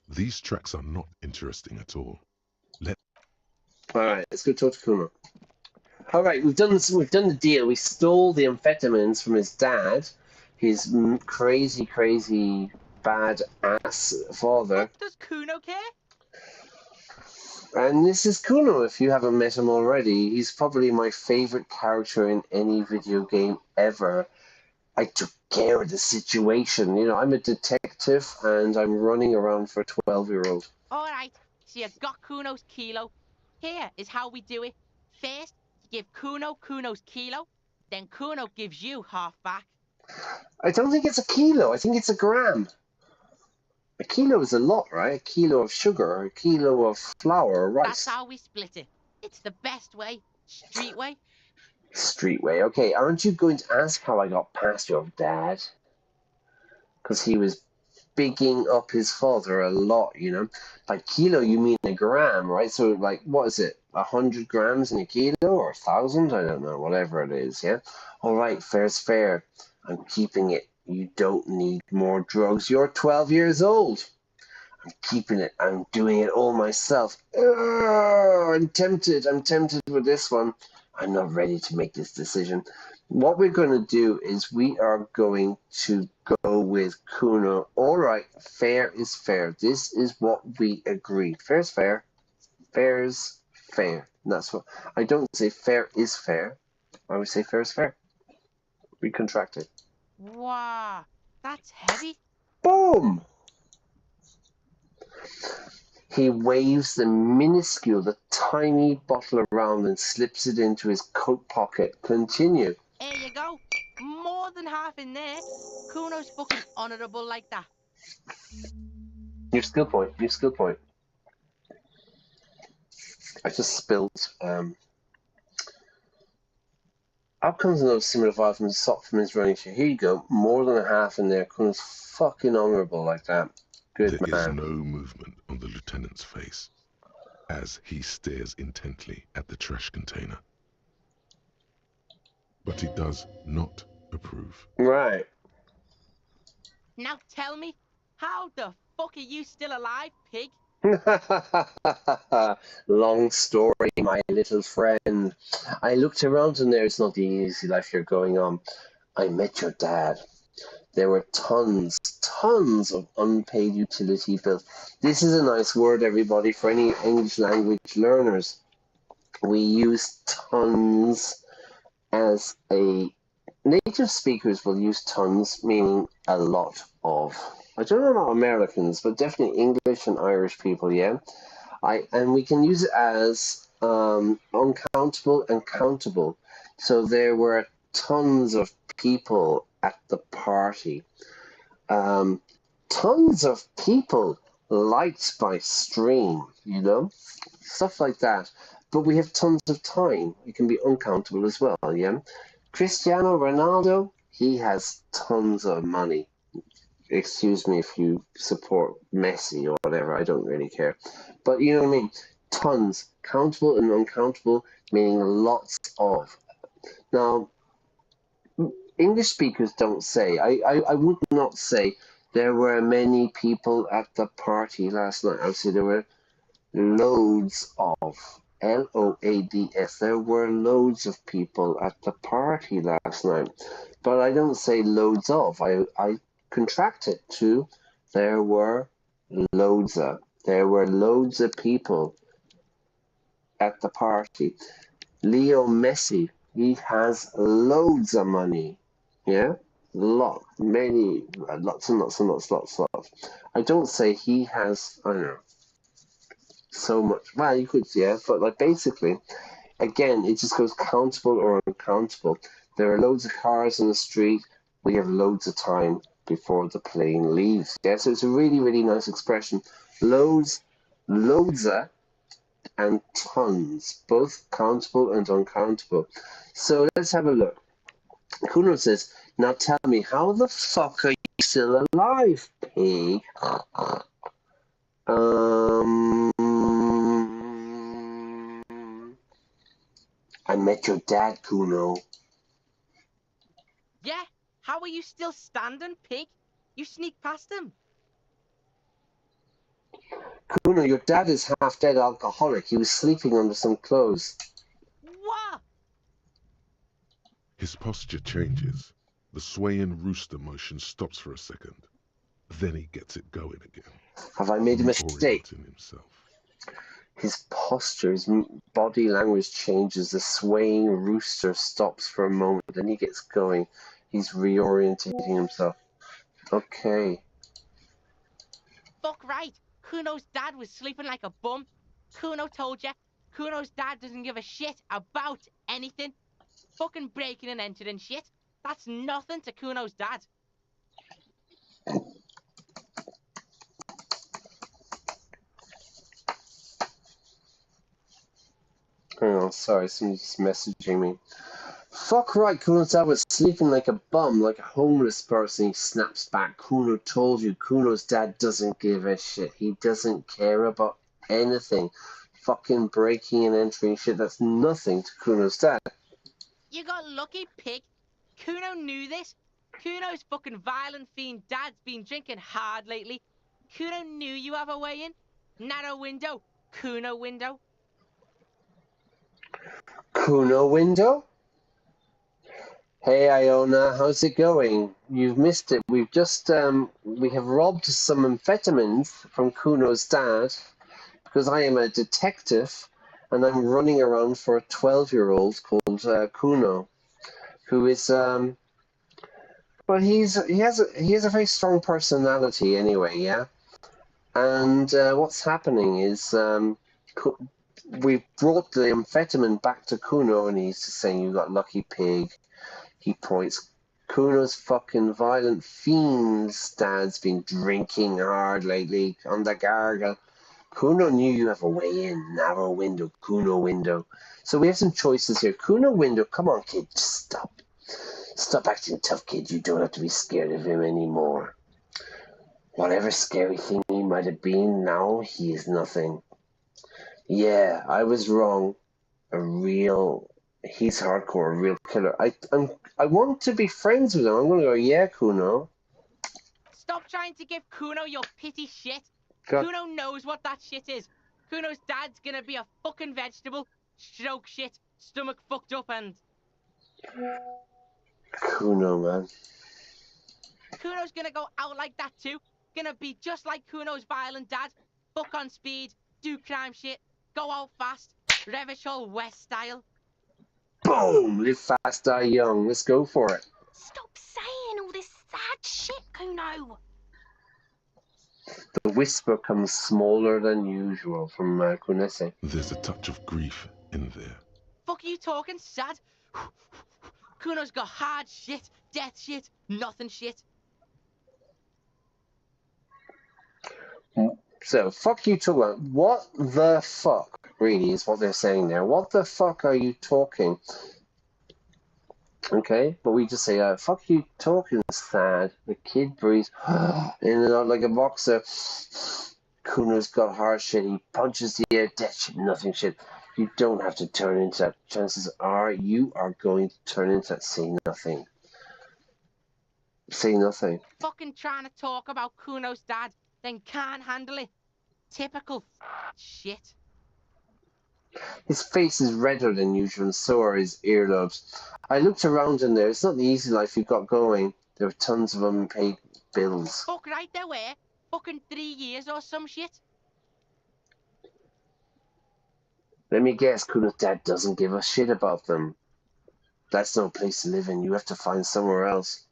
these tracks are not interesting at all. Alright, let's go talk to Kuno. Alright, we've done the deal. We stole the amphetamines from his dad, his crazy bad ass father. Does Kuno care? And this is Kuno, if you haven't met him already. He's probably my favorite character in any video game ever. I took care of the situation. You know, I'm a detective and I'm running around for a 12-year-old. Alright, so you got Kuno's kilo. Here is how we do it. First, you give Kuno Kuno's kilo, then Kuno gives you half back. I don't think it's a kilo. I think it's a gram. A kilo is a lot, right? A kilo of sugar, a kilo of flour or rice. That's how we split it. It's the best way. Street way. Street way. Okay, aren't you going to ask how I got past your dad? Because he was bigging up his father a lot, you know. By kilo, you mean a gram, right? So, like, what is it? 100 grams in a kilo or 1,000? I don't know. Whatever it is, yeah? All right, fair's fair. I'm keeping it. You don't need more drugs. You're 12 years old. I'm keeping it. I'm doing it all myself. I'm tempted. I'm tempted with this one. I'm not ready to make this decision. What we're going to do is we are going to go with Kuno. All right, fair is fair. This is what we agreed. Fair's fair. Fair's fair. And that's what I don't say fair is fair. I would say fair is fair. Recontract it. Wow, that's heavy. Boom! He waves the minuscule, the tiny bottle around and slips it into his coat pocket. Continue. There you go. More than half in there. Kuno's fucking honourable like that. New skill point. New skill point. I just spilled. Outcomes of those similar vibes from the sock from his running shoe. Here you go. More than a half in there. Kuno's fucking honourable like that. Good there man. There is no movement on the lieutenant's face as he stares intently at the trash container. But he does not approve. Right. Now tell me, how the fuck are you still alive, pig? Long story, my little friend. I looked around and there's not the easy life you're going on. I met your dad. There were tons of unpaid utility bills. This is a nice word, everybody, for any English language learners. We use tons as a... Native speakers will use tons, meaning a lot of. I don't know about Americans, but definitely English and Irish people, yeah? And we can use it as uncountable and countable. So there were tons of people at the party. Tons of people liked my stream, you know? Stuff like that. But we have tons of time. It can be uncountable as well, yeah? Cristiano Ronaldo, he has tons of money. Excuse me if you support Messi or whatever, I don't really care. But you know what I mean? Tons. Countable and uncountable, meaning lots of. Now, English speakers don't say, I would not say there were many people at the party last night. I would say there were loads of. Loads. There were loads of people at the party last night. But I don't say loads of. I contract it to there were loads of. There were loads of people at the party. Leo Messi, he has loads of money. Yeah? Lots and lots. I don't say he has, I don't know, so much. Well, you could, yeah, but like basically, again, it just goes countable or uncountable. There are loads of cars on the street. We have loads of time before the plane leaves. Yeah, so it's a really, really nice expression. Loads of, and tons, both countable and uncountable. So let's have a look. Kuno says, now tell me, how the fuck are you still alive, pig? I met your dad, Kuno. Yeah? How are you still standing, pig? You sneaked past him. Kuno, your dad is half-dead alcoholic. He was sleeping under some clothes. What? His posture changes. The swaying rooster motion stops for a second. Then he gets it going again. Have I made a mistake? Himself. His posture, his body language changes. The swaying rooster stops for a moment. Then he gets going. He's reorientating himself. Okay. Fuck right. Kuno's dad was sleeping like a bum. Kuno told you. Kuno's dad doesn't give a shit about anything. Fucking breaking and entering shit. That's nothing to Kuno's dad. Hang on, sorry, somebody's messaging me. Fuck right, Kuno's dad was sleeping like a bum, like a homeless person. He snaps back. Kuno told you, Kuno's dad doesn't give a shit. He doesn't care about anything. Fucking breaking and entering shit, that's nothing to Kuno's dad. You got lucky, pig. Kuno knew this. Kuno's fucking violent fiend dad's been drinking hard lately. Kuno knew you have a way in. Narrow window. Kuno window. Kuno window? Hey Iona, how's it going? You've missed it. We've just, we have robbed some amphetamines from Kuno's dad because I am a detective and I'm running around for a 12-year-old called Kuno, who is well, he has a very strong personality anyway, yeah. And what's happening is we brought the amphetamine back to Kuno, and he's just saying, "You got lucky pig." He points. Kuno's fucking violent fiend's dad's been drinking hard lately on the gargle. Kuno knew you have a way in. Narrow window, Kuno window. So we have some choices here. Kuno window, come on, kid, just stop. Stop acting tough, kid. You don't have to be scared of him anymore. Whatever scary thing he might have been, now he is nothing. Yeah, I was wrong. He's hardcore, a real killer. I want to be friends with him. I'm going to go, yeah, Kuno. Stop trying to give Kuno your pity shit. God. Kuno knows what that shit is. Kuno's dad's gonna be a fucking vegetable, stroke shit, stomach fucked up, and... Kuno, man. Kuno's gonna go out like that too. Gonna be just like Kuno's violent dad. Fuck on speed, do crime shit, go out fast, Revachol West style. Boom! Live fast, die young. Let's go for it. Stop saying all this sad shit, Kuno. The whisper comes smaller than usual from Kunese. There's a touch of grief in there. Fuck you talking sad? Kuno's got hard shit, death shit, nothing shit. So, fuck you talking about. What the fuck, really, is what they're saying there. What the fuck are you talking? Okay, but we just say, fuck you talking, sad. The kid breathes in and out like a boxer. Kuno's got hard shit. He punches the air, death shit, nothing shit. You don't have to turn into that. Chances are you are going to turn into that. Say nothing. Say nothing. Fucking trying to talk about Kuno's dad, then can't handle it. Typical shit. His face is redder than usual, and so are his earlobes. I looked around in there. It's not the easy life you've got going. There were tons of unpaid bills. Fuck right there were. Fucking 3 years or some shit. Let me guess, Kuno's dad doesn't give a shit about them. That's no place to live in. You have to find somewhere else.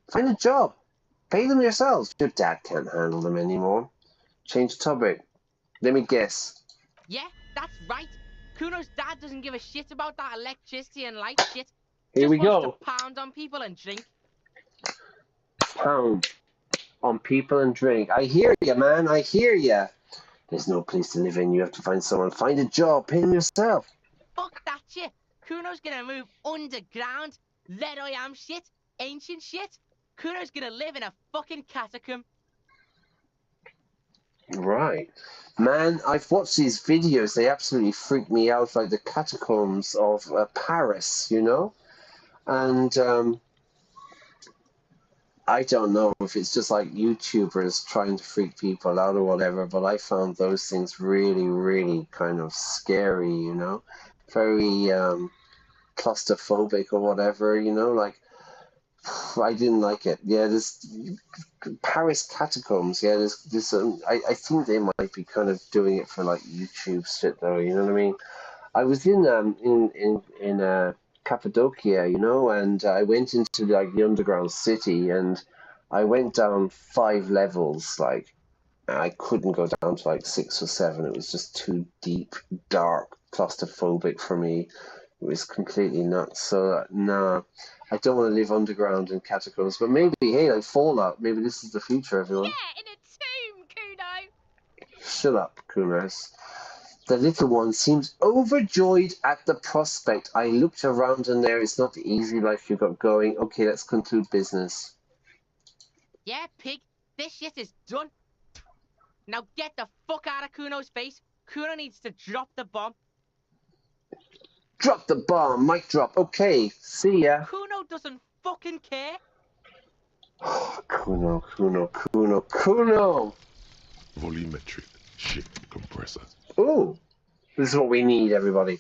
Find a job. Pay them yourselves. Your dad can't handle them anymore. Change the topic. Let me guess. Yeah, that's right. Kuno's dad doesn't give a shit about that electricity and light shit. Here we go. Just wants to pound on people and drink. Pound on people and drink. I hear you, man. I hear you. There's no place to live in. You have to find someone. Find a job. Pay them yourself. Fuck that shit. Kuno's gonna move underground. Let I am shit. Ancient shit. Kuno's gonna live in a fucking catacomb. Right. Man, I've watched these videos. They absolutely freak me out, like the catacombs of Paris, you know? And I don't know if it's just like YouTubers trying to freak people out or whatever, but I found those things really, really kind of scary, you know? Very claustrophobic or whatever, you know? Like, I didn't like it. Yeah, this Paris catacombs. Yeah, this. I think they might be kind of doing it for like YouTube shit, though. You know what I mean? I was in Cappadocia, you know, and I went into like the underground city, and I went down 5 levels. Like, I couldn't go down to like 6 or 7. It was just too deep, dark, claustrophobic for me. It was completely nuts. So no. I don't want to live underground in catacombs, but maybe, hey, like Fallout, maybe this is the future, everyone. Yeah, in a tomb, Kuno. Shut up, Kunos. The little one seems overjoyed at the prospect. I looked around in there. It's not the easy life you got going. Okay, let's conclude business. Yeah, pig. This shit is done. Now get the fuck out of Kuno's face. Kuno needs to drop the bomb. Drop the bomb. Mic drop. Okay, see ya. Kuno doesn't fucking care. Kuno. Volumetric shift compressor. Ooh, this is what we need, everybody.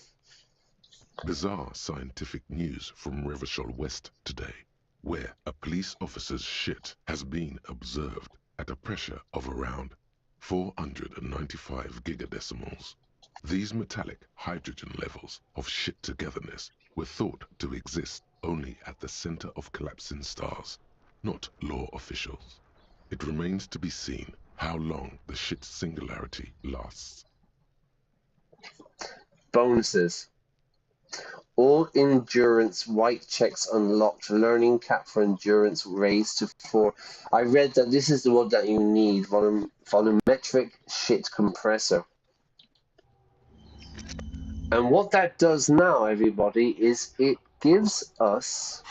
Bizarre scientific news from Revachol West today, where a police officer's shit has been observed at a pressure of around 495 gigadecimals. These metallic hydrogen levels of shit togetherness were thought to exist only at the center of collapsing stars, not law officials. It remains to be seen how long the shit singularity lasts. Bonuses. All endurance white checks unlocked. Learning cap for endurance raised to 4. I read that this is the one that you need. Volumetric shit compressor. And what that does now, everybody, is it gives us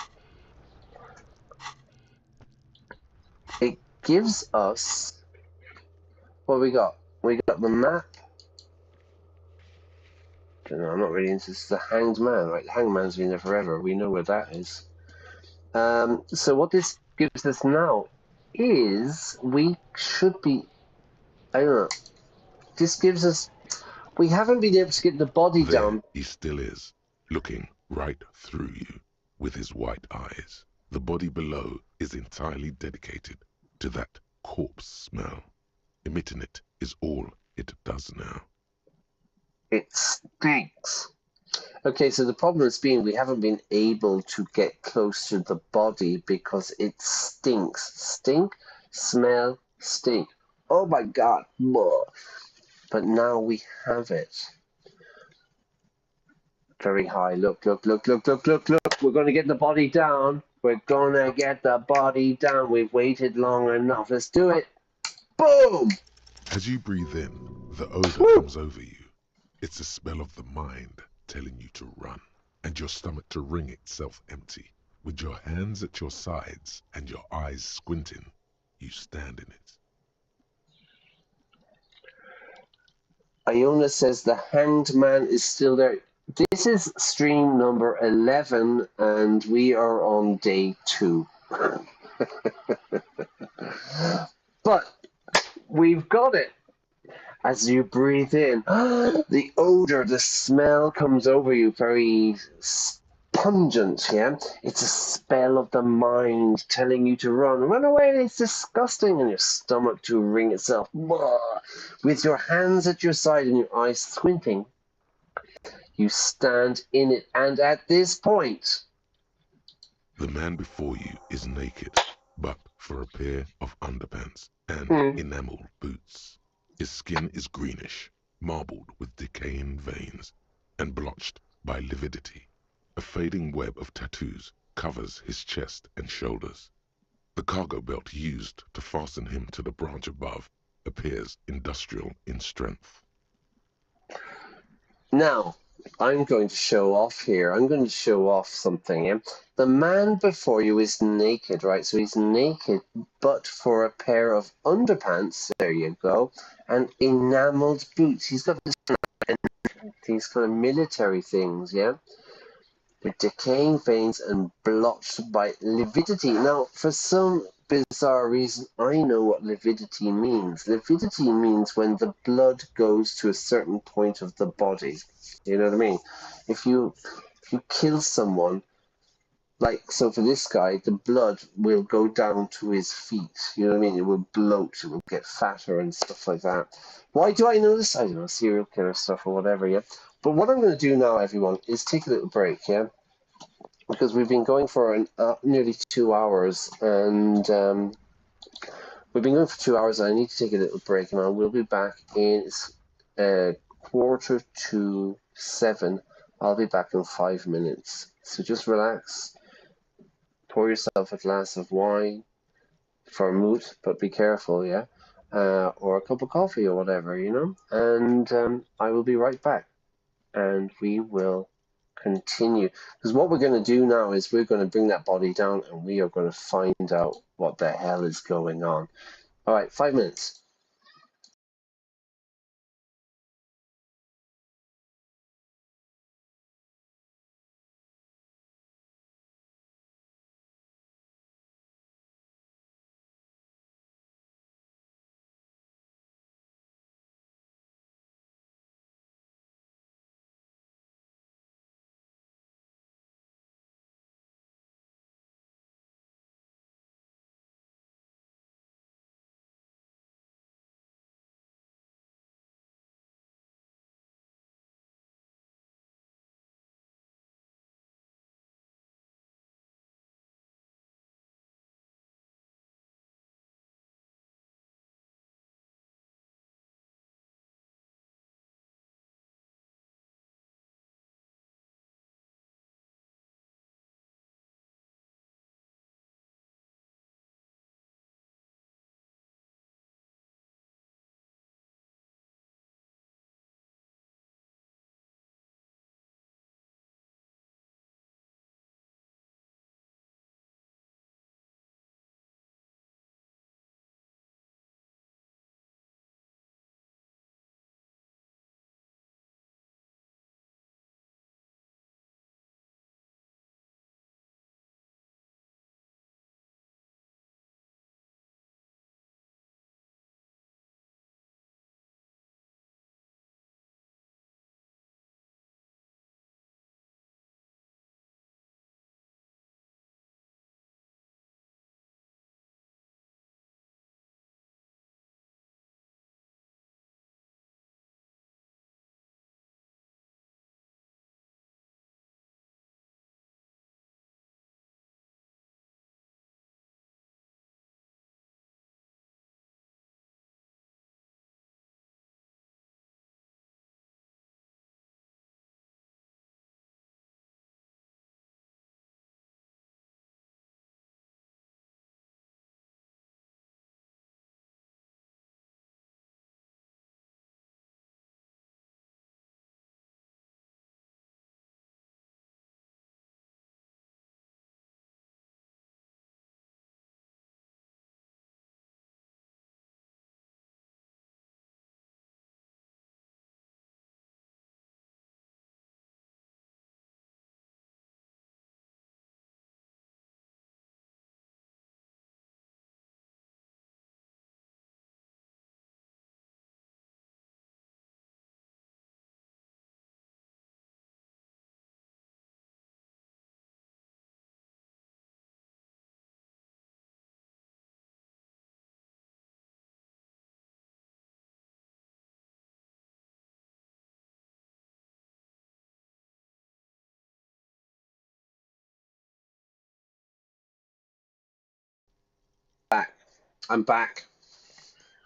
what we got. We got the map. No, I'm not really into this. The Hanged Man, right? The Hanged Man's been there forever. We know where that is. So what this gives us now is we should be. I don't know. This gives us. We haven't been able to get the body There down. he still is, looking right through you with his white eyes. The body below is entirely dedicated to that corpse smell. Emitting it is all it does now. It stinks. Okay, so the problem has been we haven't been able to get close to the body because it stinks. Stink, smell, stink. Oh my god. But now we have it. Very high. Look. We're going to get the body down. We're going to get the body down. We've waited long enough. Let's do it. Boom! As you breathe in, the odor comes over you. It's the smell of the mind telling you to run, and your stomach to wring itself empty. With your hands at your sides and your eyes squinting, you stand in it. Iona says the Hanged Man is still there. This is stream number 11, and we are on day 2. But we've got it. As you breathe in, the odor, the smell comes over you, very pungent, yeah? It's a spell of the mind telling you to run. Run away, it's disgusting, and your stomach to wring itself. With your hands at your side and your eyes squinting, you stand in it, and at this point... The man before you is naked, but for a pair of underpants and enameled boots. His skin is greenish, marbled with decaying veins, and blotched by lividity. A fading web of tattoos covers his chest and shoulders. The cargo belt used to fasten him to the branch above appears industrial in strength. Now, I'm going to show off here. I'm going to show off something. Yeah? The man before you is naked, right? So he's naked, but for a pair of underpants, there you go, and enameled boots. He's got these kind of military things, yeah? With decaying veins and blotched by lividity. Now, for some bizarre reason, I know what lividity means. Lividity means when the blood goes to a certain point of the body. You know what I mean? If you kill someone, like, so for this guy, the blood will go down to his feet. You know what I mean? It will bloat, it will get fatter and stuff like that. Why do I know this? I don't know, serial killer stuff or whatever, yeah? But what I'm going to do now, everyone, is take a little break, yeah? Because we've been going for nearly 2 hours, and we've been going for 2 hours, and I need to take a little break, and I will be back in 6:45. I'll be back in 5 minutes. So just relax, pour yourself a glass of wine for a mood, but be careful, yeah? Or a cup of coffee or whatever, you know? And I will be right back, and we will continue, because what we're going to do now is we're going to bring that body down and we are going to find out what the hell is going on. All right, 5 minutes. I'm back.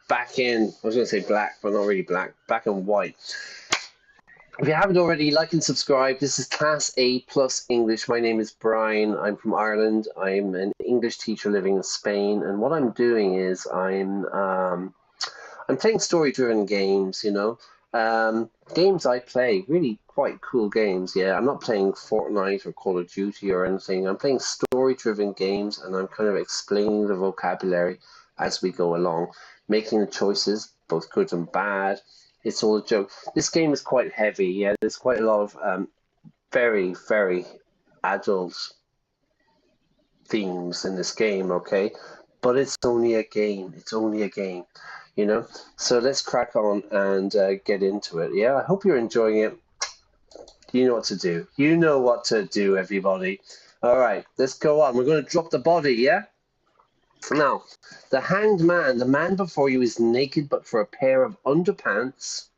Back in. I was going to say black, but not really black. Black and white. If you haven't already, like and subscribe. This is Class A Plus English. My name is Brian. I'm from Ireland. I'm an English teacher living in Spain. And what I'm doing is I'm playing story-driven games, you know. Games I play, really quite cool games, yeah. I'm not playing Fortnite or Call of Duty or anything. I'm playing story-driven games, and I'm kind of explaining the vocabulary as we go along, making the choices, both good and bad. It's all a joke. This game is quite heavy, yeah. There's quite a lot of very, very adult themes in this game, okay? But it's only a game. It's only a game, you know? So let's crack on and get into it, yeah? I hope you're enjoying it. You know what to do. You know what to do, everybody. All right, let's go on. We're going to drop the body, yeah? Now, the hanged man, the man before you is naked but for a pair of underpants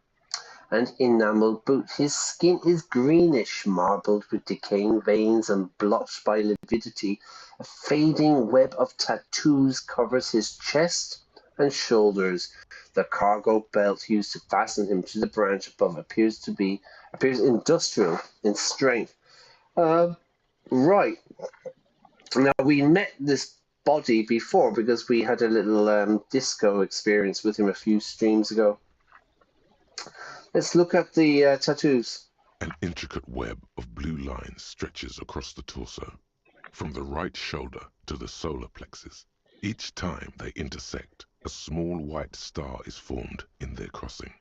and enameled boots. His skin is greenish, marbled with decaying veins and blotched by lividity. A fading web of tattoos covers his chest and shoulders. The cargo belt used to fasten him to the branch above appears industrial in strength. Right. Now, we met this body before because we had a little disco experience with him a few streams ago. Let's look at the tattoos. An intricate web of blue lines stretches across the torso, from the right shoulder to the solar plexus. Each time they intersect, a small white star is formed in their crossing.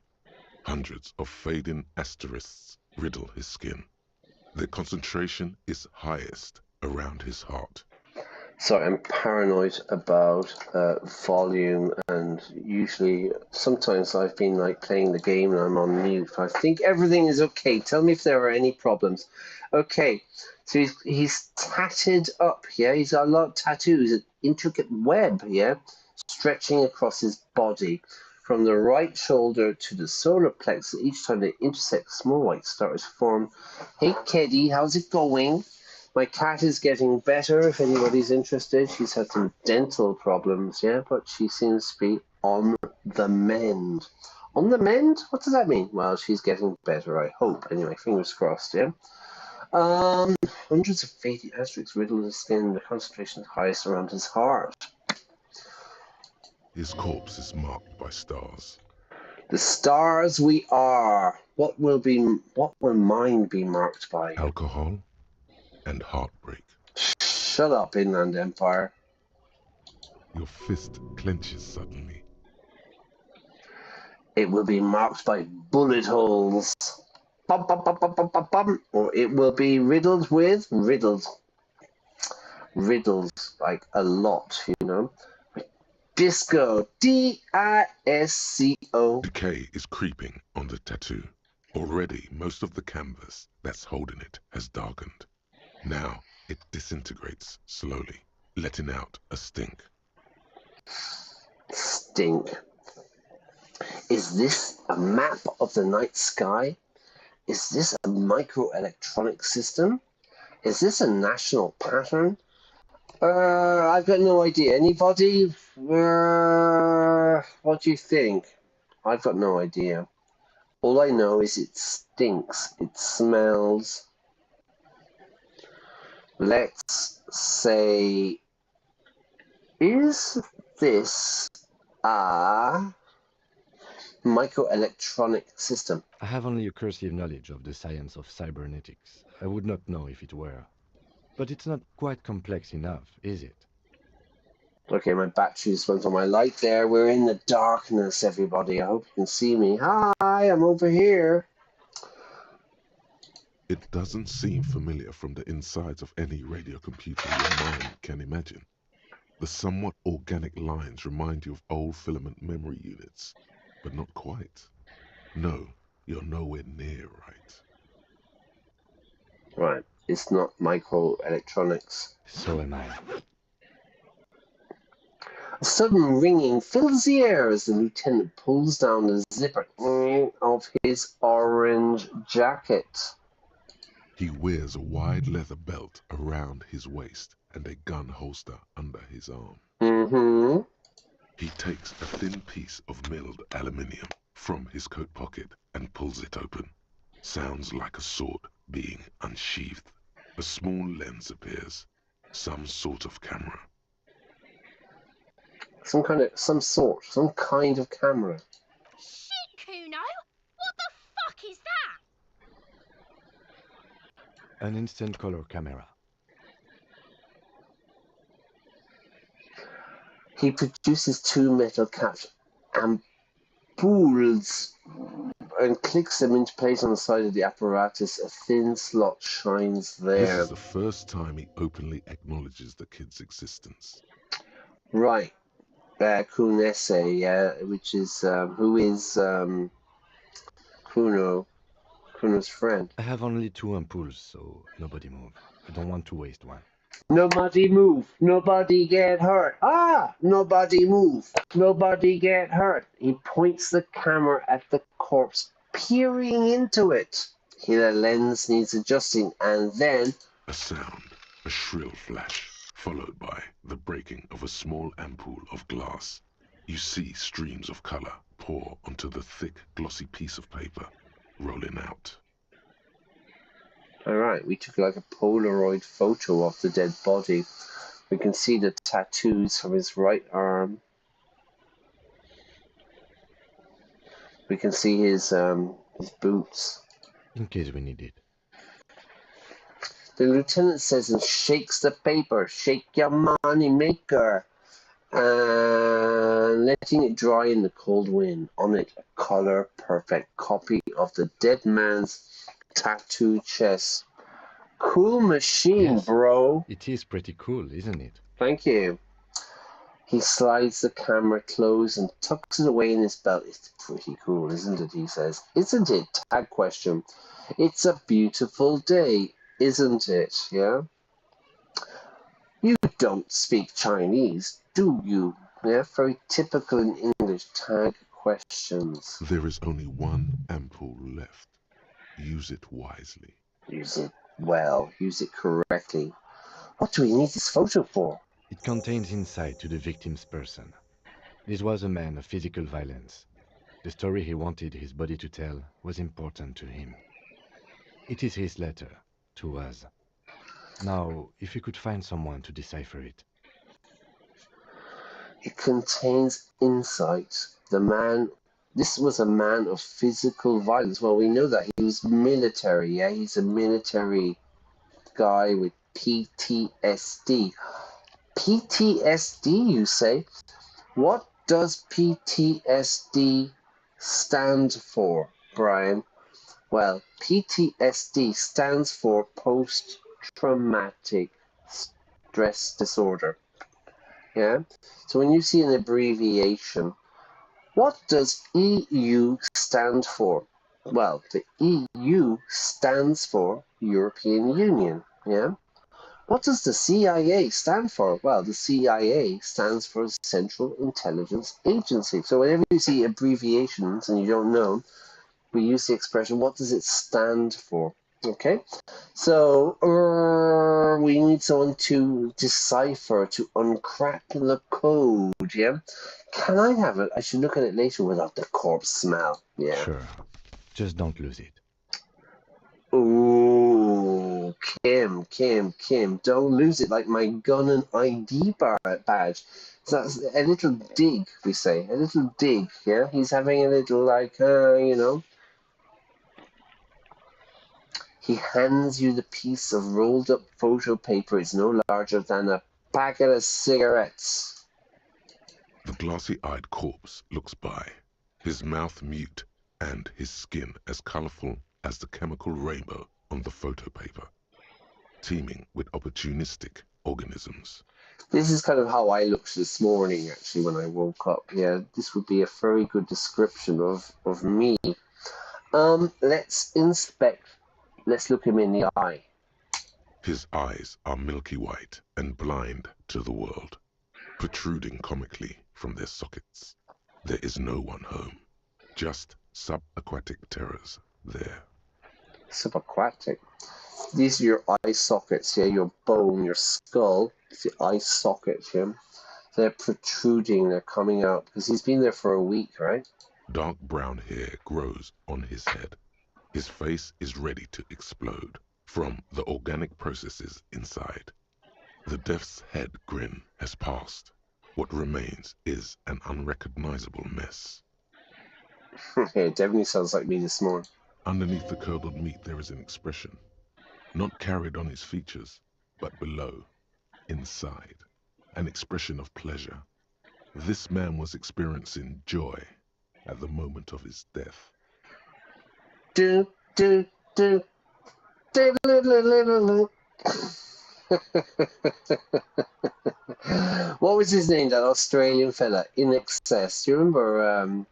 Hundreds of fading asterisks riddle his skin. Their concentration is highest around his heart. Sorry, I'm paranoid about volume, and sometimes I've been like playing the game and I'm on mute. I think everything is okay. Tell me if there are any problems. Okay, so he's tatted up, yeah? He's got a lot of tattoos, an intricate web, yeah? Stretching across his body. From the right shoulder to the solar plexus, each time they intersect, small white stars form. Hey, Keddy, how's it going? My cat is getting better, if anybody's interested. She's had some dental problems, yeah, but she seems to be on the mend. On the mend? What does that mean? Well, she's getting better, I hope. Anyway, fingers crossed, yeah? Hundreds of fading asterisks riddle his skin. The concentration is highest around his heart. His corpse is marked by stars. The stars we are. What will mine be marked by? Alcohol and heartbreak. Shut up, Inland Empire. Your fist clenches suddenly. It will be marked by bullet holes. Bum, bum, bum, bum, bum, bum, bum. Or it will be riddled with riddles, like a lot, you know. Disco, D-I-S-C-O. Decay is creeping on the tattoo. Already, most of the canvas that's holding it has darkened. Now, it disintegrates slowly, letting out a stink. Stink. Is this a map of the night sky? Is this a microelectronic system? Is this a national pattern? I've got no idea. Anybody? What do you think? I've got no idea. All I know is it stinks. It smells. Let's say, is this a microelectronic system? I have only a cursory knowledge of the science of cybernetics. I would not know if it were. But it's not quite complex enough, is it? Okay, my battery just went on my light there. We're in the darkness, everybody. I hope you can see me. Hi, I'm over here. It doesn't seem familiar from the insides of any radio computer your mind can imagine. The somewhat organic lines remind you of old filament memory units, but not quite. No, you're nowhere near right. Right, it's not microelectronics. So am I. A sudden ringing fills the air as the lieutenant pulls down the zipper of his orange jacket. He wears a wide leather belt around his waist and a gun holster under his arm. Mm-hmm. He takes a thin piece of milled aluminium from his coat pocket and pulls it open. Sounds like a sword being unsheathed. A small lens appears. Some sort of camera. Some kind of camera. Shit, Kuno! What the fuck is that? An instant color camera. He produces two metal capped ampoules and clicks them into place on the side of the apparatus. A thin slot shines there. This is the first time he openly acknowledges the kid's existence. Right. Kunese, yeah, which is, who is Kuno's friend. I have only 2 ampoules, so nobody move. I don't want to waste one. Nobody move. Nobody get hurt. Ah! Nobody move. Nobody get hurt. He points the camera at the corpse, peering into it. The lens needs adjusting, and then... A sound, a shrill flash, followed by the breaking of a small ampoule of glass. You see streams of color pour onto the thick, glossy piece of paper, rolling out. Alright, we took like a Polaroid photo of the dead body. We can see the tattoos from his right arm. We can see his boots. In case we need it. The lieutenant says and shakes the paper. Shake your money maker. And letting it dry in the cold wind. On it, a color perfect copy of the dead man's tattooed chest. Cool machine, Yes. bro. It is pretty cool, isn't it? Thank you. He slides the camera close and tucks it away in his belt. It's pretty cool, isn't it? He says. Isn't it? Tag question. It's a beautiful day, isn't it? Yeah. You don't speak Chinese, do you? Yeah, very typical in English. Tag questions. There is only one ampoule left. Use it wisely. Use it well. Use it correctly. What do we need this photo for? It contains insight to the victim's person. This was a man of physical violence. The story he wanted his body to tell was important to him. It is his letter to us. Now, if you could find someone to decipher it. It contains insight. The man, this was a man of physical violence. Well, we know that he was military, yeah? He's a military guy with PTSD. PTSD, you say? What does PTSD stand for, Brian? Well, PTSD stands for post-traumatic stress disorder. Yeah? So when you see an abbreviation, what does EU stand for? Well, the EU stands for European Union. Yeah? What does the CIA stand for? Well, the CIA stands for Central Intelligence Agency. So whenever you see abbreviations and you don't know, we use the expression, what does it stand for? Okay? So we need someone to decipher, to uncrack the code, yeah? Can I have it? I should look at it later without the corpse smell, yeah? Sure. Just don't lose it. Ooh, Kim, don't lose it like my gun and ID badge. So that's a little dig, we say, a little dig, yeah? He's having a little, like, you know. He hands you the piece of rolled up photo paper. It's no larger than a packet of cigarettes. The glossy-eyed corpse looks by, his mouth mute and his skin as colorful as the chemical rainbow on the photo paper, teeming with opportunistic organisms. This is kind of how I looked this morning, actually, when I woke up. Yeah, this would be a very good description of me. Let's inspect. Let's look him in the eye. His eyes are milky white and blind to the world, protruding comically from their sockets. There is no one home, just subaquatic terrors there. Subaquatic. These are your eye sockets, yeah, your bone, your skull. It's the eye socket, yeah. They're protruding, they're coming out, because he's been there for a week, right? Dark brown hair grows on his head. His face is ready to explode from the organic processes inside. The death's head grin has passed. What remains is an unrecognizable mess. Yeah, it definitely sounds like me this morning. Underneath the curdled meat there is an expression, not carried on his features, but below, inside, an expression of pleasure. This man was experiencing joy at the moment of his death. Do, do, do, do, do. What was his name, that Australian fella? In Excess. Do you remember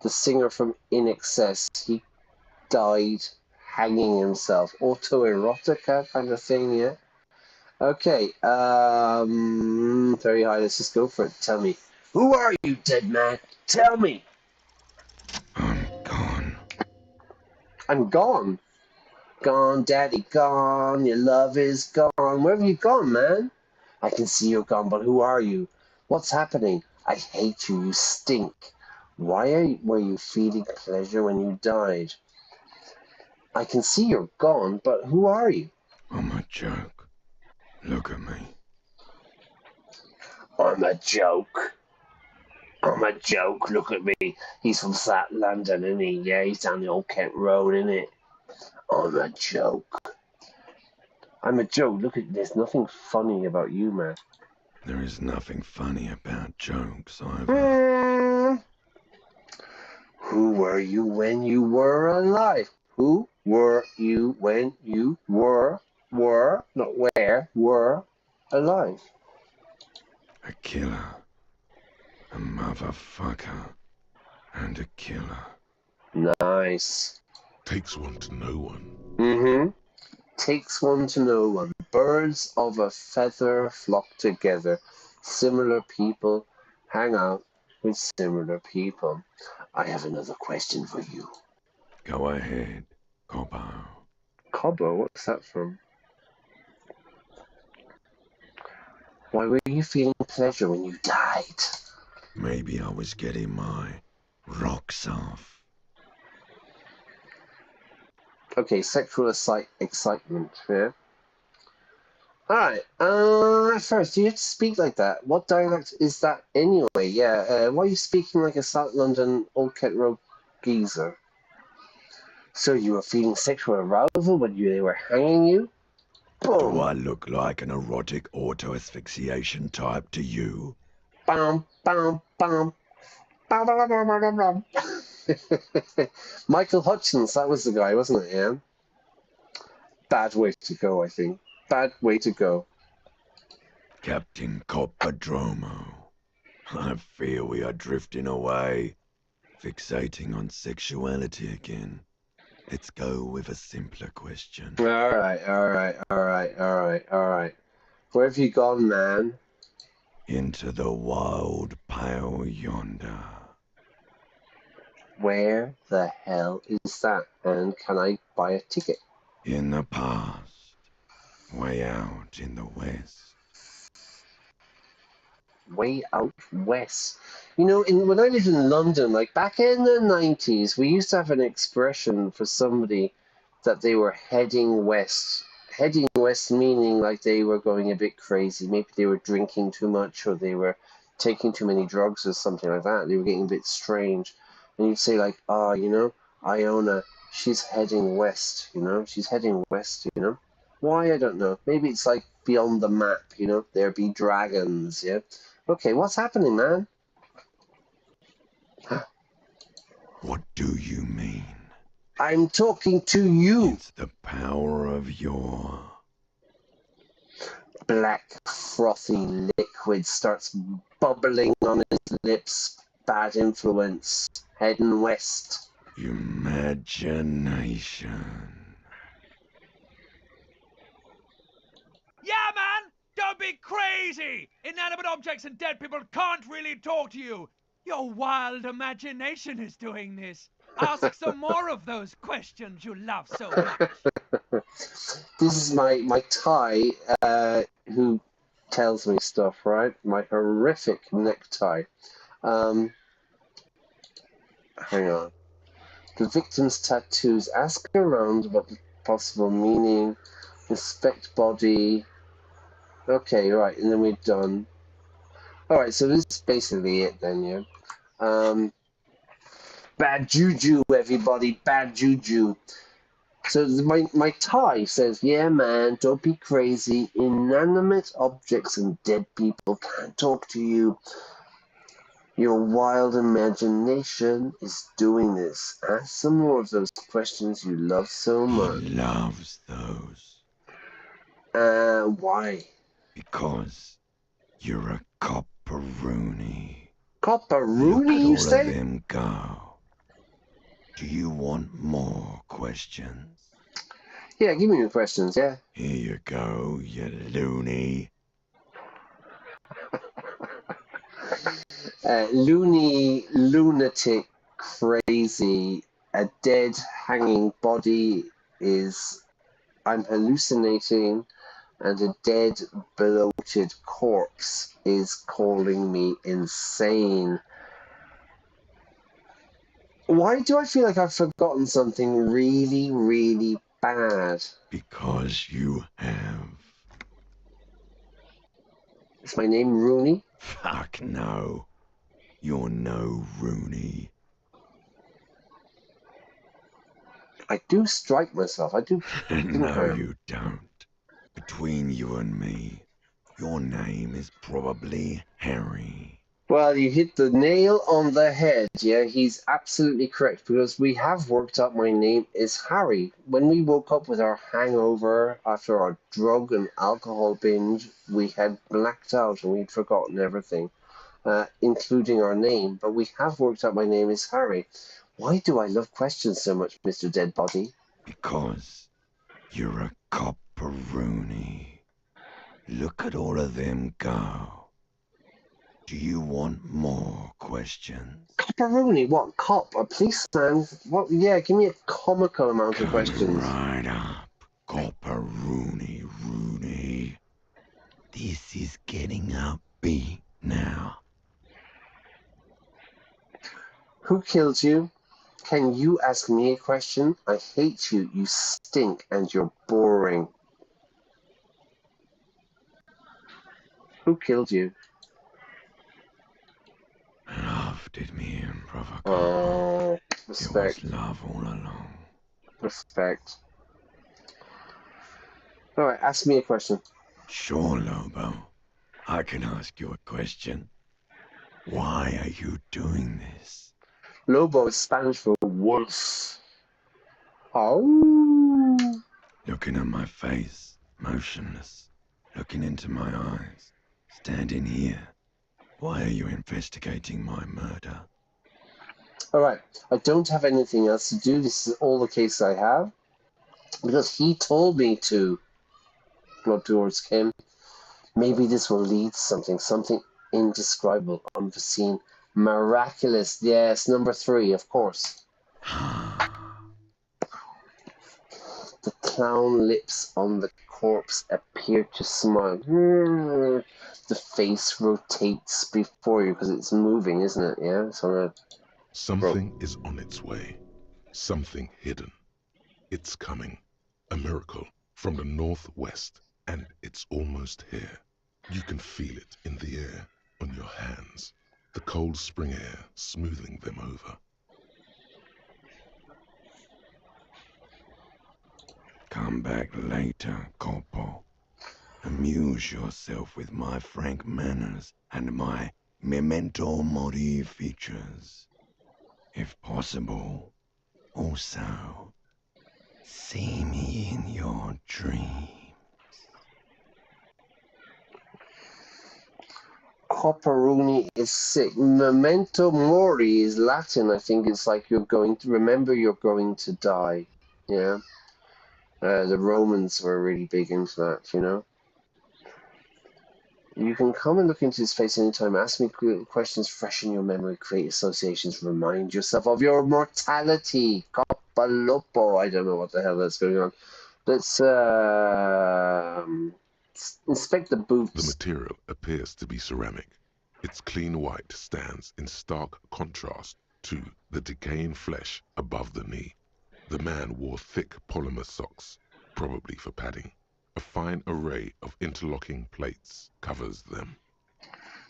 the singer from In Excess? He died hanging himself. Autoerotica kind of thing, yeah? Okay, very high, let's just go for it. Tell me, who are you, dead man? Tell me! I'm gone. I'm gone. Gone, daddy, gone. Your love is gone. Where have you gone, man? I can see you're gone, but who are you? What's happening? I hate you. You stink. Why were you feeling pleasure when you died? I can see you're gone, but who are you? I'm a joke. Look at me. I'm a joke. I'm a joke. Look at me. He's from South London, isn't he? Yeah, he's down the old Kent Road, isn't it? I'm a joke. I'm a joke. Look at this. Nothing funny about you, man. There is nothing funny about jokes either. Who were you when you were alive? Who were you when you were alive? A killer. A motherfucker. And a killer. Nice. Takes one to know one. Mm-hmm. Takes one to know one. Birds of a feather flock together. Similar people hang out with similar people. I have another question for you. Go ahead, Cobbo. Cobbo? What's that from? Why were you feeling pleasure when you died? Maybe I was getting my rocks off. Okay, sexual excitement, yeah? Alright, first, do you have to speak like that? What dialect is that anyway? Yeah, why are you speaking like a South London Old Kent Road geezer? So you were feeling sexual arousal when they were hanging you? Boom! Do I look like an erotic auto-asphyxiation type to you? Bam, bam, bam. Bam, bam, bam, bam, bam. Michael Hutchins, that was the guy, wasn't it, yeah? Bad way to go, I think. Bad way to go. Captain Coppadromo. I fear we are drifting away, fixating on sexuality again. Let's go with a simpler question. Alright. Where have you gone, man? Into the wild pale yonder. Where the hell is that? And can I buy a ticket? In the past. Way out in the west. Way out west. You know, when I lived in London, like back in the 90s, we used to have an expression for somebody that they were heading west. Heading west meaning like they were going a bit crazy. Maybe they were drinking too much or they were taking too many drugs or something like that. They were getting a bit strange. And you'd say like, oh, you know, Iona, she's heading west, you know? She's heading west, you know? Why? I don't know. Maybe it's like beyond the map, you know? There be dragons, yeah? Okay, what's happening, man? What do you mean? I'm talking to you. It's the power of your... Black, frothy liquid starts bubbling on his lips. Bad influence. Heading west. Imagination. Yeah, man! Don't be crazy! Inanimate objects and dead people can't really talk to you. Your wild imagination is doing this. Ask some more of those questions you love so much. This is my Thai, who tells me stuff, right? My horrific necktie. Hang on. The victim's tattoos. Ask around about the possible meaning. Inspect body. Okay, right, and then we're done. Alright, so this is basically it then, yeah? Bad juju, everybody, bad juju. So my tie says, yeah, man, don't be crazy. Inanimate objects and dead people can't talk to you. Your wild imagination is doing this. Ask some more of those questions you love so much. He loves those. Why? Because you're a copperoonie. Copperoonie, you say? Look at all of them go. Do you want more questions? Yeah, give me your questions, yeah. Here you go, you loony. Loony, lunatic, crazy, a dead hanging body is, I'm hallucinating, and a dead bloated corpse is calling me insane. Why do I feel like I've forgotten something really, really bad? Because you have. Is my name Rooney? Fuck no. You're no Rooney. I do strike myself. I do. No, you don't. Between you and me, your name is probably Harry. Well, you hit the nail on the head. Yeah, he's absolutely correct, because we have worked out my name is Harry. When we woke up with our hangover after our drug and alcohol binge, we had blacked out and we'd forgotten everything, including our name. But we have worked out my name is Harry. Why do I love questions so much, Mr. Deadbody? Because you're a copperoonie. Look at all of them go. Do you want more questions? Copperoonie? What? Cop? A policeman? What? Yeah, give me a comical amount of questions. Right up, copperoonie, Rooney. This is getting upbeat now. Who killed you? Can you ask me a question? I hate you. You stink and you're boring. Who killed you? Love did me in, Revachol. Oh, respect. It was love all along. Respect. Alright, ask me a question. Sure, Lobo. I can ask you a question. Why are you doing this? Lobo is Spanish for wolf. Oh. Looking at my face, motionless. Looking into my eyes. Standing here. Why are you investigating my murder? Alright, I don't have anything else to do. This is all the case I have. Because he told me to. Not towards Kim. Maybe this will lead to something indescribable, unforeseen, miraculous. Yes, number 3, of course. The clown lips on the corpse appear to smile. The face rotates before you because it's moving, isn't it? Yeah, Something is on its way. Something hidden. It's coming. A miracle from the northwest, and it's almost here. You can feel it in the air, on your hands. The cold spring air smoothing them over. Come back later, Corpo. Amuse yourself with my frank manners and my memento mori features. If possible, also, see me in your dreams. Copperoonie is sick. Memento mori is Latin. I think it's like you're going to remember you're going to die. Yeah. The Romans were really big into that, you know. You can come and look into his face anytime. Ask me questions fresh in your memory. Create associations. Remind yourself of your mortality. Coppalopo. I don't know what the hell that's going on. Let's inspect the boots. The material appears to be ceramic. Its clean white stands in stark contrast to the decaying flesh above the knee. The man wore thick polymer socks, probably for padding. A fine array of interlocking plates covers them.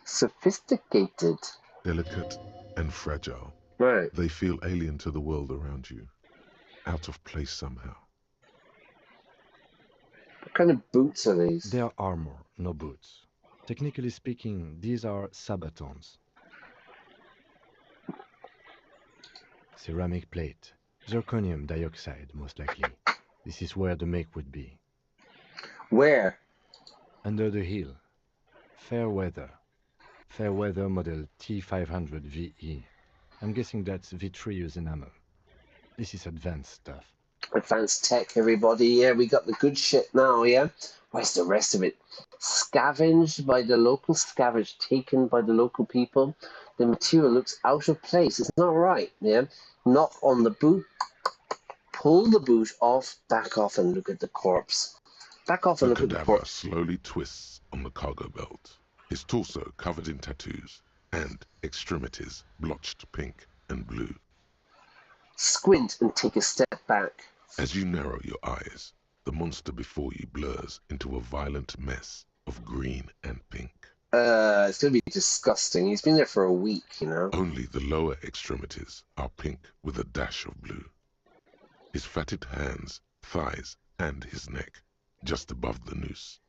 Sophisticated. Delicate and fragile. Right. They feel alien to the world around you. Out of place somehow. What kind of boots are these? They are armor, no boots. Technically speaking, these are sabatons. Ceramic plate. Zirconium dioxide, most likely. This is where the make would be. Where? Under the heel. Fair weather. Fair weather model T500 VE. I'm guessing that's vitreous enamel. This is advanced stuff. Advanced tech, everybody. Yeah, we got the good shit now, yeah? Where's the rest of it? Scavenged by the local, scavenged, taken by the local people. The material looks out of place. It's not right, yeah? Knock on the boot. Pull the boot off, back off, and look at the corpse. Back off and look at the corpse. The cadaver slowly twists on the cargo belt. His torso covered in tattoos, and extremities blotched pink and blue. Squint and take a step back. As you narrow your eyes, the monster before you blurs into a violent mess of green and pink. It's gonna be disgusting. He's been there for a week, you know. Only the lower extremities are pink with a dash of blue. His fatted hands, thighs, and his neck, just above the noose.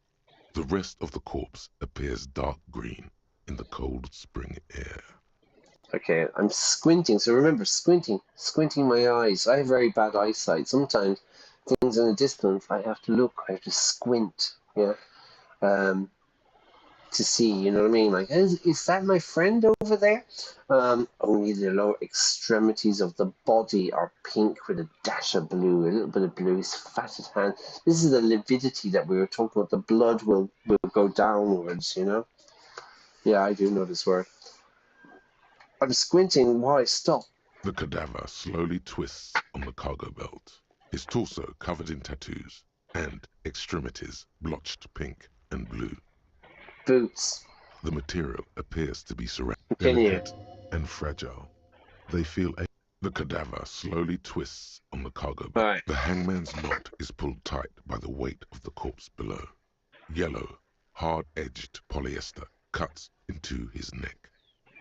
The rest of the corpse appears dark green in the cold spring air. Okay, I'm squinting. So remember, squinting my eyes. I have very bad eyesight. Sometimes things in a distance, I have to look. I have to squint. Yeah, to see. You know what I mean? Like, is that my friend over there? Only the lower extremities of the body are pink with a dash of blue, a little bit of blue. His fatted hand. This is the lividity that we were talking about. The blood will go downwards. You know. Yeah, I do know this word. I'm squinting. Why? Stop. The cadaver slowly twists on the cargo belt. His torso covered in tattoos, and extremities blotched pink and blue. Boots. The material appears to be ceramic, Continue. delicate and fragile. They feel The cadaver slowly twists on the cargo belt. Right. The hangman's knot is pulled tight by the weight of the corpse below. Yellow, hard-edged polyester cuts into his neck.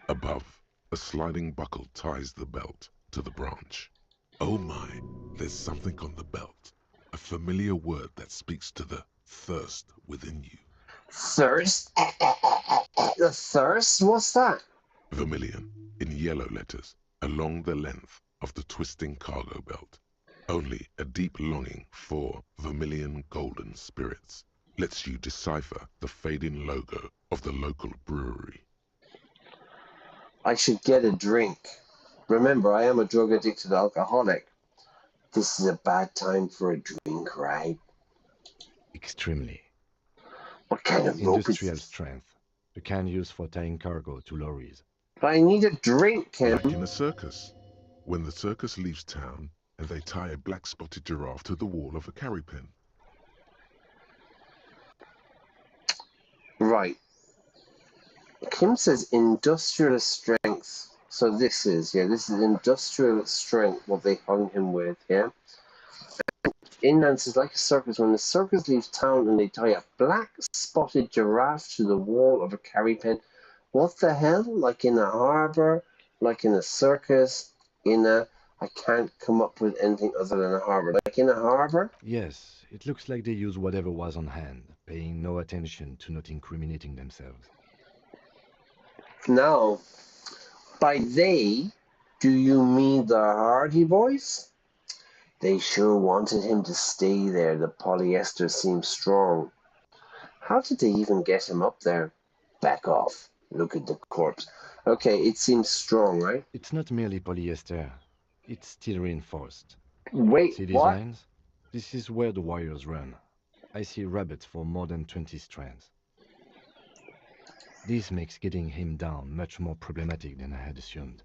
Above, a sliding buckle ties the belt to the branch. Oh my, there's something on the belt. A familiar word that speaks to the thirst within you. Thirst? The thirst? What's that? Vermilion, in yellow letters, along the length of the twisting cargo belt. Only a deep longing for vermilion golden spirits lets you decipher the fading logo of the local brewery. I should get a drink. Remember, I am a drug-addicted alcoholic. This is a bad time for a drink, right? Extremely. What kind of rope Industrial is... strength. The kind used for tying cargo to lorries. But I need a drink, Kim. Like in a circus. When the circus leaves town and they tie a black-spotted giraffe to the wall of a carry pen. Right. Kim says industrial strength. So this is industrial strength, what they hung him with, yeah? Inland says, like a circus, when the circus leaves town and they tie a black-spotted giraffe to the wall of a carry pen. What the hell? Like in a harbor, like in a circus, I can't come up with anything other than a harbor. Like in a harbor? Yes, it looks like they used whatever was on hand, paying no attention to not incriminating themselves. Now, by they, do you mean the Hardy Boys? They sure wanted him to stay there. The polyester seems strong. How did they even get him up there? Back off. Look at the corpse. Okay, it seems strong, right? It's not merely polyester. It's steel reinforced. Wait, See these what? lines? This is where the wires run. I see rabbits for more than 20 strands. This makes getting him down much more problematic than I had assumed.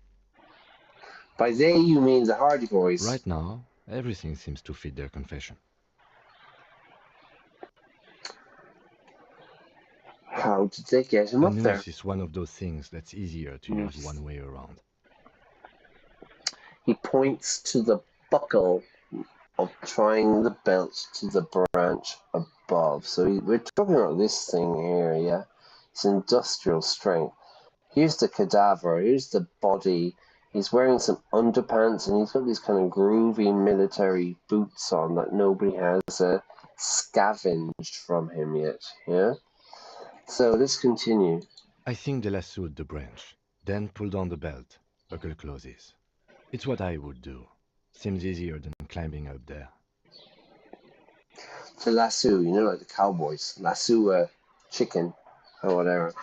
By they, you mean the Hardy Boys? Right now, everything seems to fit their confession. How did they get him A up there? noose is one of those things that's easier to use one way around. He points to the buckle of tying the belt to the branch above. So we're talking about this thing here, yeah? It's industrial strength. Here's the cadaver, here's the body. He's wearing some underpants and he's got these kind of groovy military boots on that nobody has scavenged from him yet, yeah? So let's continue. I think they lassoed the branch, then pulled on the belt. Buckle closes. It's what I would do. Seems easier than climbing up there. To lasso, you know, like the cowboys. Lasso a chicken or whatever.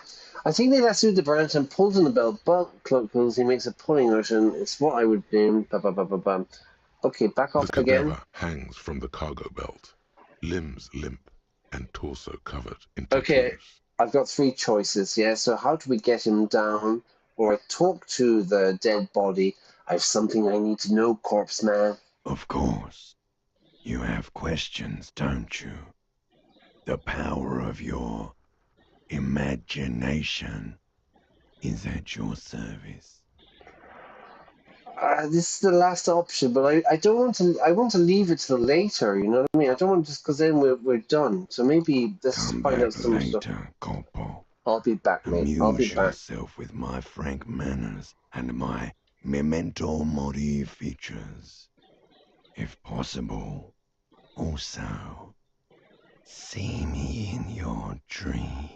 I think they lassoed the branch and pulled on the belt. Close. He makes a pulling motion. It's what I would do. Okay, back off the again. The cadaver hangs from the cargo belt, limbs limp and torso covered in tattoos. Okay, I've got 3 choices, yeah? So how do we get him down or talk to the dead body? I have something I need to know, corpse man. Of course. You have questions, don't you? The power of your imagination is at your service. This is the last option, but I don't want to. I want to leave it till later. You know what I mean? I don't want to just because then we're done. So maybe let's find out some later, stuff. Corporal. I'll be back, mate. I'll be back. Amuse yourself with my frank manners and my memento mori features. If possible, also, see me in your dream.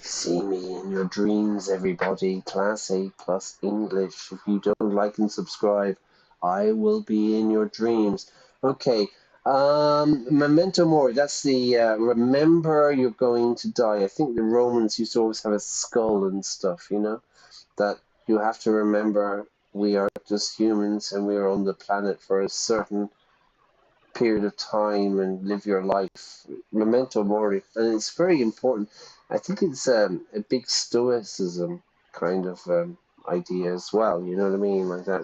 See me in your dreams, everybody. Class A plus English. If you don't like and subscribe, I will be in your dreams. Okay. Memento mori. That's the remember you're going to die. I think the Romans used to always have a skull and stuff. You know, that you have to remember we are just humans and we are on the planet for a certain period of time and live your life. Memento mori, and it's very important. I think it's a big stoicism kind of idea as well. You know what I mean? Like that,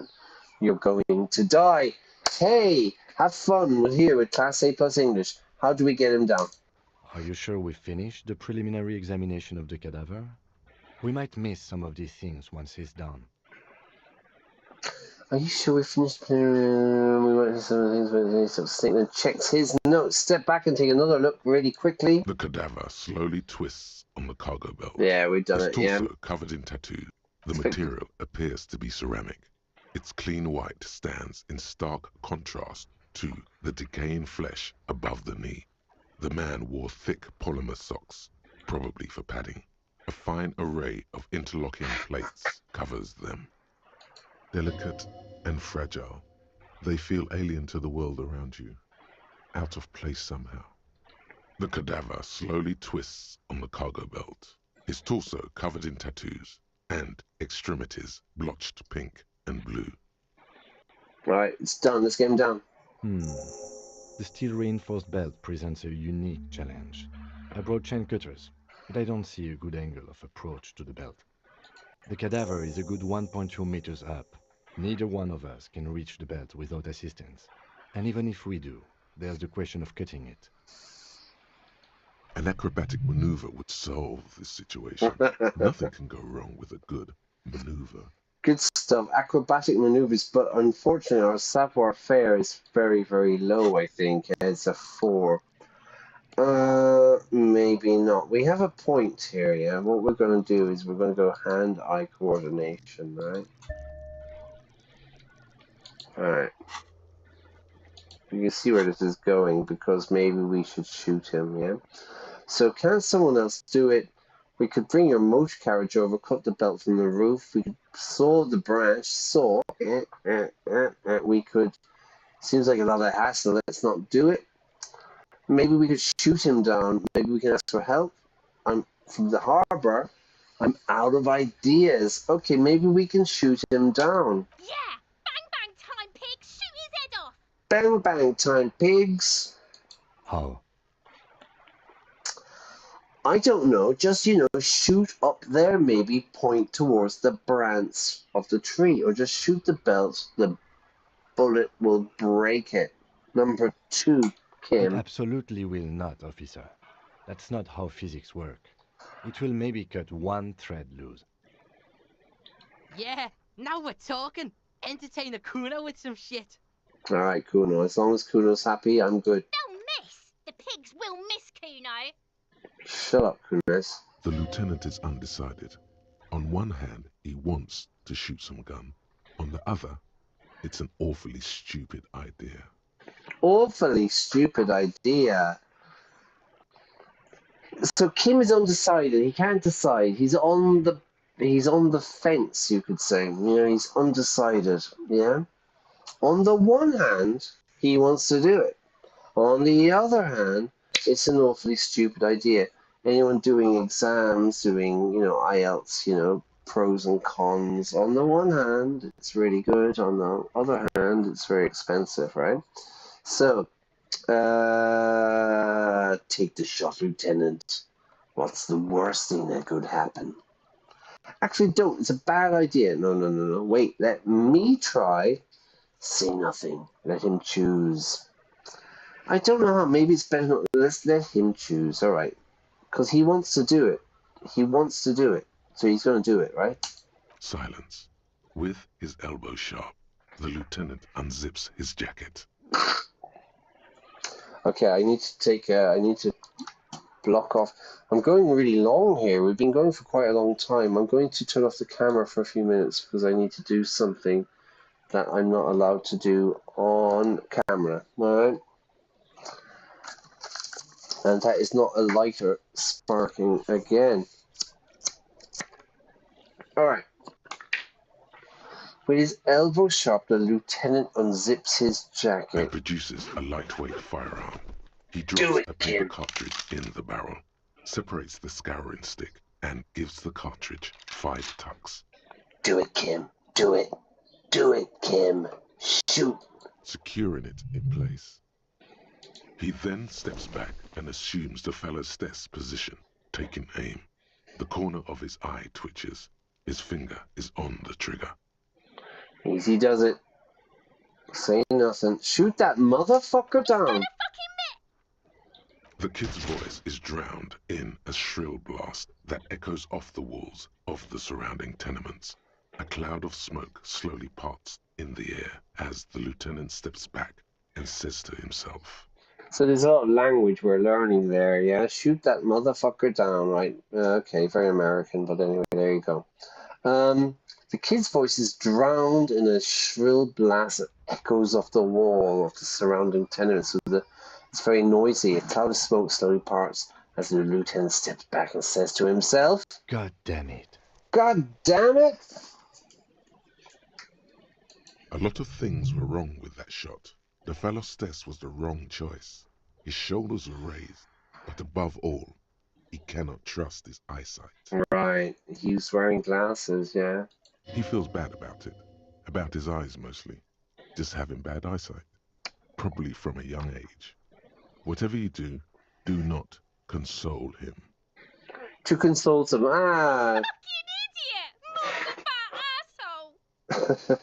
you're going to die. Hey, have fun with Class A plus English. How do we get him down? Are you sure we finished the preliminary examination of the cadaver? We might miss some of these things once he's done. Are you sure we finished? We might have some of the things. Statement checks his notes. Step back and take another look really quickly. The cadaver slowly twists on the cargo belt. Yeah, we've done it. Yeah. Covered in tattoos. The material appears to be ceramic. Its clean white stands in stark contrast to the decaying flesh above the knee. The man wore thick polymer socks, probably for padding. A fine array of interlocking plates covers them. Delicate and fragile, they feel alien to the world around you, out of place somehow. The cadaver slowly twists on the cargo belt, his torso covered in tattoos, and extremities blotched pink and blue. Right, it's done. Let's get him down. The steel-reinforced belt presents a unique challenge. I brought chain cutters, but I don't see a good angle of approach to the belt. The cadaver is a good 1.2 meters up. Neither one of us can reach the belt without assistance. And even if we do, there's the question of cutting it. An acrobatic maneuver would solve this situation. Nothing can go wrong with a good maneuver. Good stuff. Acrobatic maneuvers, but unfortunately our savoir-faire is very, very low, I think. It's a 4. Maybe not. We have a point here, yeah? What we're going to do is we're going to go hand-eye coordination, right? Alright. You can see where this is going because maybe we should shoot him, yeah? So can someone else do it? We could bring your motor carriage over, cut the belt from the roof. We could saw the branch, we could, seems like a lot of hassle, let's not do it. Maybe we could shoot him down. Maybe we can ask for help. I'm from the harbor. I'm out of ideas. Okay, maybe we can shoot him down. Yeah! Bang bang time, pig! Shoot his head off! Bang bang time, pigs! How? I don't know. Just, shoot up there, maybe point towards the branch of the tree. Or just shoot the belt. The bullet will break it. Number 2, Kim. It absolutely will not, officer. That's not how physics work. It will maybe cut one thread loose. Yeah, now we're talking. Entertain a Kuno with some shit. All right, Kuno. As long as Kuno's happy, I'm good. They'll miss. The pigs will miss Kuno. Shut up, Kunes. The lieutenant is undecided. On one hand, he wants to shoot some gun. On the other, it's an awfully stupid idea. Awfully stupid idea. So Kim is undecided. He can't decide. He's on the fence, you could say. You know, he's undecided. Yeah. On the one hand, he wants to do it. On the other hand, it's an awfully stupid idea. Anyone doing exams, doing, IELTS, pros and cons. On the one hand, it's really good. On the other hand, it's very expensive, right? So, take the shot, Lieutenant. What's the worst thing that could happen? Actually, don't. It's a bad idea. No. Wait, let me try. Say nothing. Let him choose. I don't know how. Maybe it's better not. Let's let him choose. All right. Because he wants to do it. He wants to do it. So he's going to do it, right? Silence. With his elbow sharp, the lieutenant unzips his jacket. Okay, I need to block off. I'm going really long here. We've been going for quite a long time. I'm going to turn off the camera for a few minutes because I need to do something that I'm not allowed to do on camera. All right? And that is not a lighter sparking again. All right. With his elbow sharp, the lieutenant unzips his jacket. And produces a lightweight firearm. He drops a paper cartridge in the barrel, separates the scouring stick, and gives the cartridge 5 tucks. Do it, Kim. Do it. Do it, Kim. Shoot. Securing it in place. He then steps back and assumes the fellow's desk position, taking aim. The corner of his eye twitches. His finger is on the trigger. Easy does it. Say nothing. Shoot that motherfucker down. The kid's voice is drowned in a shrill blast that echoes off the walls of the surrounding tenements. A cloud of smoke slowly parts in the air as the lieutenant steps back and says to himself. So there's a lot of language we're learning there, yeah? Shoot that motherfucker down, right? Okay, very American, but anyway, there you go. The kid's voice is drowned in a shrill blast that echoes off the wall of the surrounding tenements. So it's very noisy. A cloud of smoke slowly parts as the lieutenant steps back and says to himself, God damn it. God damn it! A lot of things were wrong with that shot. The fellow's desk was the wrong choice. His shoulders were raised, but above all, he cannot trust his eyesight. Right, he was wearing glasses, yeah. He feels bad about it. About his eyes mostly. Just having bad eyesight. Probably from a young age. Whatever you do, do not console him. To console him, Fucking idiot! Motherfucker asshole!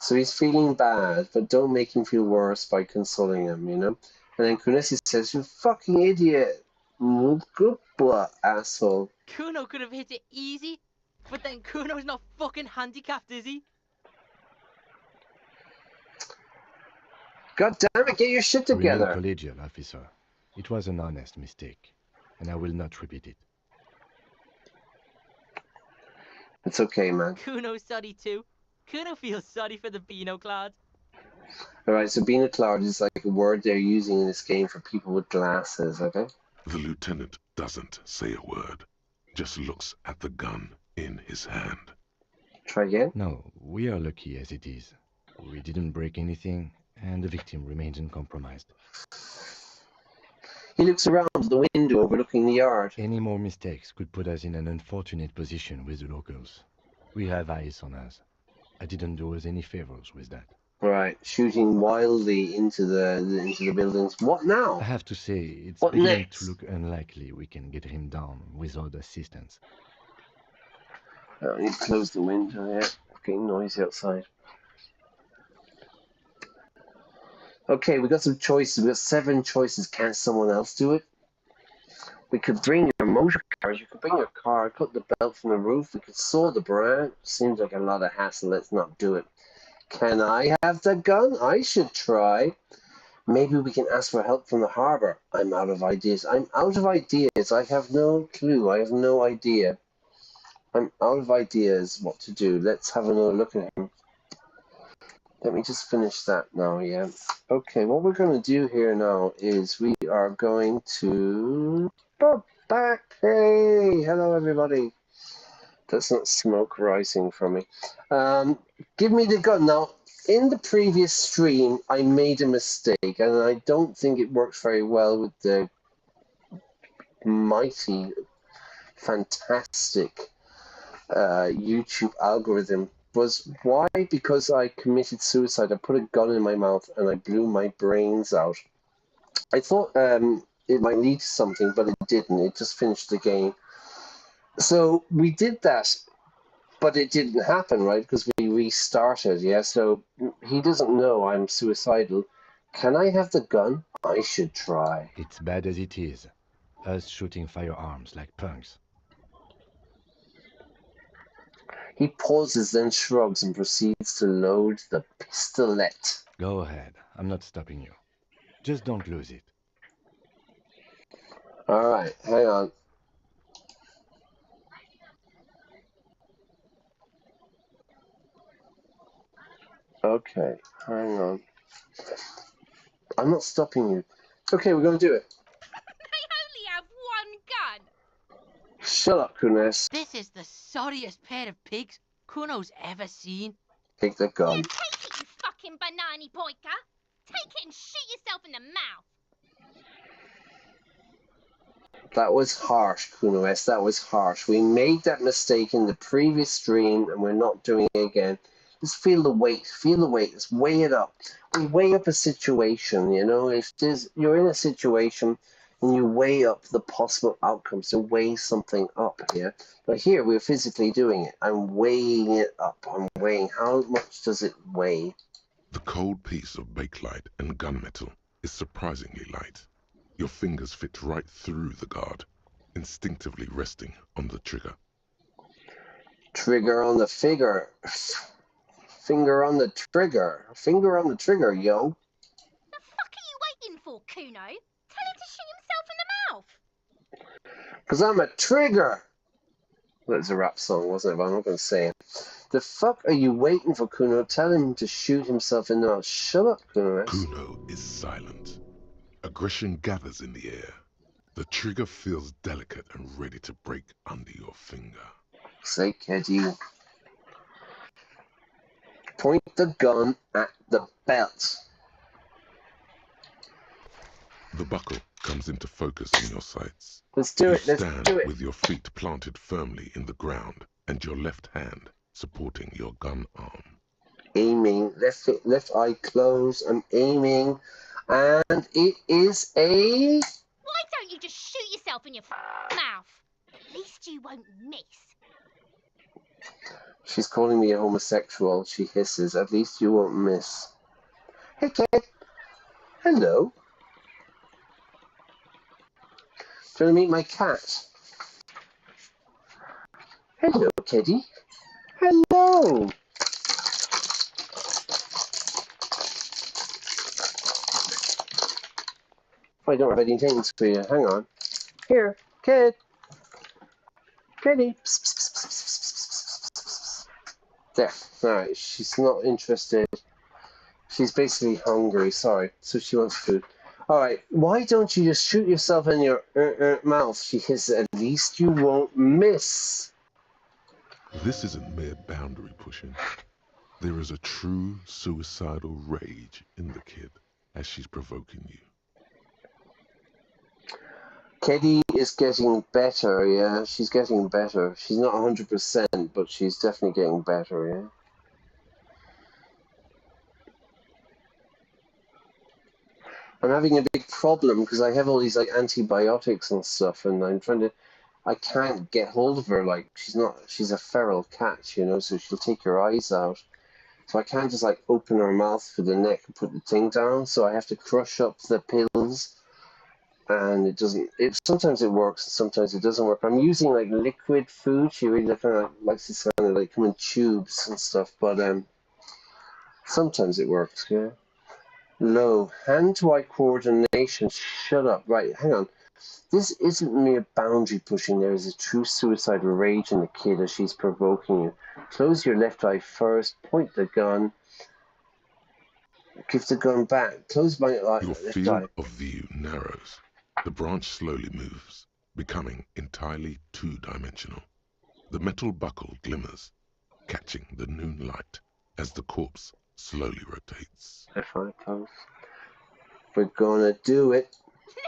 So he's feeling bad, but don't make him feel worse by consoling him, you know? And then Kunesi says, you fucking idiot! Asshole. Kuno could have hit it easy, but then Kuno's not fucking handicapped, is he? God damn it, get your shit together! Remain collegial, officer. It was an honest mistake, and I will not repeat it. It's okay, man. Kuno's sorry too. Kuno feels sorry for the Beano Cloud. Alright, so being a cloud is like a word they're using in this game for people with glasses, okay? The lieutenant doesn't say a word, just looks at the gun in his hand. Try again? No, we are lucky as it is. We didn't break anything, and the victim remains uncompromised. He looks around the window overlooking the yard. Any more mistakes could put us in an unfortunate position with the locals. We have eyes on us. I didn't do us any favors with that. Right, shooting wildly into the buildings. What now? I have to say, it's What beginning next? to look unlikely we can get him down without assistance. I need to close the window, yeah. It's getting noisy outside. Okay, we got some choices. We got 7 choices. Can't someone else do it? We could bring your motor cars, you could bring your car, cut the belt from the roof, we could saw the branch. Seems like a lot of hassle, let's not do it. Can I have the gun? I should try. Maybe we can ask for help from the harbor. I'm out of ideas. I'm out of ideas. I have no clue. I have no idea. I'm out of ideas what to do. Let's have another look at him. Let me just finish that now, yeah. Okay, what we're going to do here now is we are going to... Oh, back! Hey! Hello, everybody. That's not smoke rising from me. Give me the gun. Now, in the previous stream, I made a mistake, and I don't think it works very well with the mighty, fantastic YouTube algorithm. Was why? Because I committed suicide. I put a gun in my mouth and I blew my brains out. I thought it might lead to something, but it didn't. It just finished the game. So we did that, but it didn't happen, right? Because we restarted, yeah? So he doesn't know I'm suicidal. Can I have the gun? I should try. It's bad as it is. Us shooting firearms like punks. He pauses, then shrugs and proceeds to load the pistolet. Go ahead. I'm not stopping you. Just don't lose it. All right, hang on. Okay, hang on. I'm not stopping you. Okay, we're going to do it. I only have one gun. Shut up, Kunes. This is the sorriest pair of pigs Kuno's ever seen. Take the gun. Yeah, take it, you fucking banana poika. Take it and shoot yourself in the mouth. That was harsh, Kunes. That was harsh. We made that mistake in the previous stream, and we're not doing it again. Just feel the weight. Feel the weight. Just weigh it up. We weigh up a situation, you know. If you're in a situation and you weigh up the possible outcomes, to weigh something up here. But here we're physically doing it. I'm weighing it up. I'm weighing how much does it weigh. The cold piece of bakelite and gunmetal is surprisingly light. Your fingers fit right through the guard, instinctively resting on the trigger. Trigger on the figure. Finger on the trigger. Finger on the trigger, yo. The fuck are you waiting for, Kuno? Tell him to shoot himself in the mouth. Because I'm a trigger. That was a rap song, wasn't it? But I'm not going to say it. The fuck are you waiting for, Kuno? Tell him to shoot himself in the mouth. Shut up, Kuno. Kuno is silent. Aggression gathers in the air. The trigger feels delicate and ready to break under your finger. Say, Keddy. Point the gun at the belt. The buckle comes into focus in your sights. Let's do it. Let's stand do it. with your feet planted firmly in the ground and your left hand supporting your gun arm. Aiming. Left eye closed. I'm aiming. And it is a... Why don't you just shoot yourself in your mouth? At least you won't miss. She's calling me a homosexual. She hisses. At least you won't miss. Hey, kid. Hello. Do you want to meet my cat? Hello, Teddy. Hello. I don't have any things for you. Hang on. Here, kid. Teddy. Psst, psst, psst, psst, psst, psst, psst. There. Alright, she's not interested. She's basically hungry, sorry. So she wants food. Alright, why don't you just shoot yourself in your mouth? She hisses, at least you won't miss. This isn't mere boundary pushing. There is a true suicidal rage in the kid as she's provoking you. Keddy is getting better, yeah? She's getting better. She's not 100%, but she's definitely getting better, yeah? I'm having a big problem because I have all these like antibiotics and stuff, and I'm trying to... I can't get hold of her. Like, she's a feral cat, you know, so she'll take your eyes out. So I can't just like open her mouth for the neck and put the thing down, so I have to crush up the pills. and it doesn't. Sometimes it works, sometimes it doesn't work. I'm using like liquid food. She really kind of likes this kind of like come in tubes and stuff, but sometimes it works. Yeah. Low hand-to-eye coordination. Shut up. Right, hang on. This isn't mere boundary pushing. There is a true suicidal rage in the kid as she's provoking you. Close your left eye first. Point the gun. Give the gun back. Close my eye. Your Left field eye. of view narrows. The branch slowly moves, becoming entirely two-dimensional. The metal buckle glimmers, catching the noon light as the corpse slowly rotates. Left eye close. We're gonna do it.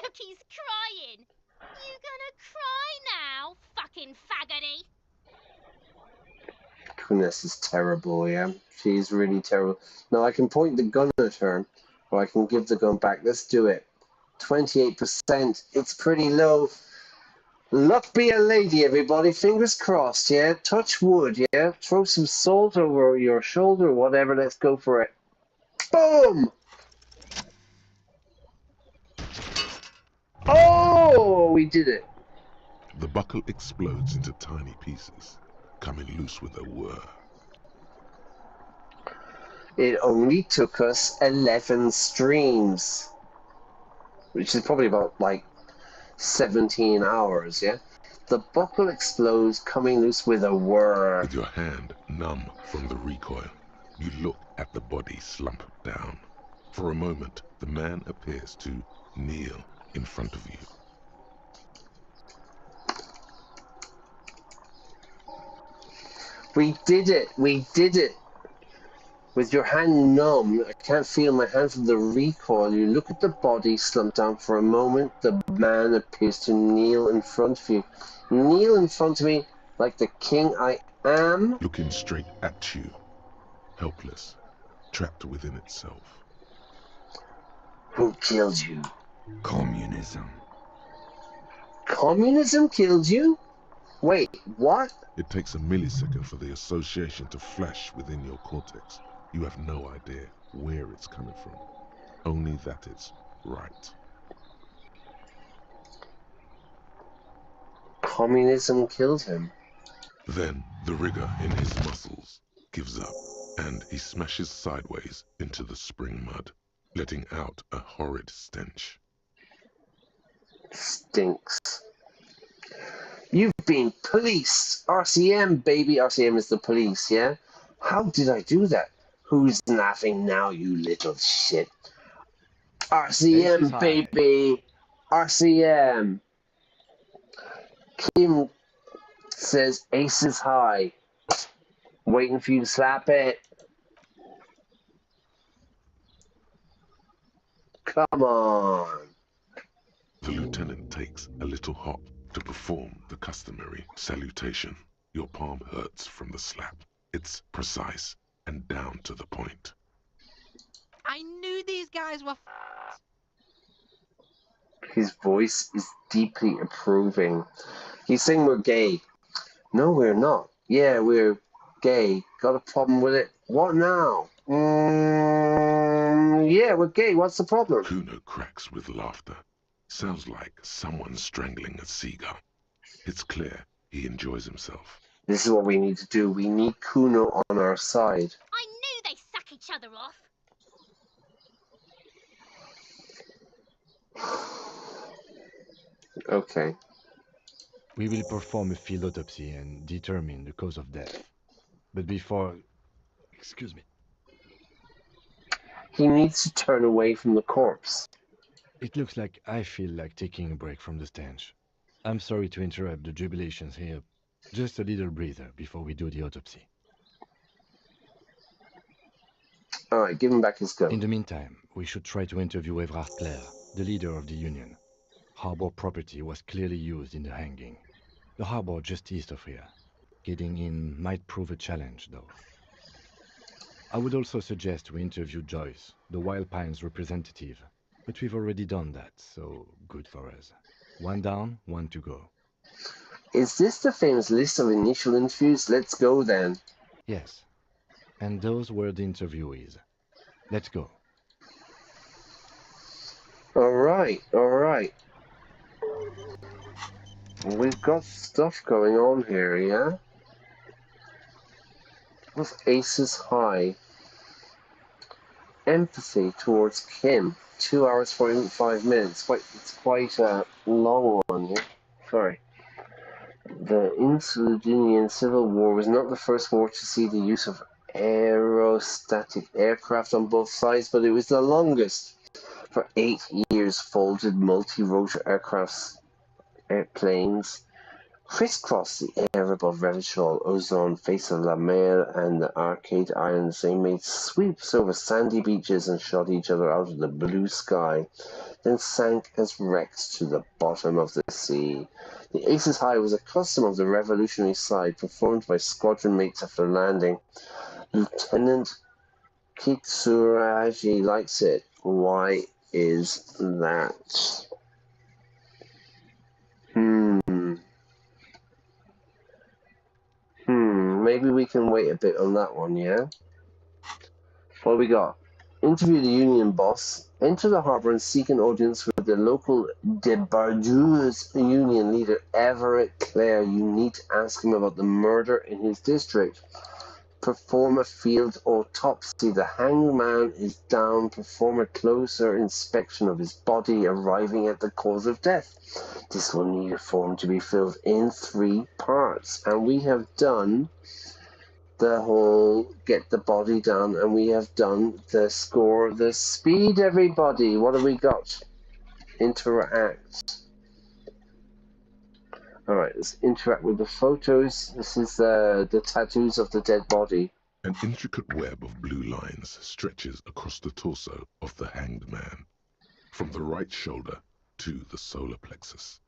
Look, he's crying. You gonna cry now, fucking faggoty? Goodness is terrible, yeah. She's really terrible. Now I can point the gun at her, or I can give the gun back. Let's do it. 28%. It's pretty low. Luck be a lady, everybody. Fingers crossed, yeah? Touch wood, yeah? Throw some salt over your shoulder or whatever. Let's go for it. Boom! Oh, we did it. The buckle explodes into tiny pieces, coming loose with a whir. It only took us 11 streams, which is probably about like 17 hours, yeah? The buckle explodes, coming loose with a whir. With your hand numb from the recoil, you look at the body slump down. For a moment, the man appears to kneel in front of you. We did it! We did it! With your hand numb, I can't feel my hand from the recoil. You look at the body slump down for a moment. The man appears to kneel in front of you. Kneel in front of me like the king I am. Looking straight at you, helpless, trapped within itself. Who killed you? Communism. Communism killed you? Wait, what? It takes a millisecond for the association to flash within your cortex. You have no idea where it's coming from, only that it's right. Communism killed him. Then the rigor in his muscles gives up, and he smashes sideways into the spring mud, letting out a horrid stench. Stinks. You've been policed. RCM, baby. RCM is the police, yeah? How did I do that? Who's laughing now, you little shit? RCM, baby. RCM. Kim says ace is high. Waiting for you to slap it. Come on. The lieutenant takes a little hop to perform the customary salutation. Your palm hurts from the slap. It's precise and down to the point. I knew these guys were His voice is deeply approving. He's saying we're gay. No, we're not. Yeah, we're gay. Got a problem with it? What now? Yeah, we're gay. What's the problem? Kuno cracks with laughter. Sounds like someone strangling a seagull. It's clear he enjoys himself. This is what we need to do. We need Kuno on our side. I knew they suck each other off. Okay. We will perform a field autopsy and determine the cause of death. But before... Excuse me. He needs to turn away from the corpse. It looks like I feel like taking a break from the stench. I'm sorry to interrupt the jubilations here. Just a little breather before we do the autopsy. Alright, give him back his gun. In the meantime, we should try to interview Evrard Clare, the leader of the Union. Harbor property was clearly used in the hanging. The harbor just east of here. Getting in might prove a challenge, though. I would also suggest we interview Joyce, the Wild Pines representative. But we've already done that, so good for us. One down, one to go. Is this the famous list of initial interviews? Let's go then. Yes. And those were the interviewees. Let's go. Alright, alright. We've got stuff going on here, yeah? With aces high. Empathy towards Kim. 2 hours 45 minutes. It's quite a long one, yeah? Sorry. The Insulindian Civil War was not the first war to see the use of aerostatic aircraft on both sides, but it was the longest. For 8 years, folded multi-rotor airplanes crisscrossed the air above Revachol, Ozone, Face of La Mer, and the Arcade Islands. They made sweeps over sandy beaches and shot each other out of the blue sky, then sank as wrecks to the bottom of the sea. The Aces High was a custom of the revolutionary side, performed by squadron mates after landing. Lieutenant Kitsuragi likes it. Why is that? Maybe we can wait a bit on that one, yeah? What we got? Interview the union boss. Enter the harbour and seek an audience with the local débardeurs union leader, Everett Clare. You need to ask him about the murder in his district. Perform a field autopsy. The hanged man is down. Perform a closer inspection of his body, arriving at the cause of death. This will need a form to be filled in 3 parts. And we have done the whole get the body down, and we have done the score, the speed, everybody. What have we got? Interact. Alright, let's interact with the photos. This is the tattoos of the dead body. An intricate web of blue lines stretches across the torso of the hanged man, from the right shoulder to the solar plexus.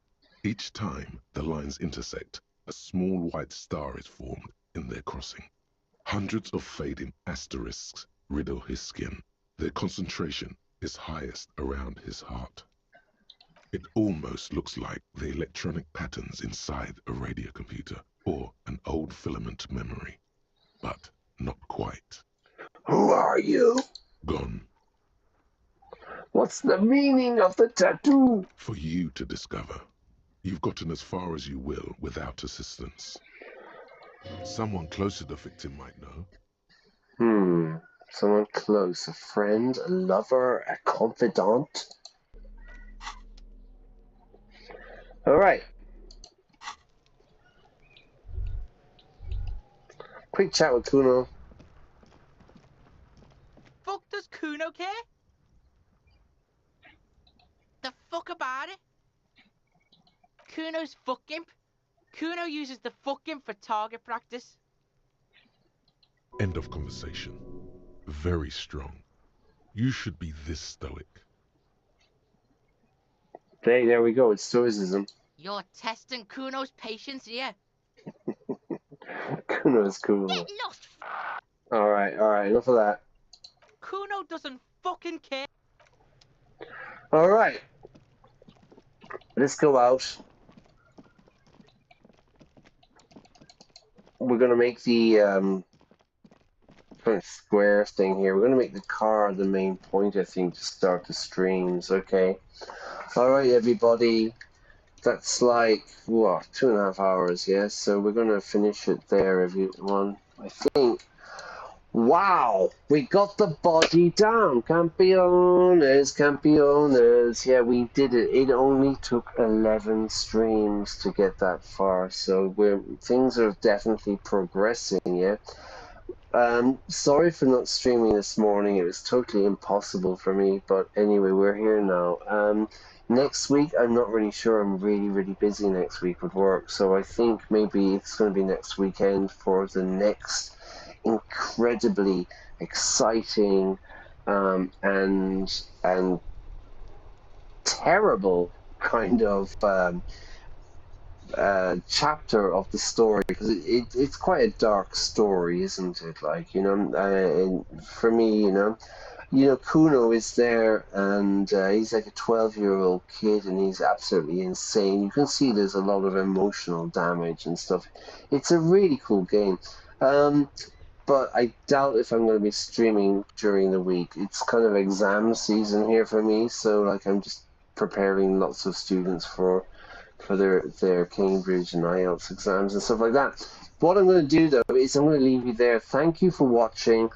Each time the lines intersect, a small white star is formed in their crossing. Hundreds of fading asterisks riddle his skin. Their concentration is highest around his heart. It almost looks like the electronic patterns inside a radio computer or an old filament memory, but not quite. Who are you? Gone. What's the meaning of the tattoo? For you to discover. You've gotten as far as you will without assistance. Someone close to the victim might know. Someone close. A friend, a lover, a confidant? Alright. Quick chat with Kuno. Fuck does Kuno care? The fuck about it? Kuno's fuck imp. Kuno uses the fuck imp for target practice. End of conversation. Very strong. You should be this stoic. Hey, there we go. It's stoicism. You're testing Kuno's patience here. Kuno is cool. Get lost. Alright, enough of that. Kuno doesn't fucking care. Alright. Let's go out. We're going to make the kind of square thing here. We're going to make the car the main point, I think, to start the streams, okay? Alright, everybody. That's like, what, 2.5 hours, yes? So we're going to finish it there, everyone. I think. Wow! We got the body down! Campeones! Yeah, we did it. It only took 11 streams to get that far, so things are definitely progressing, yeah? Sorry for not streaming this morning. It was totally impossible for me, but anyway, we're here now. Next week, I'm not really sure. I'm really busy next week with work, so I think maybe it's going to be next weekend for the next incredibly exciting and terrible kind of chapter of the story, because it's quite a dark story, isn't it? Like, you know, for me, you know, Kuno is there, and he's like a 12-year-old kid, and he's absolutely insane. You can see there's a lot of emotional damage and stuff. It's a really cool game. But I doubt if I'm going to be streaming during the week. It's kind of exam season here for me, so like I'm just preparing lots of students for for their Cambridge and IELTS exams and stuff like that. What I'm going to do, though, is I'm going to leave you there. Thank you for watching.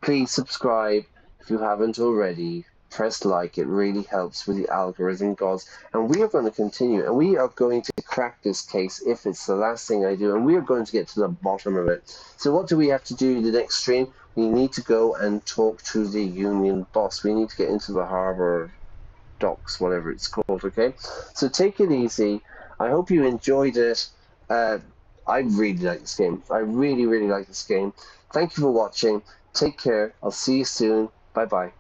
Please subscribe if you haven't already. Press like. It really helps with the algorithm gods. And we are going to continue. And we are going to crack this case if it's the last thing I do. And we are going to get to the bottom of it. So what do we have to do the next stream? We need to go and talk to the union boss. We need to get into the harbor docks, whatever it's called, okay? So take it easy. I hope you enjoyed it. I really like this game. I really, really like this game. Thank you for watching. Take care. I'll see you soon. Bye-bye.